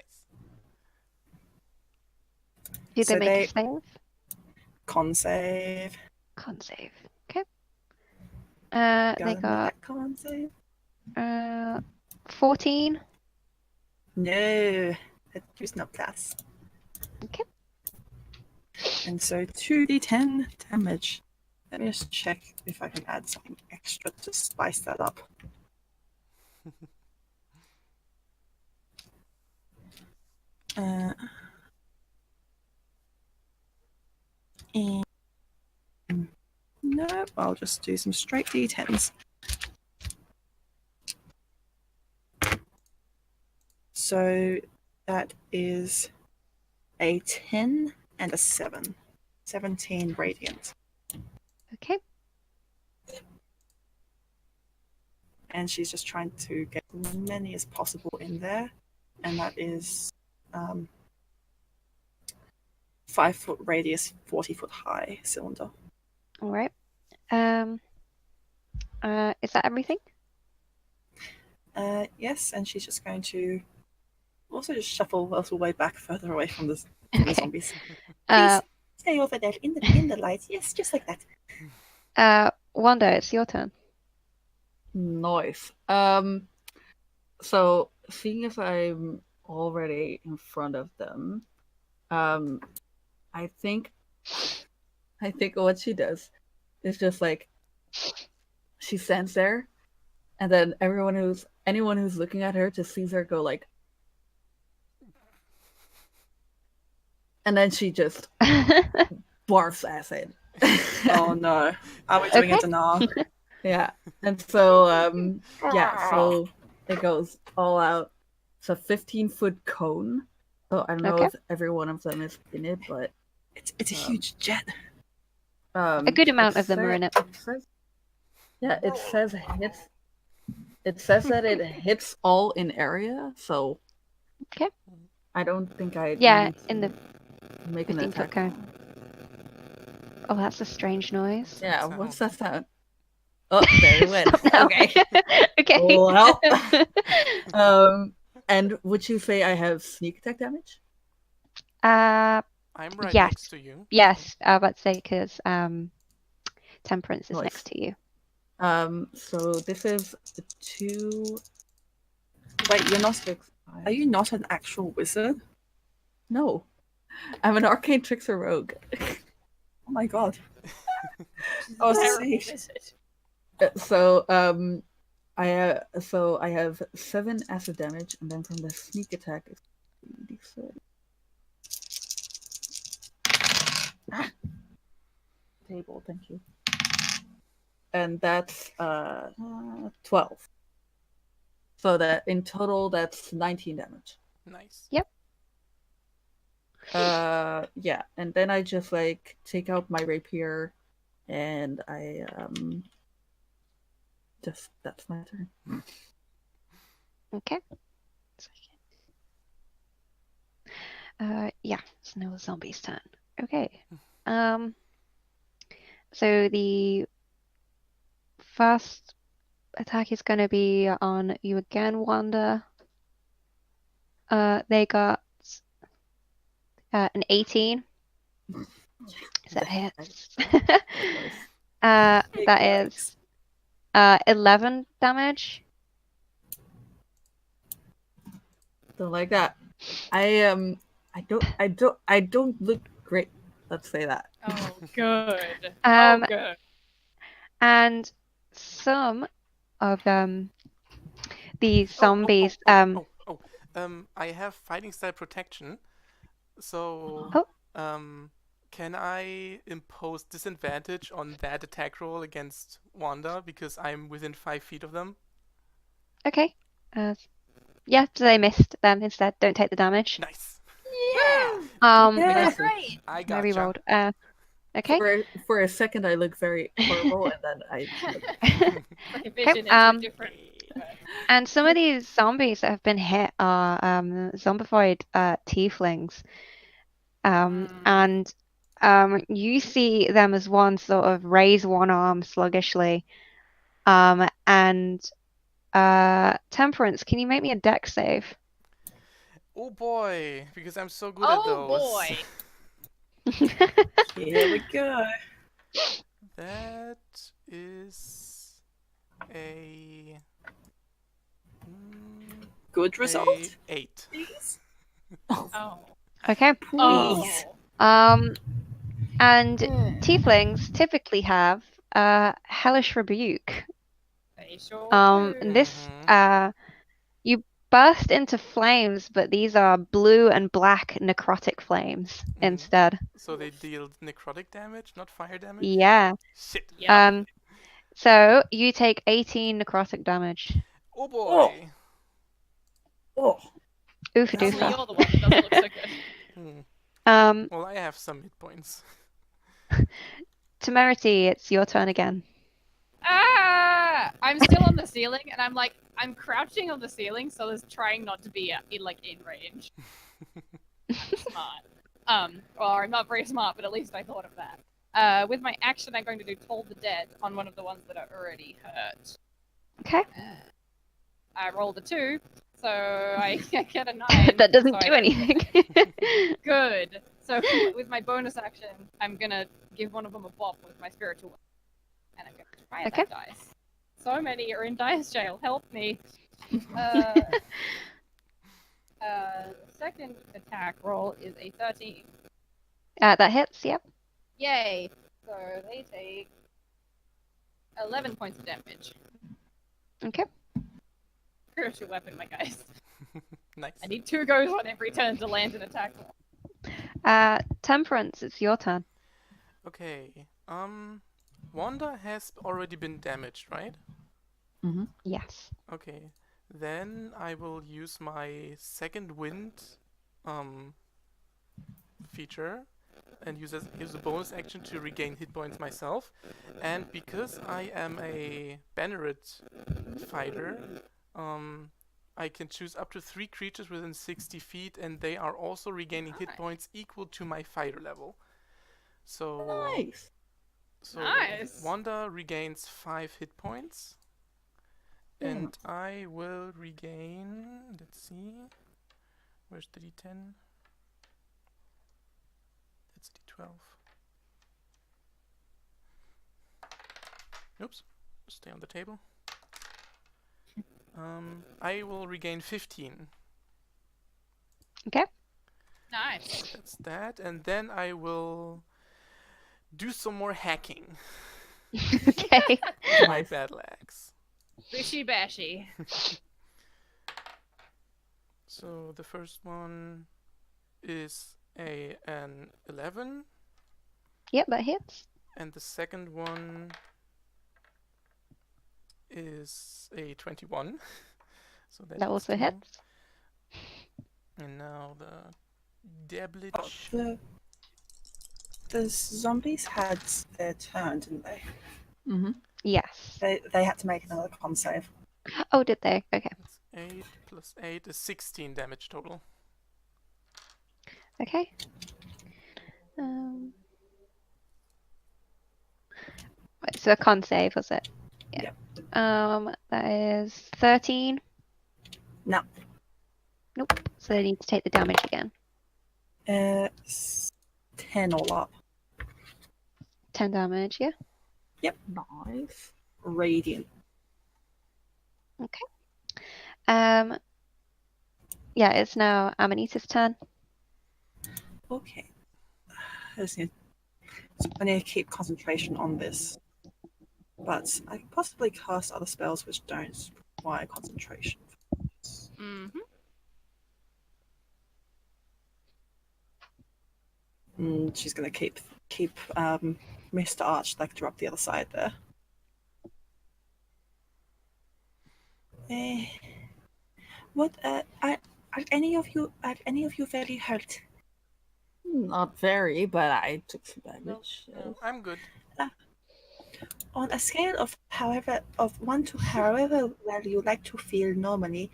Do So they make they- a save? Con save. Con save. Okay. They Gotta make got that con save. 14. No, there's no plus. Okay. And so 2d10 damage. Let me just check if I can add something extra to spice that up. And no, I'll just do some straight d10s. So that is a 10 and a 7. 17 radiant. Okay. And she's just trying to get as many as possible in there. And that is 5 foot radius, 40 foot high cylinder. All right. Is that everything? Yes, and she's just going to also just shuffle a little way back, further away from the zombies. Please stay over there in the light. Yes, just like that. Wanda, it's your turn. Nice. So seeing as I'm already in front of them, I think what she does is just like she stands there, and then anyone who's looking at her just sees her go like, and then she just barfs acid. Oh no. Are we doing Okay. it now? Yeah, and so so it goes all out. It's a 15-foot cone. So I don't know Okay. if every one of them is in it, but It's a huge jet. A good amount of them are in it. It says It says that it hits all in area, so Okay. I don't think I Yeah, need in the to make an 15 foot attack. cone. Oh, that's a strange noise. Yeah, Sound. what's that sound? Oh, there it went. Stop now. Okay. Okay. Well, and would you say I have sneak attack damage? I'm right Yes. next to you. Yes, I was about to say because Temperance is Nice. next to you. So this is 2. Wait, you're not. 6, 5. Are you not an actual wizard? No, I'm an arcane trickster rogue. Oh my god. Oh, Oh, terrible see. visit. So I have 7 acid damage, and then from the sneak attack is 3d6. Table, thank you. And that's 12. So that in total that's 19 damage. Nice. Yep. Yeah, and then I just like take out my rapier, and I just that's my turn. Okay. Yeah, it's now the zombie's turn. Okay. So the first attack is going to be on you again, Wanda. They got an 18. Is that hits? That is 11 damage. Don't like that. I don't look great. Let's say that. Oh, good. Um, Oh, good. And some of the zombies. I have fighting style protection, so Oh. can I impose disadvantage on that attack roll against Wanda because I'm within 5 feet of them? Okay. Yeah, so they missed them instead. Don't take the damage. Nice. Yeah. Yeah. Great. I I gotcha. re-rolled. Okay. For a second, I look very horrible, and then I. Like a vision into a different. And some of these zombies that have been hit are zombified tieflings. And you see them as one sort of raise one arm sluggishly. And Temperance, can you make me a dex save? Oh boy, because I'm so good at those. Oh boy. Here we go. That is a Good result. 8. Please. Oh. Okay. Oh. And tieflings typically have hellish rebuke. They sure And this you burst into flames, but these are blue and black necrotic flames instead. So they deal necrotic damage, not fire damage? Yeah. Shit. Yep. So you take 18 necrotic damage. Oh boy. Oh. Oofa Well, doofa. you're the one that doesn't look so good. Well, I have some hit points. Temerity, it's your turn again. Ah! I'm still on the ceiling, and I'm crouching on the ceiling, so there's trying not to be in range. Smart. Well, I'm not very smart, but at least I thought of that. With my action, I'm going to do Toll the Dead on one of the ones that are already hurt. Okay. I rolled a 2, so I get a 9. That doesn't so do anything. Good. So with my bonus action, I'm gonna give one of them a bop with my spiritual weapon, and I'm gonna try Okay. that dice. So many are in dice jail. Help me. Second attack roll is a 13. That hits. Yep. Yay! So they take 11 points of damage. Okay. Spiritual weapon, my guys. Nice. I need 2 goes on every turn to land an attack roll. Temperance, it's your turn. Okay. Wanda has already been damaged, right? Mm-hmm. Yes. Okay. Then I will use my second wind feature and use a bonus action to regain hit points myself. And because I am a Banneret fighter, I can choose up to 3 creatures within 60 feet, and they are also regaining hit points equal to my fighter level. So Nice. Nice. Wanda regains 5 hit points. And I will regain, let's see, where's the D10? That's D12. Oops, stay on the table. I will regain 15. Okay. Nice. That's that, and then I will do some more hacking Okay. with my battle axe. Bishy bashy. So the first one is an 11, Yep, that hits. and the second one is a 21. So That also hits. And now the devilish. The zombies had their turn, didn't they? Mm-hmm. Yes. They had to make another con save. Oh, did they? Okay. That's 8 plus 8 is 16 damage total. Okay. Right, so a con save, was it? Yeah. That is 13. No. Nope. So they need to take the damage again. 10 all up. 10 damage, yeah? Nice. Radiant. Yeah, it's now Amanita's turn. Okay. I need to keep concentration on this. But I can possibly cast other spells which don't require concentration. Mm-hmm. She's going to keep Mr. Archlector up the other side there. What are any of you very hurt? Not very, but I took some damage. No, I'm good. On a scale of 1 to however well you like to feel normally,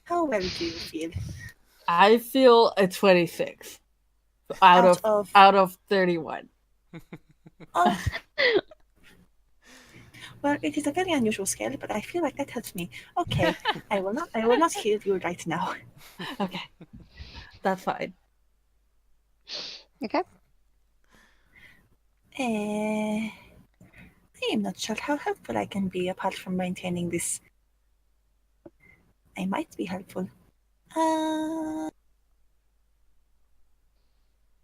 how well do you feel? I feel a 26 out of 31. Oh. Well, it is a very unusual scale, but I feel like that helps me. Okay, I will not heal you right now. Okay, that's fine. Okay. I am not sure how helpful I can be apart from maintaining this. I might be helpful.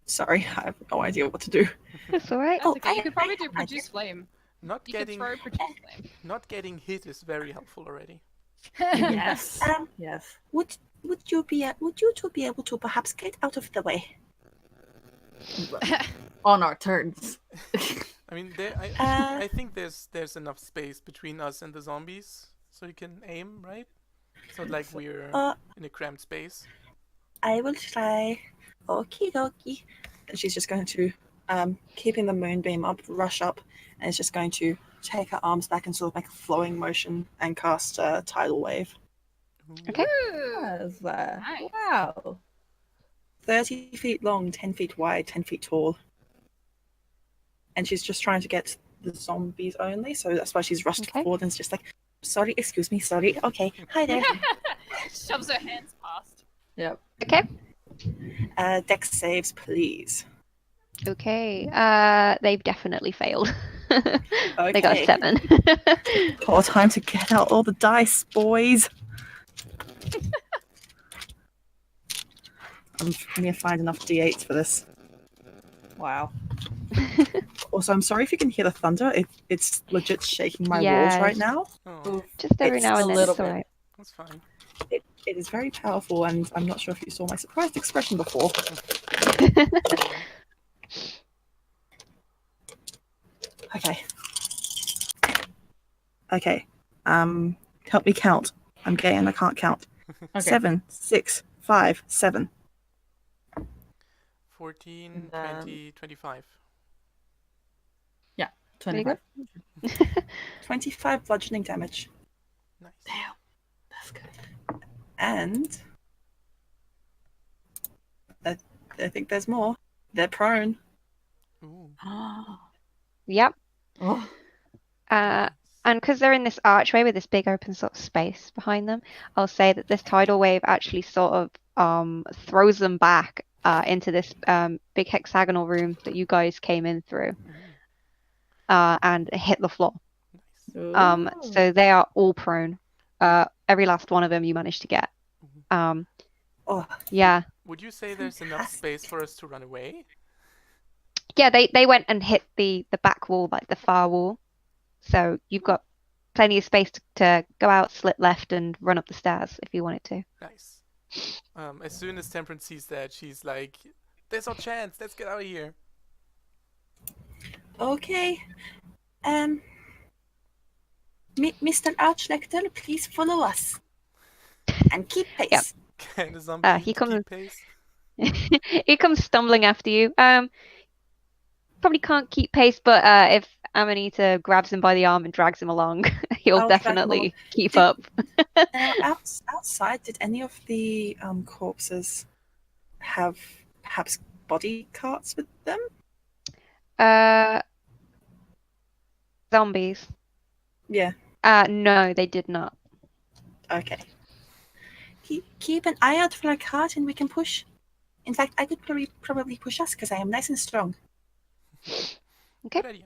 Sorry, I have no idea what to do. That's alright. That's okay. You I- could probably I do have an produce flame. Not You could getting throw produce flame. not getting hit is very helpful already. Yes. Yes. Would you two be able to perhaps get out of the way? On our turns. I mean, I think there's enough space between us and the zombies, so you can aim, right? It's not like we're in a cramped space. I will try. Okie dokie. And she's just going to, keeping the moonbeam up, rush up, and is just going to take her arms back and sort of make a flowing motion and cast Tidal Wave. Okay. Yes, Nice. wow. 30 feet long, 10 feet wide, 10 feet tall. And she's just trying to get the zombies only, so that's why she's rushed forward and is just like, sorry, excuse me, sorry. Okay, hi there. Shoves her hands past. Yep. Okay. Dex saves, please. Okay. They've definitely failed. They got Okay. 7. Poor time to get out all the dice, boys. I'm going to find enough d8s for this. Wow. Also, I'm sorry if you can hear the thunder. It's legit shaking my walls Yeah. right now. Oh, Just every It's now a and then, little it's bit. alright. that's fine. It is very powerful, and I'm not sure if you saw my surprised expression before. Okay. Help me count. I'm gay and I can't count. Okay. 7, 6, 5, 7. 14, And then- 20, 25. 25. 25 bludgeoning damage. Nice. Damn, that's good. And I think there's more. They're prone. Ooh. Yep. Oh, And because they're in this archway with this big open sort of space behind them, I'll say that this tidal wave actually sort of throws them back into this big hexagonal room that you guys came in through and hit the floor. Nice. So they are all prone. Every last one of them you managed to get. Oh, Yeah. Would you say there's enough space for us to run away? Yeah, they went and hit the back wall, like the far wall. So you've got plenty of space to go out, slit left, and run up the stairs if you wanted to. Nice. As soon as Temperance sees that, she's like, "There's our chance. Let's get out of here." okay. Mr. Archlector, please follow us. And keep pace. Yep. Can the zombie he comes- keep pace? He comes stumbling after you. Probably can't keep pace, but if Amanita grabs him by the arm and drags him along, he'll I'll drag him definitely along. keep up. Now, outside, did any of the corpses have perhaps body carts with them? Zombies. Yeah. No, they did not. Okay. Keep an eye out for a cart and we can push. In fact, I could probably push us because I am nice and strong. Okay. Good idea.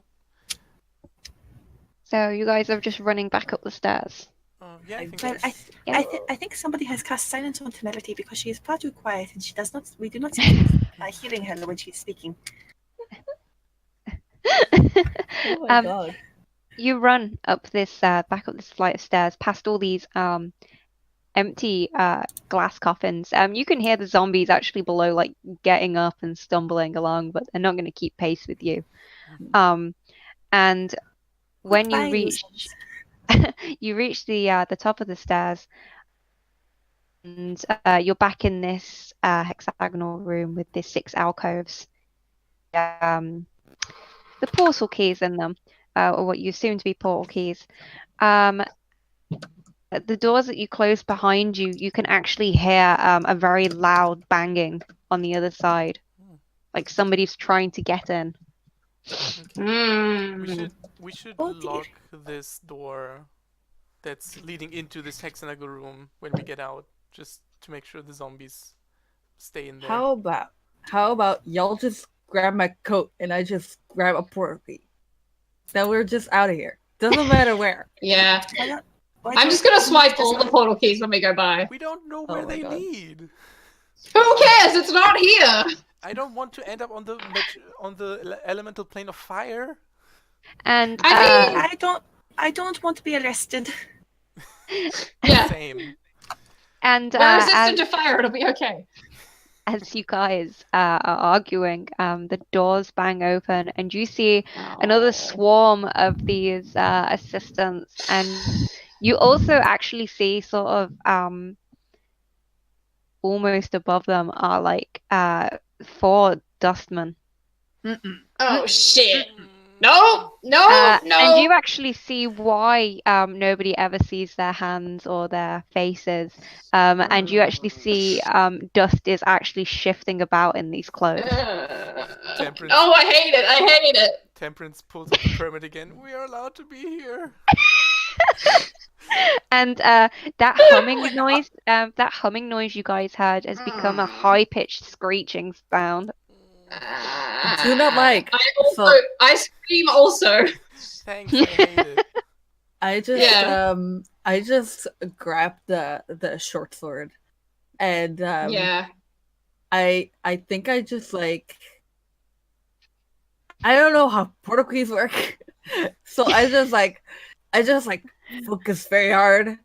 So you guys are just running back up the stairs. Yeah, I think Well, that's... I think somebody has cast silence on Temerity because she is far too quiet and she does not. We do not seem to be hearing her when she's speaking. oh my god. You run up this back up this flight of stairs past all these empty glass coffins. You can hear the zombies actually below, like getting up and stumbling along, but they're not going to keep pace with you. And when you Goodbye, reach you reach the top of the stairs, and you're back in this hexagonal room with these 6 alcoves. The portal keys in them, or what you assume to be portal keys. The doors that you close behind you, you can actually hear a very loud banging on the other side, like somebody's trying to get in. We should Oh, dear. lock this door that's leading into this hexagonal room when we get out, just to make sure the zombies stay in there. How about y'all just grab my coat and I just grab a portal key? Then we're just out of here. Doesn't matter where. Yeah. Why I'm don't just gonna you swipe just- all the portal keys when we go by. We don't know Oh where my they God. lead. Who cares? It's not here. I don't want to end up on the elemental plane of fire. And I don't want to be arrested. Yeah. Same. and We're resistant as, to fire. It'll be okay. as you guys are arguing, the doors bang open, and you see another swarm of these assistants, and you also actually see sort of almost above them are like 4 dustmen. Oh shit. No, no, no. And you actually see why nobody ever sees their hands or their faces, and you actually see dust is actually shifting about in these clothes. Temperance. Oh, I hate it. I hate it. Temperance pulls up the permit again. We are allowed to be here. And that humming noise you guys heard has become a high-pitched screeching sound. Do not like. I scream also. Thanks, I hate it. I just grabbed the short sword, and Yeah. I think I just like, I don't know how portal keys work, so I just focus very hard,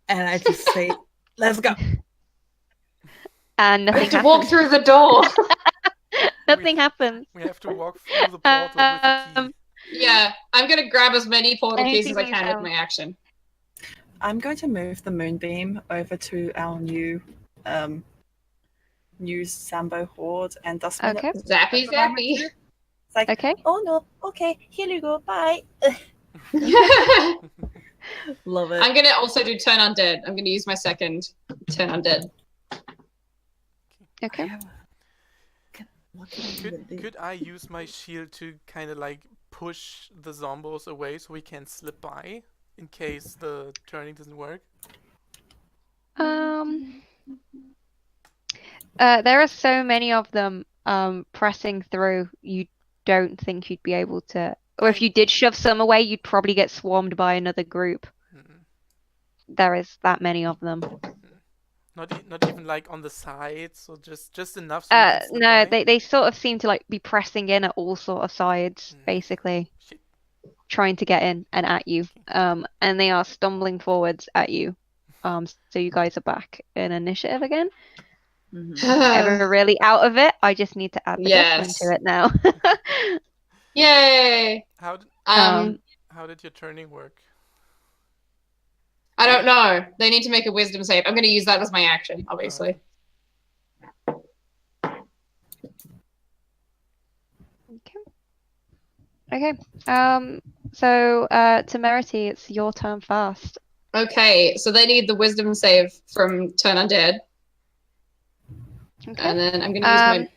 and I just say, "Let's go." And I nothing have to happens. walk through the door. Nothing happens. We have to walk through the portal with the key. Yeah, I'm gonna grab as many portal keys as I Anything can with else? my action. I'm going to move the moonbeam over to our new new Sambo horde and Dustmen. Okay. Zappy, zappy. It's like, Okay. oh no, okay, here you go, bye. Love it. I'm gonna also do turn undead. I'm gonna use my second turn undead. Okay. What can I even do? Could I use my shield to kind of like push the zombos away so we can slip by in case the turning doesn't work? There are so many of them pressing through. You don't think you'd be able to, or if you did shove some away, you'd probably get swarmed by another group. There is that many of them. Not even like on the sides, or just enough so we can slip No, by? they sort of seem to like be pressing in at all sort of sides, basically, Shit. trying to get in and at you. And they are stumbling forwards at you. So you guys are back in initiative again. Ever really out of it? I just need to add the Dustmen to it now. Yay! How did your turning work? I don't know. They need to make a wisdom save. I'm going to use that as my action, obviously. Okay. So Temerity, it's your turn first. Okay, so they need the wisdom save from turn undead. Okay. And then I'm going to use my...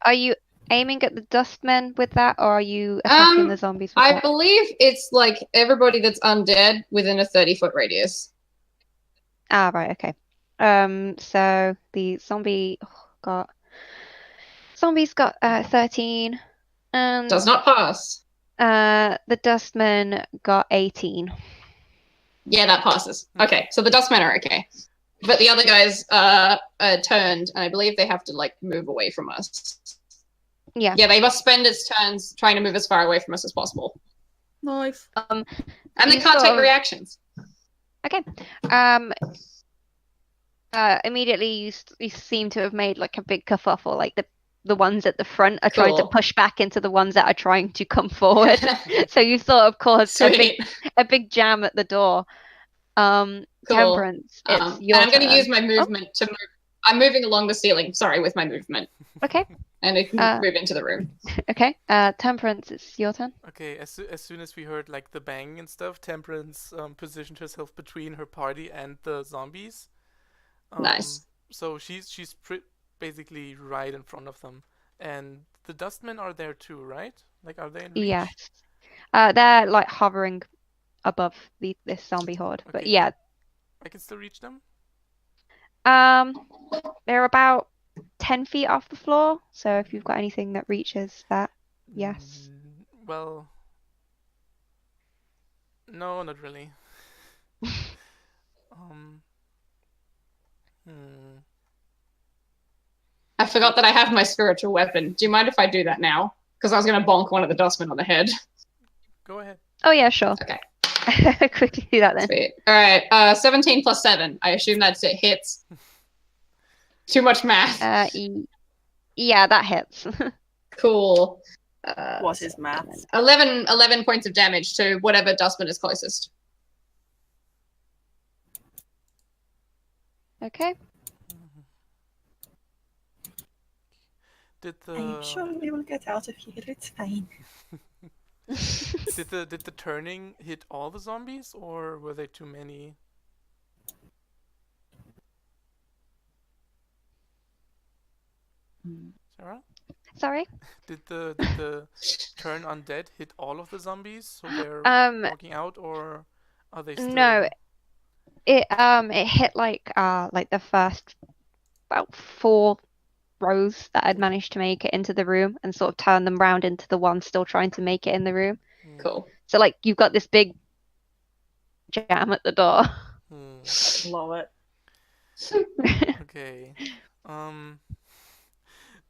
Are you aiming at the Dustmen with that, or are you attacking the zombies with I that? believe it's like everybody that's undead within a 30-foot radius. Ah, right, okay. So the zombies got 13, and Does not pass. the Dustmen got 18. Yeah, that passes. Okay, so the Dustmen are okay. But the other guys turned, and I believe they have to like move away from us. Yeah. Yeah, they must spend its turns trying to move as far away from us as possible. Nice. And they can't take reactions. Okay. Immediately you seem to have made like a big kerfuffle. Like the ones at the front are trying to push back into the ones that are trying to come forward. So you sort of caused a big jam at the door. Temperance, it's your I'm going to turn. use my movement to move. I'm moving along the ceiling, sorry, with my movement. Okay. And I can move into the room. Okay. Temperance, it's your turn. Okay, as soon as we heard like the bang and stuff, Temperance positioned herself between her party and the zombies. Nice. So she's basically right in front of them, and the Dustmen are there too, right? Like, are they in reach? Yes. They're like hovering above this zombie horde, Okay, but yeah. I can still reach them. They're about 10 feet off the floor. So if you've got anything that reaches that, yes. Well, no, not really. I forgot that I have my spiritual weapon. Do you mind if I do that now? Because I was going to bonk one of the Dustmen on the head. Go ahead. Oh yeah, sure. Okay. Quickly do that then. Sweet. All right. 17 plus 7. I assume that's it hits. Too much math. Yeah, that hits. Cool. What is math? 11 points of damage to whatever Dustman is closest. Okay. I'm sure we will get out of here. It's fine. Did the turning hit all the zombies, or were there too many? Sarah? Sorry? Did the turn undead hit all of the zombies, so they're walking out, or are they still? No, it hit like the first about 4 rows that I'd managed to make it into the room, and sort of turn them round into the one still trying to make it in the room. Cool. So like you've got this big jam at the door. Love it. Okay.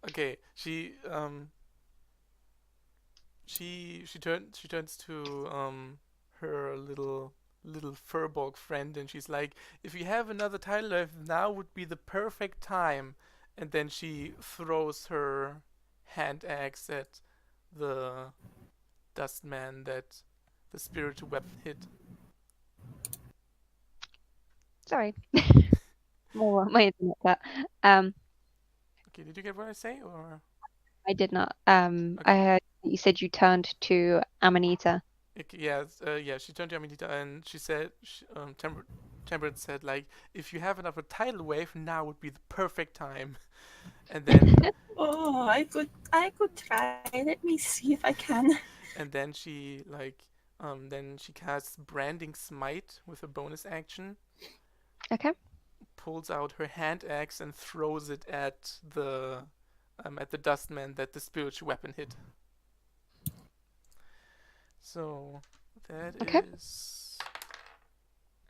Okay. She turns to her little furbolg friend, and she's like, "If you have another tidal wave, now would be the perfect time." And then she throws her hand axe at the Dustman that the spiritual weapon hit. Sorry. More my internet, but Okay, did you get what I say, or? I did not. Okay. I heard you said you turned to Amanita. Yeah, she turned to Amelita and she said, Temperance said, like, if you have another tidal wave, now would be the perfect time. And then, Oh, I could try. Let me see if I can. and then she then she casts Branding Smite with a bonus action, Okay. pulls out her hand axe and throws it at the Dustman that the spiritual weapon hit. So that Okay. is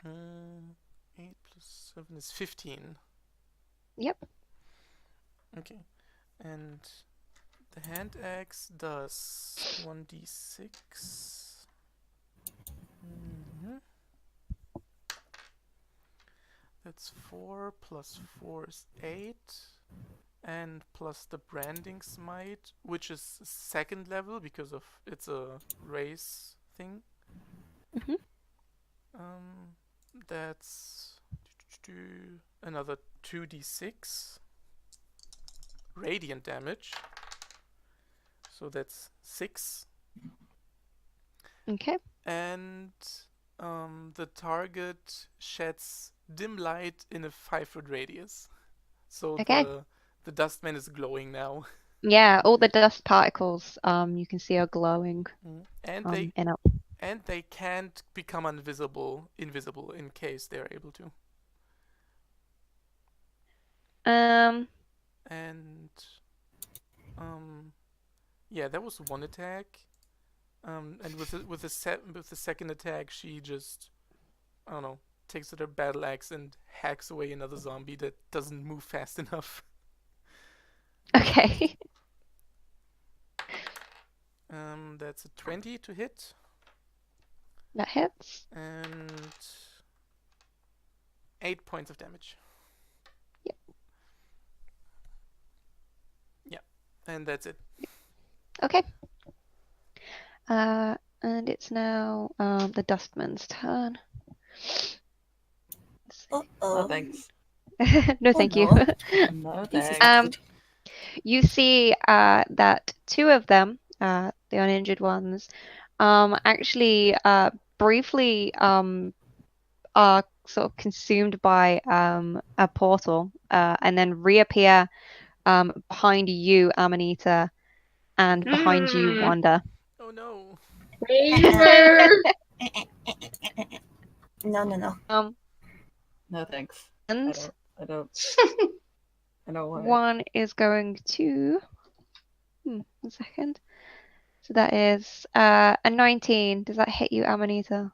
8 plus 7 is 15. Yep. Okay, and the hand axe does 1d6. That's 4 plus 4 is 8. And plus the Branding Smite, which is second level because of it's a race thing. Mhm. That's another 2d6 radiant damage. So that's 6. Okay. And the target sheds dim light in a 5-foot radius. So Okay. the Dustman is glowing now. Yeah, all the dust particles you can see are glowing. And they can't become invisible in case they're able to. And yeah, that was one attack. And with the second attack, she just, I don't know, takes out her battle axe and hacks away another zombie that doesn't move fast enough. Okay. That's a 20 to hit. That hits. And 8 points of damage. Yep. Yeah, and that's it. Okay. And it's now the Dustman's turn. Oh, thanks. No, Oh, thank you. no. No, This is thanks. good. You see that two of them, the uninjured ones, actually briefly are sort of consumed by a portal and then reappear behind you, Amanita, and behind you, Wanda. Oh no. Favor. No. No, thanks. And I don't want it. one is going to. One second. So that is a 19. Does that hit you, Amanita?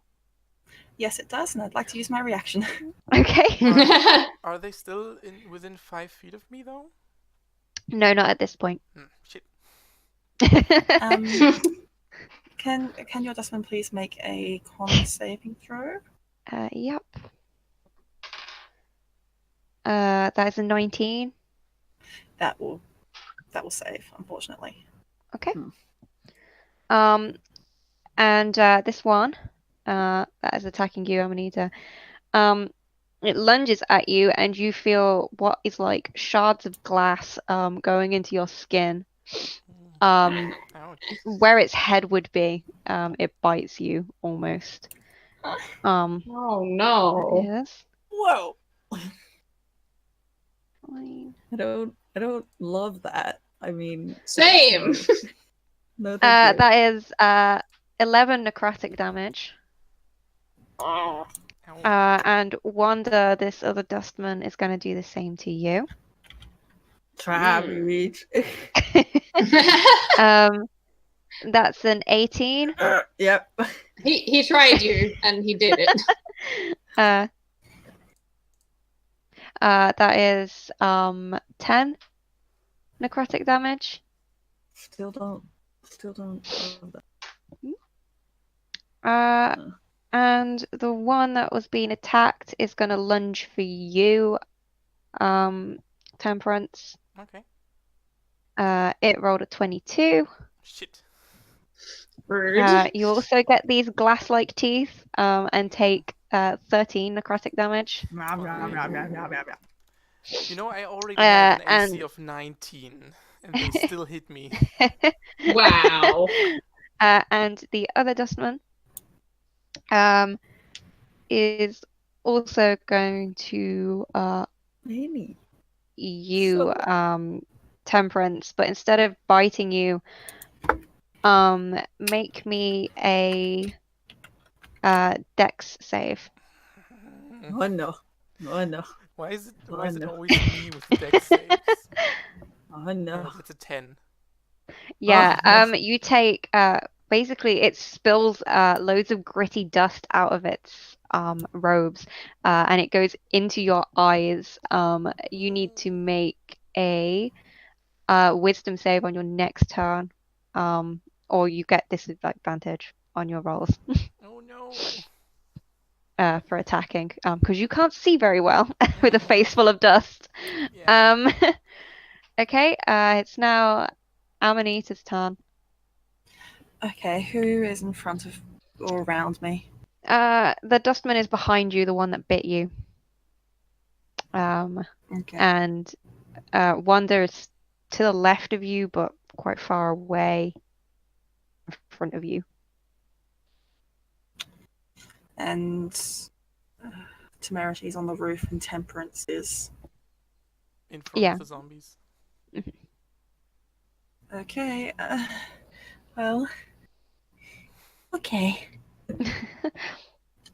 Yes, it does, and I'd like to use my reaction. Okay. Are they still within 5 feet of me though? No, not at this point. Shit. Can your Dustman please make a con saving throw? Yep. That is a 19. That will save, unfortunately. Okay. And this one, that is attacking you, Amanita. It lunges at you, and you feel what is like shards of glass going into your skin. Ouch. Where its head would be, it bites you almost. Oh no. Yes. Whoa. Fine. I don't love that. I mean, Same. no, thank you. That is 11 necrotic damage. Oh. And Wanda, this other Dustman, is going to do the same to you. Try me, Reach. That's an 18. Yep. He tried you and he did it. That is 10 necrotic damage. Still don't love that. And the one that was being attacked is going to lunge for you, Temperance. Okay. It rolled a 22. Shit. Rude. You also get these glass-like teeth and take 13 necrotic damage. You know, I already have an AC and of 19, and they still hit me. Wow. and the other Dustman is also going to Maybe. you So- Temperance, but instead of biting you, make me a Dex save. Oh no. Oh no. Why is it Oh no. always me with the dex saves? Oh no. Oh, that's a 10. Yeah, Oh, no. you take basically it spills loads of gritty dust out of its robes, and it goes into your eyes. You need to make a wisdom save on your next turn, or you get disadvantage on your rolls Oh no. for attacking, because you can't see very well with a face full of dust. Yeah. Okay, it's now Amanita's turn. Okay, who is in front of or around me? The Dustman is behind you, the one that bit you. Okay. And Wanda is to the left of you, but quite far away in front of you. And Temerity's on the roof, and Temperance is. In front Yeah. of the zombies. Okay. Well. Okay.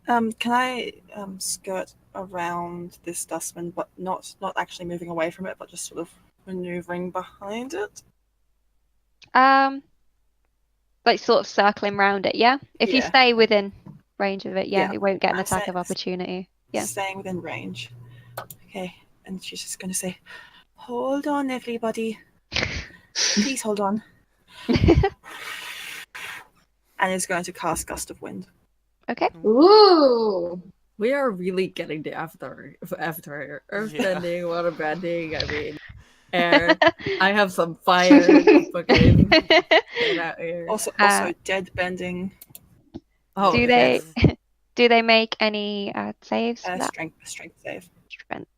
Can I skirt around this dustman, but not actually moving away from it, but just sort of maneuvering behind it? Like sort of circling around it, yeah? If you Yeah. stay within range of it, Yeah. it won't get an I'm attack saying- of opportunity. Yeah. Staying within range. Okay. And she's just going to say, "Hold on, everybody. Please hold on." And is going to cast Gust of Wind. Okay. Ooh. We are really getting the after earthbending, waterbending, I mean air. I have some fire to fucking get out here. Also dead bending. Oh, do yes. they make any saves for that? Strength save. Strength.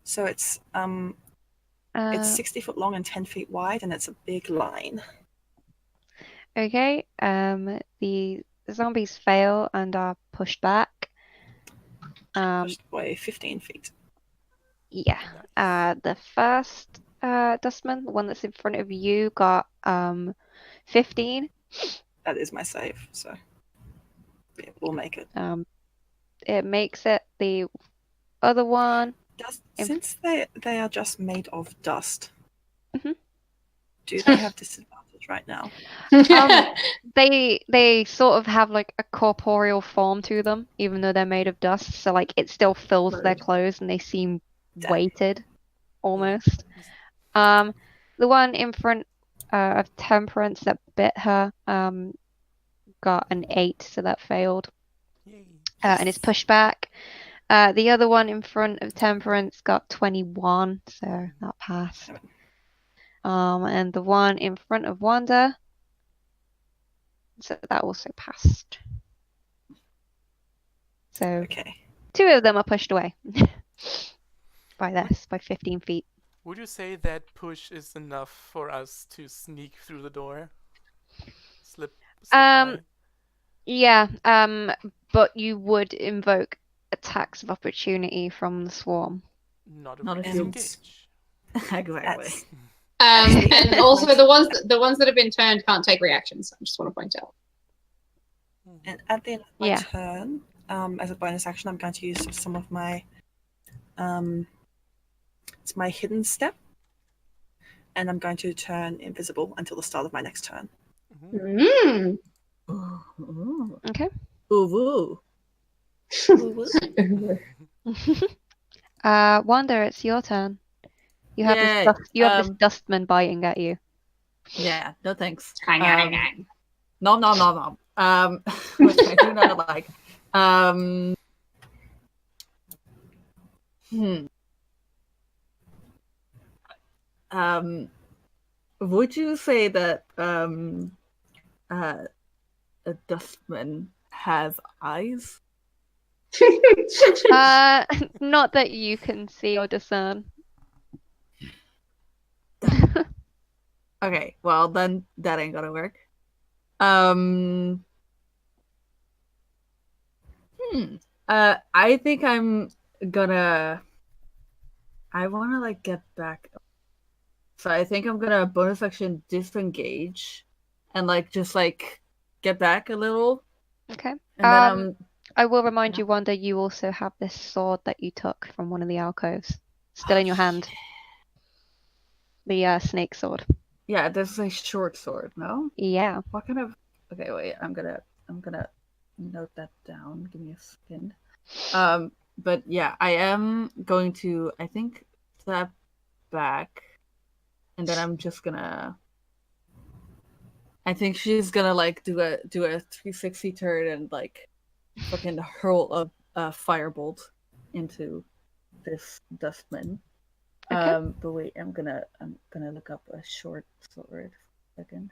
So it's 60 foot long and 10 feet wide, and it's a big line. Okay. The zombies fail and are pushed back. Pushed away 15 feet. Yeah. Nice. The first Dustman, the one that's in front of you, got 15. That is my save, so yeah, we'll make it. It makes it. The other one. Since they are just made of dust, Mhm. do they have disadvantage right now? They sort of have like a corporeal form to them, even though they're made of dust. So like it still fills their Rude. clothes, and they seem Dang. weighted, almost. The one in front of Temperance that bit her got an 8, so that failed, Yay. and it's pushed back. The other one in front of Temperance got 21, so that passed. And the one in front of Wanda, so that also passed. So Okay. 2 of them are pushed away by 15 feet. Would you say that push is enough for us to sneak through the door? Slip by? Yeah, but you would invoke attacks of opportunity from the swarm. Not Not if if we you- disengage. Exactly. And also the ones that have been turned can't take reactions. I just want to point out. And at the end of my Yeah. turn, as a bonus action, I'm going to use some of my it's my hidden step, and I'm going to turn invisible until the start of my next turn. Mm. Ooh. Okay. Ooh. Wanda, it's your turn. You have Yay, this dustman biting at you. Yeah, no thanks. Hang on. Nom nom nom nom. Which I do not like. Would you say that a dustman has eyes? Not that you can see or discern. Okay, well then that ain't gonna work. I think I'm gonna. I wanna like get back, so I think I'm gonna bonus action disengage, and like just like get back a little, Okay. and then I will remind you, Wanda, you also have this sword that you took from one of the alcoves still in your hand. The snake sword. Yeah, this is a short sword, no? Yeah. What kind of? Okay, wait. I'm gonna note that down. Give me a second. But yeah, I am going to, I think, step back, and then I'm just gonna. I think she's gonna like do a 360 turn and like fucking hurl a firebolt into this Dustman. Okay. But wait, I'm gonna look up a short sword. Second.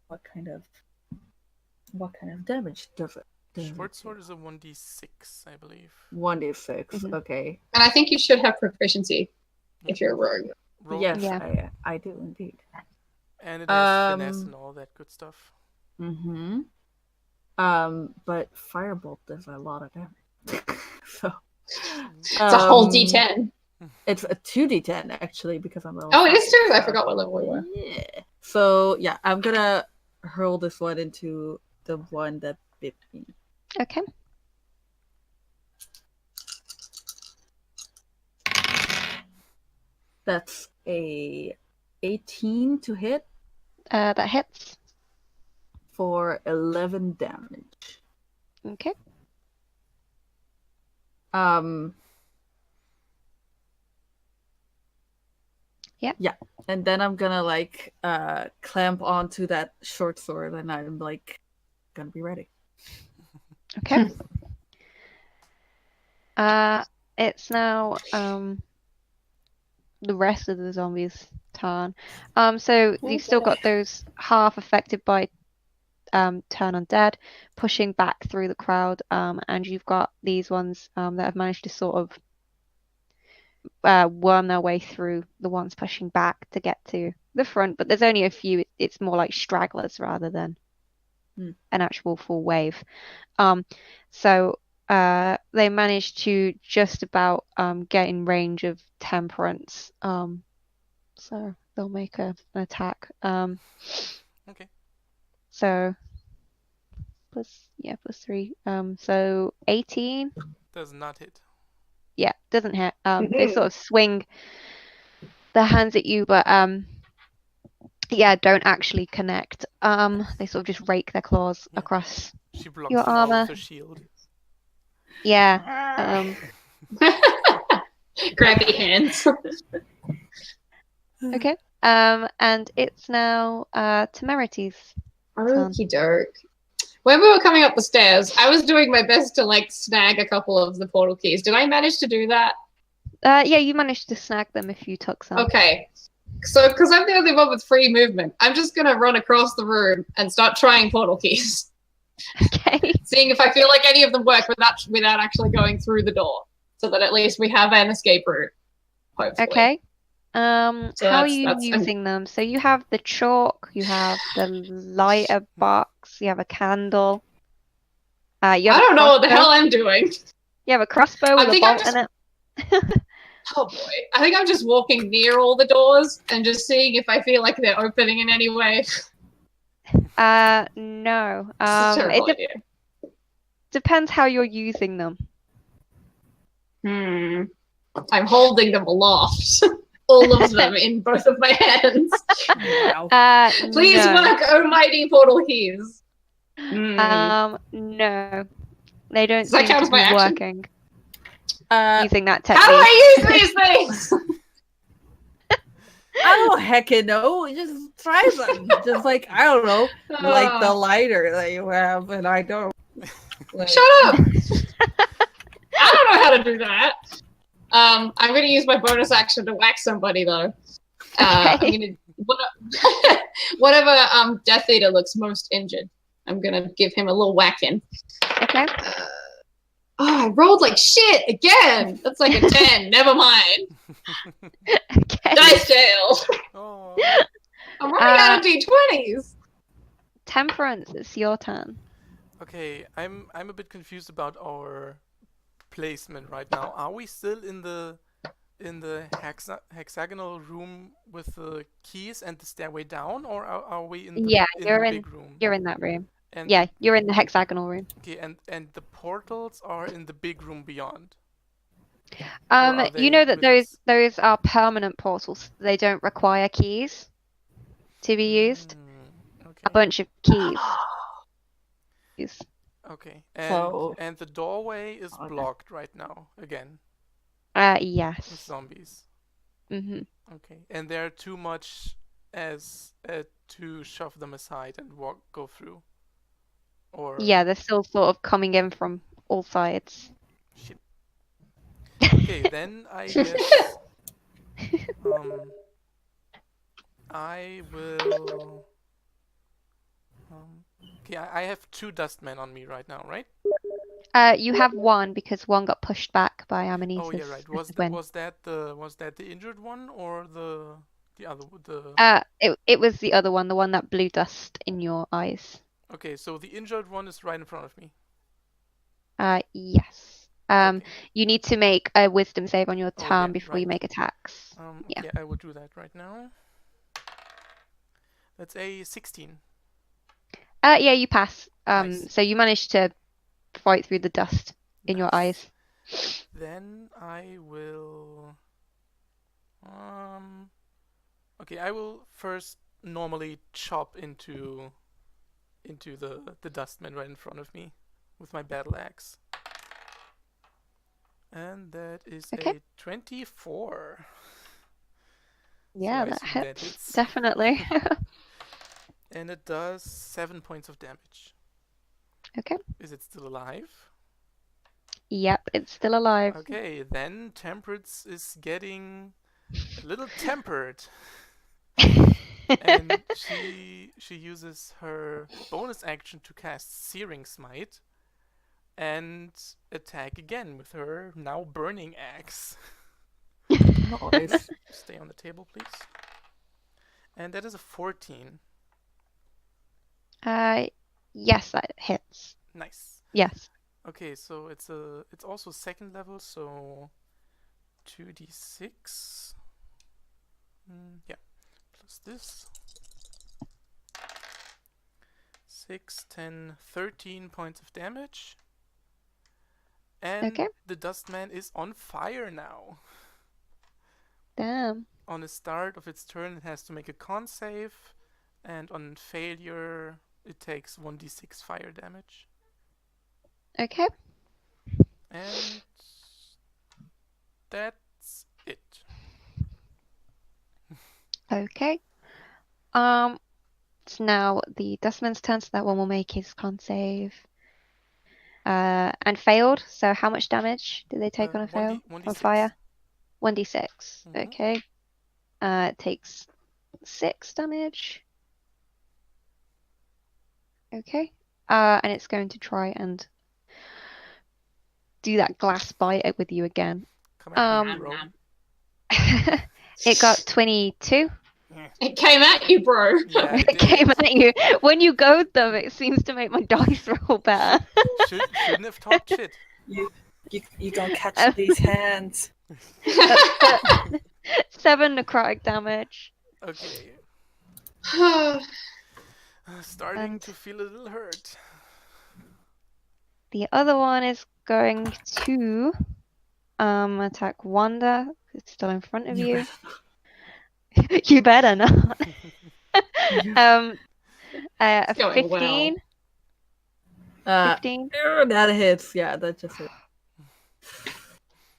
What kind of damage does it? Short sword is a 1d6, I believe. 1d6. Mhm. Okay. And I think you should have proficiency if you're a rogue. Roll Yes, Yeah. I do indeed. And it has finesse and all that good stuff. Mm-hmm. But firebolt does a lot of damage. So It's a whole D10. It's a 2d10 actually because I'm level Oh, it is 5, too. I so- forgot what level we were. Yeah. So yeah, I'm gonna hurl this one into the one that bit me. Okay. That's a 18 to hit That hits. for 11 damage. Okay. Yeah, and then I'm gonna like clamp onto that short sword, and I'm like gonna be ready. Okay. It's now the rest of the zombies' turn. So you've still got those half affected by turn undead pushing back through the crowd, and you've got these ones that have managed to sort of worm their way through the ones pushing back to get to the front, but there's only a few. It's more like stragglers rather than an actual full wave. So they managed to just about get in range of Temperance. So they'll make an attack. Okay. So plus 3. So 18. Does not hit. Yeah, doesn't hit. They sort of swing their hands at you, but yeah, don't actually connect. They sort of just rake their claws Yeah. across She blocks your them all armor. with her shield. Yeah. Grabby hands. Okay. And it's now Temerity's turn. Okie doke. When we were coming up the stairs, I was doing my best to like snag a couple of the portal keys. Did I manage to do that? Yeah, you managed to snag them if you took some. Okay. So, because I'm the only one with free movement, I'm just gonna run across the room and start trying portal keys, Okay. seeing if I feel like any of them work without actually going through the door, so that at least we have an escape route. Hopefully. Okay. So How are you that's- using them? So you have the chalk, you have the lighter box, you have a candle. You I have a don't know what the crossbow. hell I'm doing. You have a crossbow with a think I'm bolt in it. Oh boy. I think I'm just walking near all the doors and just seeing if I feel like they're opening in any way. No. It's a terrible It idea. depends how you're using them. I'm holding them aloft. All of them in both of my hands. Wow. Please no. work, oh mighty portal keys. No. They don't Does that seem count to as my be action? working How using that How do technique. I use these things? I don't heckin' know. Just try them. Just like I don't know, like the lighter that you have, and I don't. Like, Shut up! I don't know how to do that. I'm gonna use my bonus action to whack somebody though. I'm gonna whatever Death Eater looks most injured. I'm gonna give him a little whacking. Okay. Oh, I rolled like shit again. That's like a 10. Never mind. Okay. Dice jail. Oh. I'm running out of d20s. Temperance, it's your turn. Okay, I'm a bit confused about our placement right now. Are we still in the hexagonal room with the keys and the stairway down, or are we in the Yeah, in you're the in. big room? You're in that room. And Yeah, you're in the hexagonal room. okay, and the portals are in the big room beyond. Or are You they know that with us? those are permanent portals. They don't require keys to be used. A Okay. bunch of keys. Okay. So- And the doorway is Okay. blocked right now again with Yes. zombies. Mm-hmm. Okay. And they're too much as to shove them aside and go through. Or Yeah, they're still sort of coming in from all sides. shit. Okay, then I guess I will okay, I have 2 dustmen on me right now, right? You have one because one got pushed back by Amanitas. Oh yeah, right. Was that the injured one or the other It was the other one, the one that blew dust in your eyes. Okay, so the injured one is right in front of me. Yes. Okay. You need to make a wisdom save on your Oh, turn yeah, before you right. make attacks. Yeah. Okay, I will do that right now. That's a 16. Yeah, you pass. Nice. So you managed to fight through the dust in your eyes. Then I will okay, I will first normally chop into the dustman right in front of me with my battle axe. And that is Okay. a 24. Yeah, So I that assume that hits. hits. Definitely. And it does 7 points of damage. Okay. Is it still alive? Yep, it's still alive. Okay, then Temperance is getting a little tempered. And she uses her bonus action to cast Searing Smite and attack again with her now burning axe. Nice. Stay on the table, please. And that is a 14. Yes, that hits. Nice. Yes. Okay, so it's also second level, so 2d6. Yeah, plus this. 6, 10, 13 points of damage. And Okay. the Dustman is on fire now. Damn. On the start of its turn, it has to make a con save, and on failure, it takes 1d6 fire damage. Okay. And that's it. Okay. It's now the Dustman's turn, so that one will make his con save. And failed. So how much damage did they take on a fail? 1d6. On fire? 1d6. Mhm. Okay. It takes 6 damage. Okay. And it's going to try and do that glass bite with you again. Come at me, bro. It got 22. It came at you, bro. Yeah, It came at you. When you goad them, it seems to make my dice roll better. Shouldn't have talked shit. You gonna catch these hands. 7 necrotic damage. Okay. Starting to feel a little hurt. The other one is going to attack Wanda. It's still in front of you. You better not. A It's going 15. well. 15. That hits. Yeah, that just hit.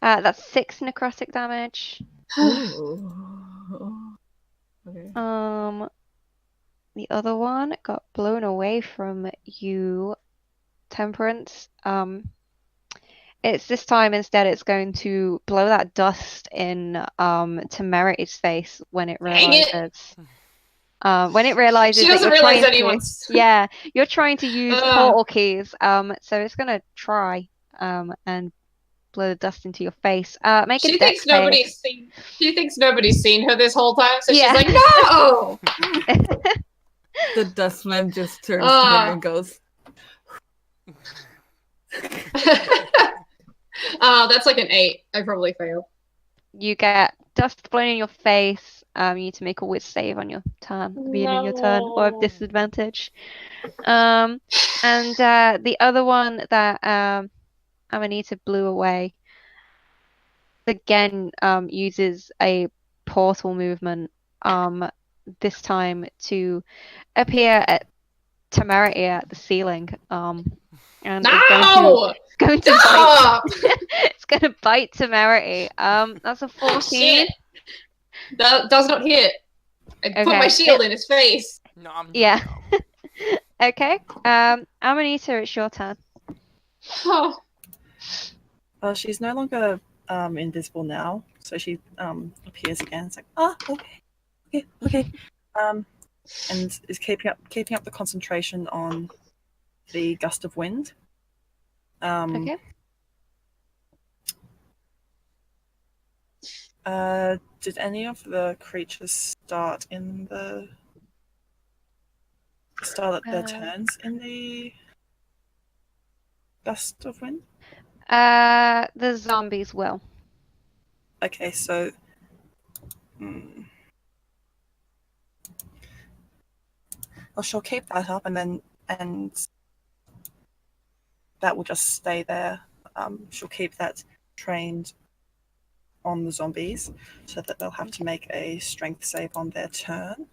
That's 6 necrotic damage. Ooh. Okay. The other one got blown away from you, Temperance. It's this time instead it's going to blow that dust in Temerity's face when it Dang it. realizes. When it realizes She that doesn't you're realize trying anyone's. to, yeah, you're trying to use portal keys. So it's gonna try and blow the dust into your face. Make a She dex thinks nobody's seen. She thinks nobody's seen her this whole time, so Yeah. she's like, "No!" The Dustman just turns to her and goes, That's like an 8. I probably fail. You get dust blown in your face. You need to make a wit save on your turn, beginning of your turn, or have No. disadvantage. And the other one that Amanita blew away again uses a portal movement. This time to appear at Temerity at the ceiling. And No! it's going to bite. Stop! It's going to bite Temerity. That's a 14. Shit. That does not hit. I put my Okay. shield in his face. Nom, Yeah. nom. Okay. Amanita, it's your turn. Oh, Well, she's no longer invisible now, so she appears again. It's like, okay. And is keeping up the concentration on the gust of wind. Okay. Did any of the creatures start at their turns in the gust of wind? The zombies will. Okay, so well, she'll keep that up, and that will just stay there. She'll keep that trained on the zombies, so that they'll have to make a strength save on their turn.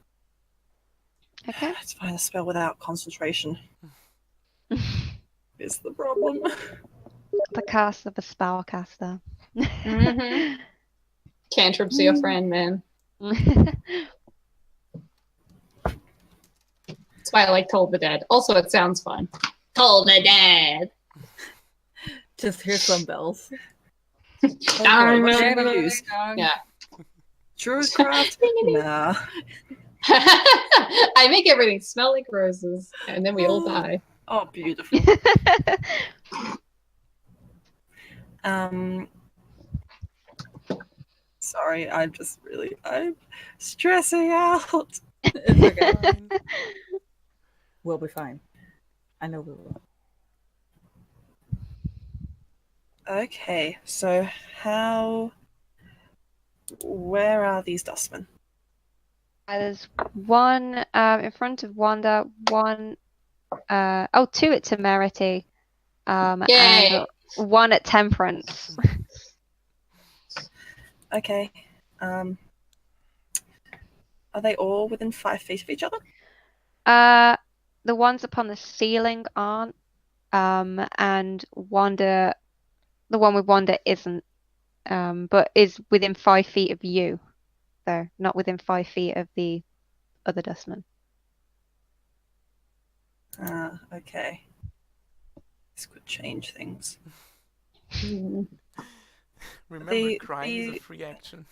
Okay. It's fine. A spell without concentration is the problem. The cast of a spellcaster. Mhm. Cantrips are your friend, man. That's why I like Toll the Dead. Also, it sounds fun. Toll the Dead. just hear some bells. Okay, what should we use? Yeah. Druidcraft? Nah. I make everything smell like roses, and then we all die. Oh, beautiful. Sorry, I'm stressing out. It's okay. Fine. We'll be fine. I know we will. Okay, so where are these dustmen? There's one in front of Wanda, one two at Temerity, Yay! and one at Temperance. Okay. Are they all within 5 feet of each other? The ones upon the ceiling aren't, and Wanda, the one with Wanda isn't, but is within 5 feet of you, though not within 5 feet of the other Dustman. Okay. This could change things. Remember, crying is a free action.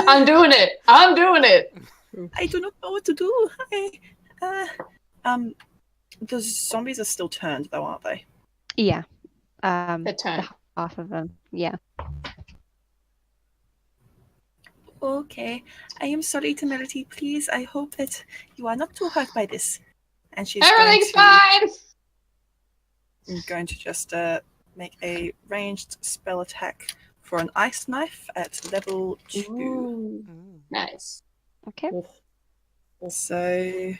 I'm doing it. I'm doing it. I do not know what to do. The zombies are still turned, though, aren't they? Yeah. The turn. Half of them. Yeah. Okay. I am sorry, Temerity. Please, I hope that you are not too hurt by this. And she's Everything's fine. going to just make a ranged spell attack for an ice knife at level 2. Ooh, nice. Okay. So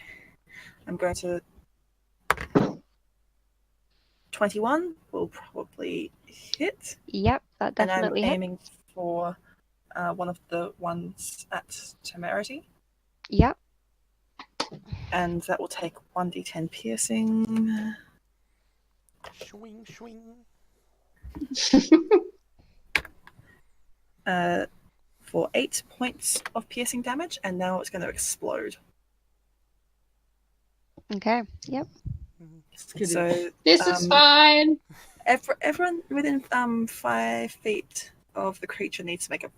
I'm going to 21 will probably hit. Yep, that definitely And I'm hits. aiming for one of the ones at Temerity. Yep. And that will take 1d10 piercing. Swing, swing. For 8 points of piercing damage, and now it's going to explode. Okay. Yep. So This is fine. everyone within 5 feet of the creature needs to make a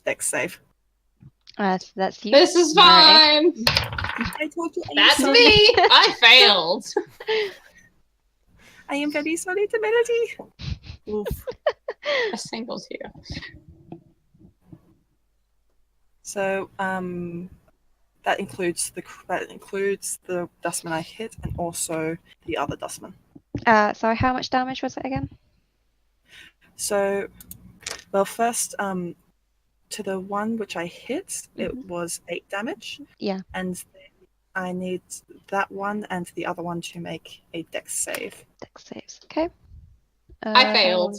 dex save. So that's you. This is Alright. fine. I told you. That's me. I failed. I am very sorry to Melody. Oof. A singles here. So that includes the dustman I hit and also the other dustman. Sorry, how much damage was it again? So, well, first to the one which I hit, it was 8 damage. Yeah. And then I need that one and the other one to make a dex save. Dex saves. Okay. I failed.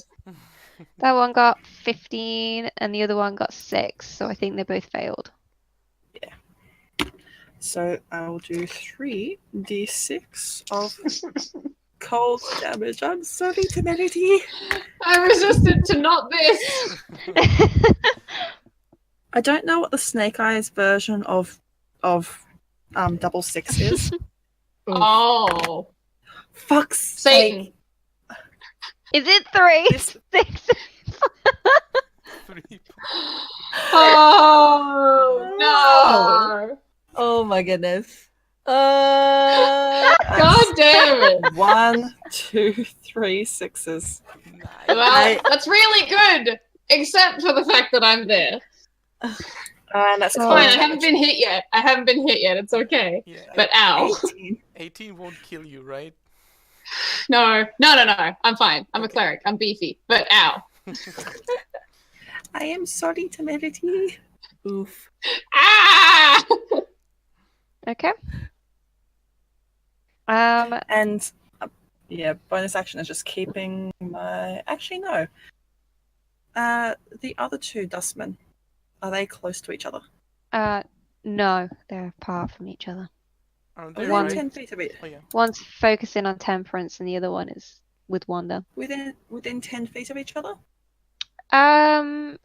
That one got 15 and the other one got 6, so I think they both failed. So I will do 3d6 of cold damage. I'm sorry, Temerity. I resisted to not this. I don't know what the Snake Eyes version of double six is. Oh. Fuck's Satan. sake. Is it 3? This- 6? 3 Oh no. Oh my goodness. God damn it. 1, 2, 3 sixes. Nice. Well, that's really good. Except for the fact that I'm there. And that's Oh. cold Fine, I damage. haven't been hit yet. It's okay. Yeah, But ow. 18. 18 won't kill you, right? No. I'm fine. I'm a cleric. I'm beefy. But ow. I am sorry, Temerity. Oof. Ah! Okay. And yeah, bonus action is just keeping my. Actually, no. The other 2 dustmen, are they close to each other? No, they're apart from each other. Aren't Within they One- right? 10 feet of it. Oh yeah. One's focusing on temperance and the other one is with Wanda. Within 10 feet of each other?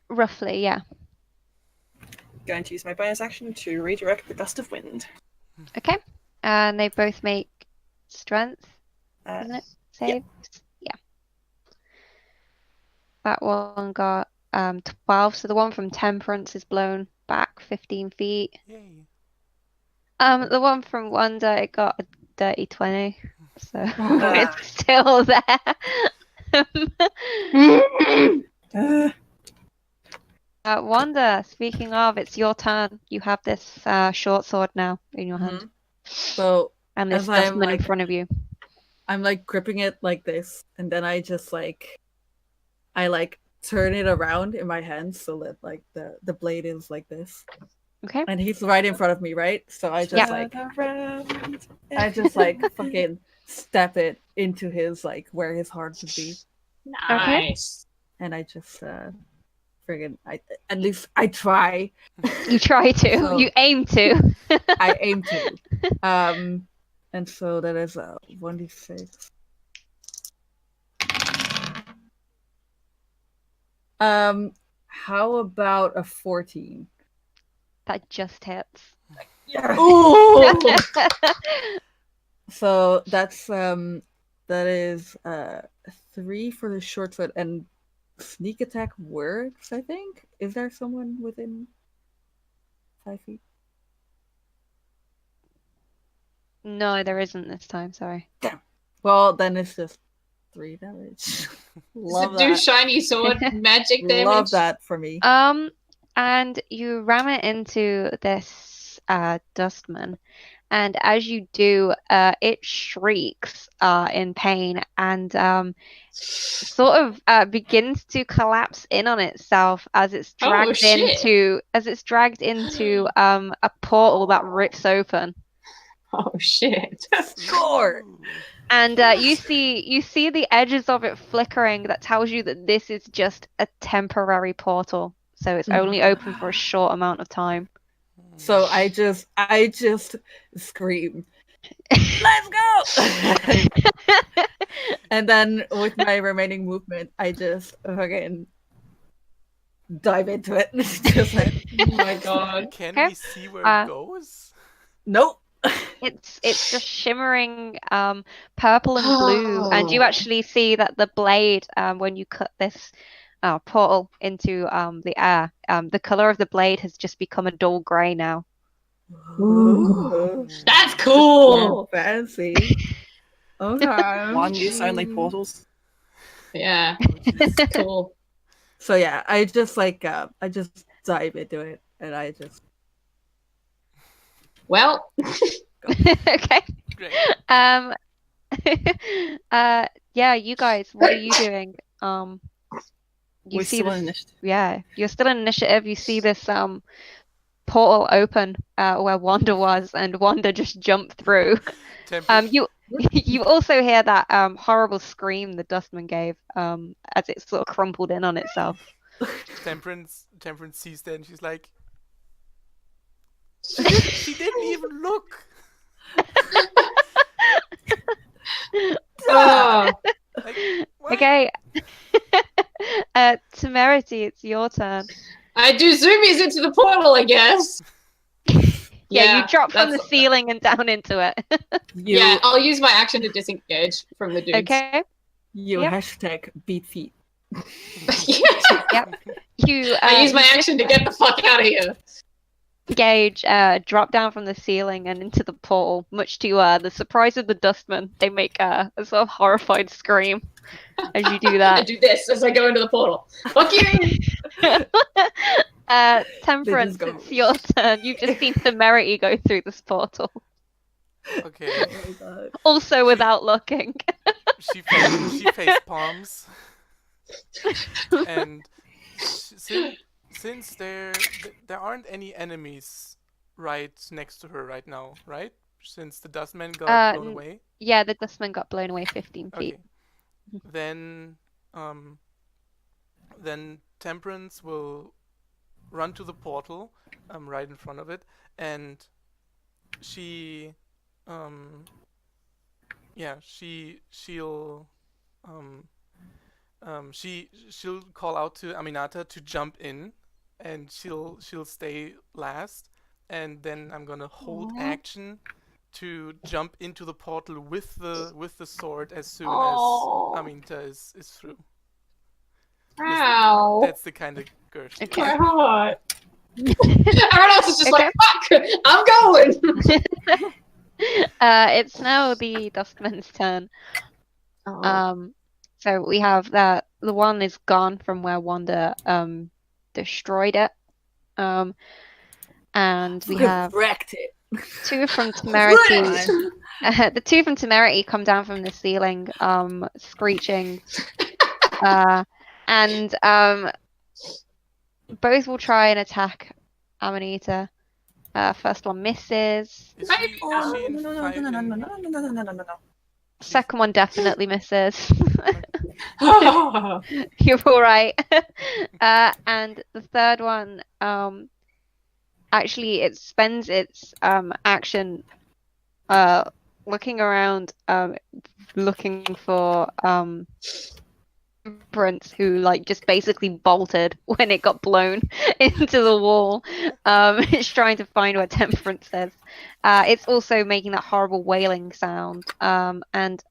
Roughly, yeah. Going to use my bonus action to redirect the gust of wind. Okay. And they both make strength, Uh, isn't it? Saves? Yeah. That one got 12, so the one from temperance is blown back 15 feet. Yay. The one from Wanda, it got a dirty 20, so Ah. it's still there. Wanda, speaking of, it's your turn. You have this short sword now in your hand, So and this as I'm, dustman in like- front of you. I'm like gripping it like this, and then I just I turn it around in my hands so that like the blade is like this, Okay. and he's right in front of me, right? So I just Yeah. fucking step it into his like where his heart would be, Nice. and I just at least I try. You try to. So- You aim to. I aim to. And so that is 1d6. How about a 14? That just hits. Ooh! So that's that is 3 for the short sword, and sneak attack works, I think. Is there someone within 5 feet? No, there isn't this time. Sorry. Well, then it's just 3 damage. Love Does it do that. shiny sword magic damage? Love that for me. And you ram it into this dustman, and as you do, it shrieks in pain and sort of begins to collapse in on itself as it's Oh, dragged shit. into a portal that rips open. Oh shit. Score! Ooh. And you see the edges of it flickering. That tells you that this is just a temporary portal, so it's only open for a short amount of time. So I just scream, "Let's go!" And then with my remaining movement, I just fucking dive into it. Just like, Oh my god. Can Okay. we see where it goes? nope. It's just shimmering purple and blue, and you Oh. actually see that the blade, when you cut this portal into the air, the color of the blade has just become a dull gray now. Ooh. That's cool. Fancy. Okay. One use only portals. Yeah, cool. So yeah, I just I just dive into it, and I just Well, Okay. Great. Yeah, you guys, what are you doing? You We're see still this, in initiative. yeah, you're still in initiative. You see this portal open where Wanda was, and Wanda just jumped through. Temper- You also hear that horrible scream the Dustman gave as it sort of crumpled in on itself. Temperance sees that and she's like, she didn't even look. oh, Like, what? Okay. Temerity, it's your turn. I do zoomies into the portal, I guess. Yeah, you drop from the that's- ceiling and down into it. Yeah, I'll use my action to disengage from the dudes. Okay. you Yep. hashtag beat feet. Yep. You I use my you action to get the fuck out of here. disengage, drop down from the ceiling and into the portal, much to the surprise of the Dustmen. They make a sort of horrified scream as you do I that. do this as I go into the portal. Fuck you! Temperance, go. it's your turn. You've just seen Temerity go through this portal. Okay. Oh my god. Also without looking. She face palms. And since there aren't any enemies right next to her right now, right? Since the Dustman got blown away. Yeah, the Dustman got blown away 15 feet. Okay. Then Temperance will run to the portal, right in front of it, and she'll call out to Aminata to jump in, and she'll stay last, and then I'm gonna hold action to jump into the portal with the sword as soon as Aminata is through. Ow. That's the kind of girl she Okay. My heart. Everyone else is just Okay. like, fuck, I'm going! It's now the Dustman's turn. So we have the one is gone from where Wanda destroyed it. And we have wrecked it. two from Temerity. The two from Temerity come down from the ceiling, screeching. And both will try and attack Amanita. First one misses. Is I- she Oh, in no. five? Second one definitely misses. Oh. You're all right. And the third one, actually, it spends its action looking around, looking for Prince, who just basically bolted when it got blown into the wall. It's trying to find where Temperance is. It's also making that horrible wailing sound. And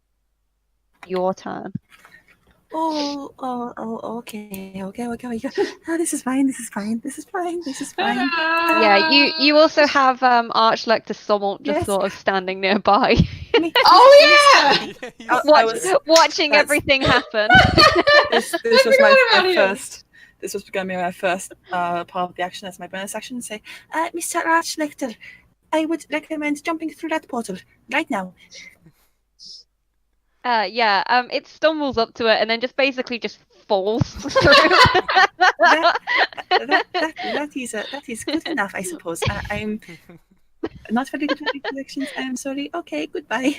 your turn. Okay. Oh, this is fine. Yeah, you also have Archlector Sommel just Yes. sort of standing nearby, Oh yeah! Yeah, I was- watching That's- everything happen. This I was forgot my about him. first. This was going to be my first part of the action as my bonus action. Say, Mr. Archlector, I would recommend jumping through that portal right now. It stumbles up to it and then just basically just falls through. That is good enough, I suppose. I'm not very good at recollections. I'm sorry. Okay, goodbye.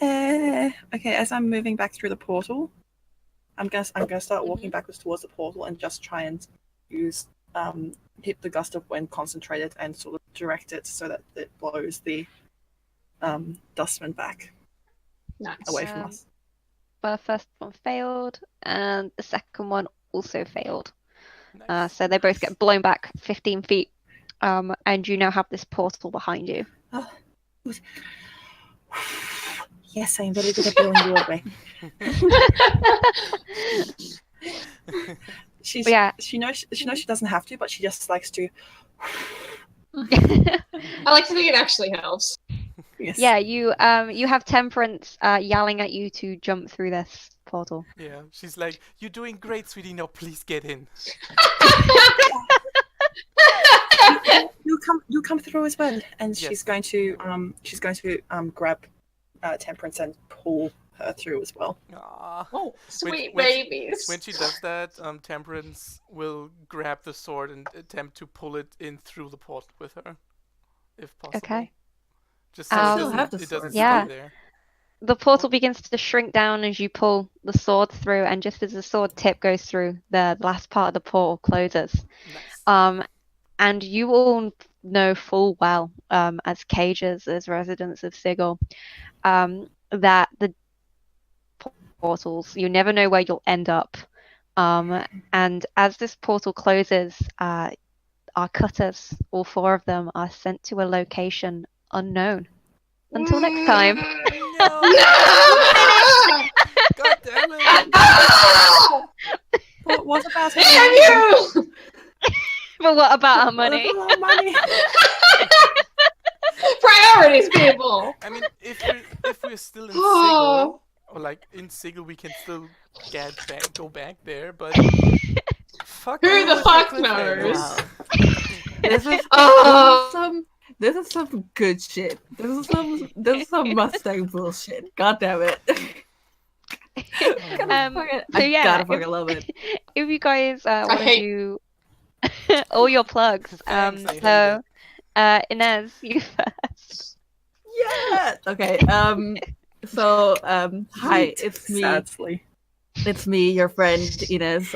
Okay, as I'm moving back through the portal, I'm gonna start walking backwards towards the portal and just try and use hit the gust of wind concentrated and sort of direct it so that it blows the Dustman back Nice. away from us. The first one failed, and the second one also failed. Nice. So they both get blown back 15 feet, and you now have this portal behind you. Oh, good. Yes, I am very good at blowing you away. She knows she doesn't have to, but she just likes to. I like to think it actually helps. Yes. Yeah, you have Temperance yelling at you to jump through this portal. Yeah, she's like, "You're doing great, sweetie. Now please get in." You come through as well, and Yes. she's going to grab Temperance and pull her through as well. Aww. Oh, sweet when she- babies. When she does that, Temperance will grab the sword and attempt to pull it in through the portal with her, if possible. Okay. Just so I it still doesn't, have the it doesn't sword. stay Yeah. there. The portal begins to shrink down as you pull the sword through, and just as the sword tip goes through, the last part of the portal closes. Nice. And you all know full well, as cages, as residents of Sigil, that the portals, you never know where you'll end up. And as this portal closes, our cutters, all 4 of them, are sent to a location unknown. Until next time. No! God damn it! What about Damn our you! But what about our What money? about our money? Priorities, people. I mean, if we're still in Sigil, or like in Sigil, we can still go back there. But fuck Who you the with fuck your cliffhangers. Wow. Oh. This is some good shit. This is some Mustang bullshit. God damn it. So yeah, gotta fucking love it. if you guys want to hate- do all your plugs, Thanks, I hate so Inez, you first. Yeah. Okay. So hi, it's me. Sadly. It's me, your friend Inez.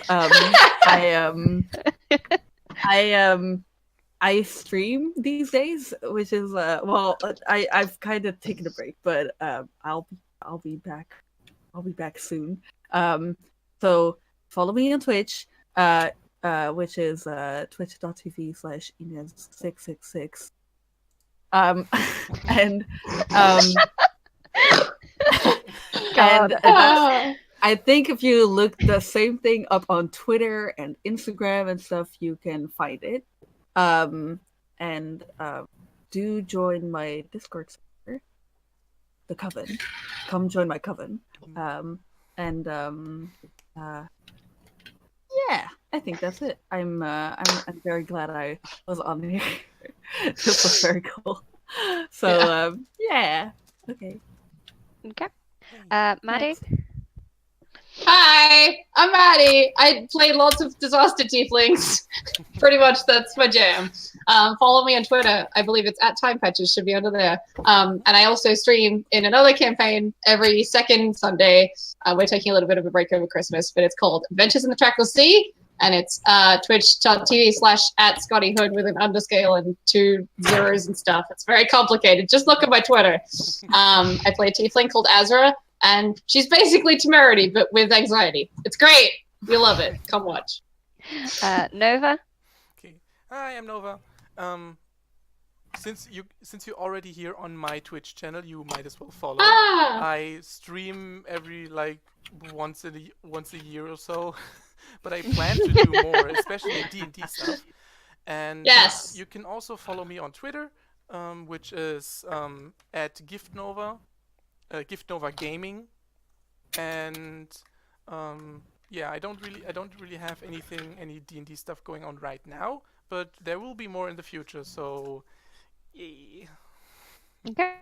I stream these days, which is I've kind of taken a break, but I'll be back. I'll be back soon. So follow me on Twitch, which is twitch.tv/Inez666. And God. I think if you look the same thing up on Twitter and Instagram and stuff, you can find it. Do join my Discord server, the Coven. Come join my Coven. Yeah, I think that's it. I'm very glad I was on here. This was very cool. So yeah. Okay. Okay. Maddie? Next. Hi, I'm Maddie. I play lots of disaster tieflings. Pretty much that's my jam. Follow me on Twitter. I believe it's @timepatches, should be under there. And I also stream in another campaign every second Sunday. We're taking a little bit of a break over Christmas, but it's called Adventures in the Trackless Sea. And it's twitch.tv/@ScottyHood with an underscale and 2 zeros and stuff. It's very complicated. Just look at my Twitter. I play a tiefling called Azra. And she's basically Temerity, but with anxiety. It's great. You love it. Come watch. Nova? Okay. Hi, I'm Nova. Since you're already here on my Twitch channel, you might as well follow. I stream every once a year or so, but I plan to do more, especially D&D stuff. And yes, you can also follow me on Twitter, which is @GiftNova. GiftNova Gaming, and yeah, I don't really have any D&D stuff going on right now, but there will be more in the future. So, yay! Okay.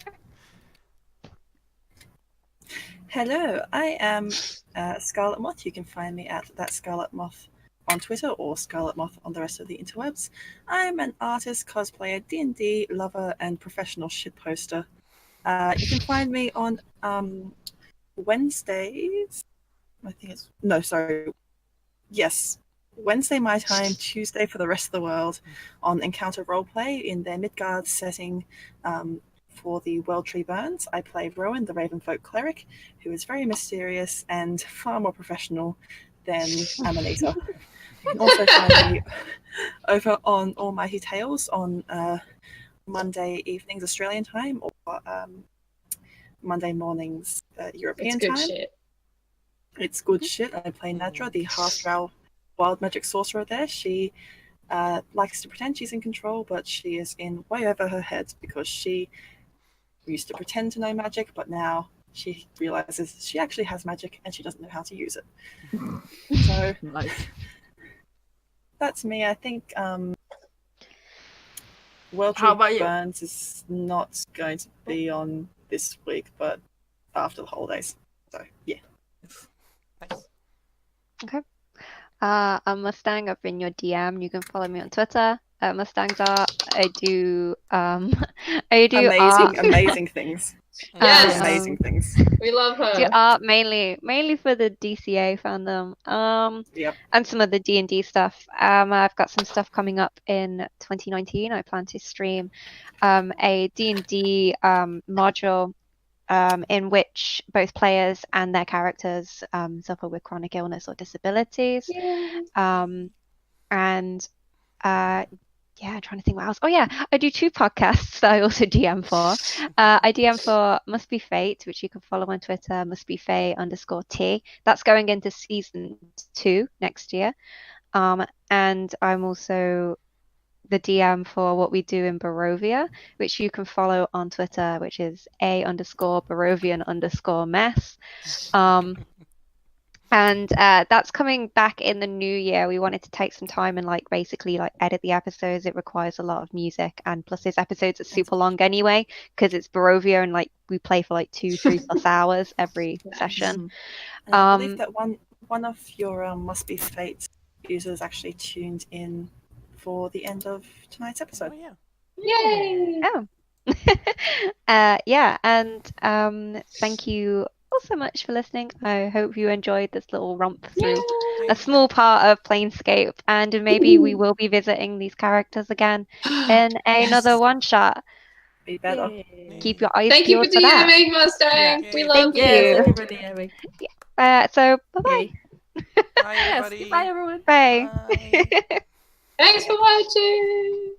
Hello, I am Scarlet Moth. You can find me at that Scarlet Moth on Twitter or Scarlet Moth on the rest of the interwebs. I'm an artist, cosplayer, D&D lover, and professional shitposter. You can find me on Wednesdays. I think it's Wednesday my time, Tuesday for the rest of the world, on Encounter Roleplay in their Midgard setting. For the World Tree Burns, I play Rowan, the Ravenfolk cleric, who is very mysterious and far more professional than Amanita. You can also find me over on Almighty Tales on Monday evenings Australian time or Monday mornings European it's good time. shit. It's good shit. I play Nadra, the half-drow wild magic sorcerer there. She likes to pretend she's in control, but she is in way over her head because she used to pretend to know magic, but now she realizes she actually has magic and she doesn't know how to use it. So Nice. that's me. I think World How Tree about you? Burns is not going to be on this week, but after the holidays. So yeah. Nice. I'm Mustang. I've been your DM. You can follow me on Twitter at Mustang's Art. I do I do art. Amazing things. Yes. Amazing things. We love Do her. art mainly for the DCA fandom. Yep. And some of the D&D stuff. I've got some stuff coming up in 2019. I plan to stream a D&D module in which both players and their characters suffer with chronic illness or disabilities. And I'm trying to think what else. Oh yeah, I do 2 podcasts that I also DM for. I DM for Must Be Fate, which you can follow on Twitter, mustbefate_T. That's going into season 2 next year. And I'm also the DM for What We Do in Barovia, which you can follow on Twitter, which is A_Barovian_mess. And that's coming back in the new year. We wanted to take some time and basically edit the episodes. It requires a lot of music, and plus these episodes are super long anyway because it's Barovia and we play for 2-3+ hours every session. And I believe that one of your Must Be Fate users actually tuned in for the end of tonight's episode. Oh yeah. Yay! Oh. Yeah, and thank you all so much for listening. I hope you enjoyed this little romp through a small part of Planescape, and maybe we will be visiting these characters again in another one-shot. Be better. Keep your eyes Thank you for peeled for that. DMing, Mustang. Yeah. We love Yes, you. everybody. Anyway. So bye-bye. Bye Yes. everybody. Goodbye, everyone. Bye. Bye. Thanks for watching.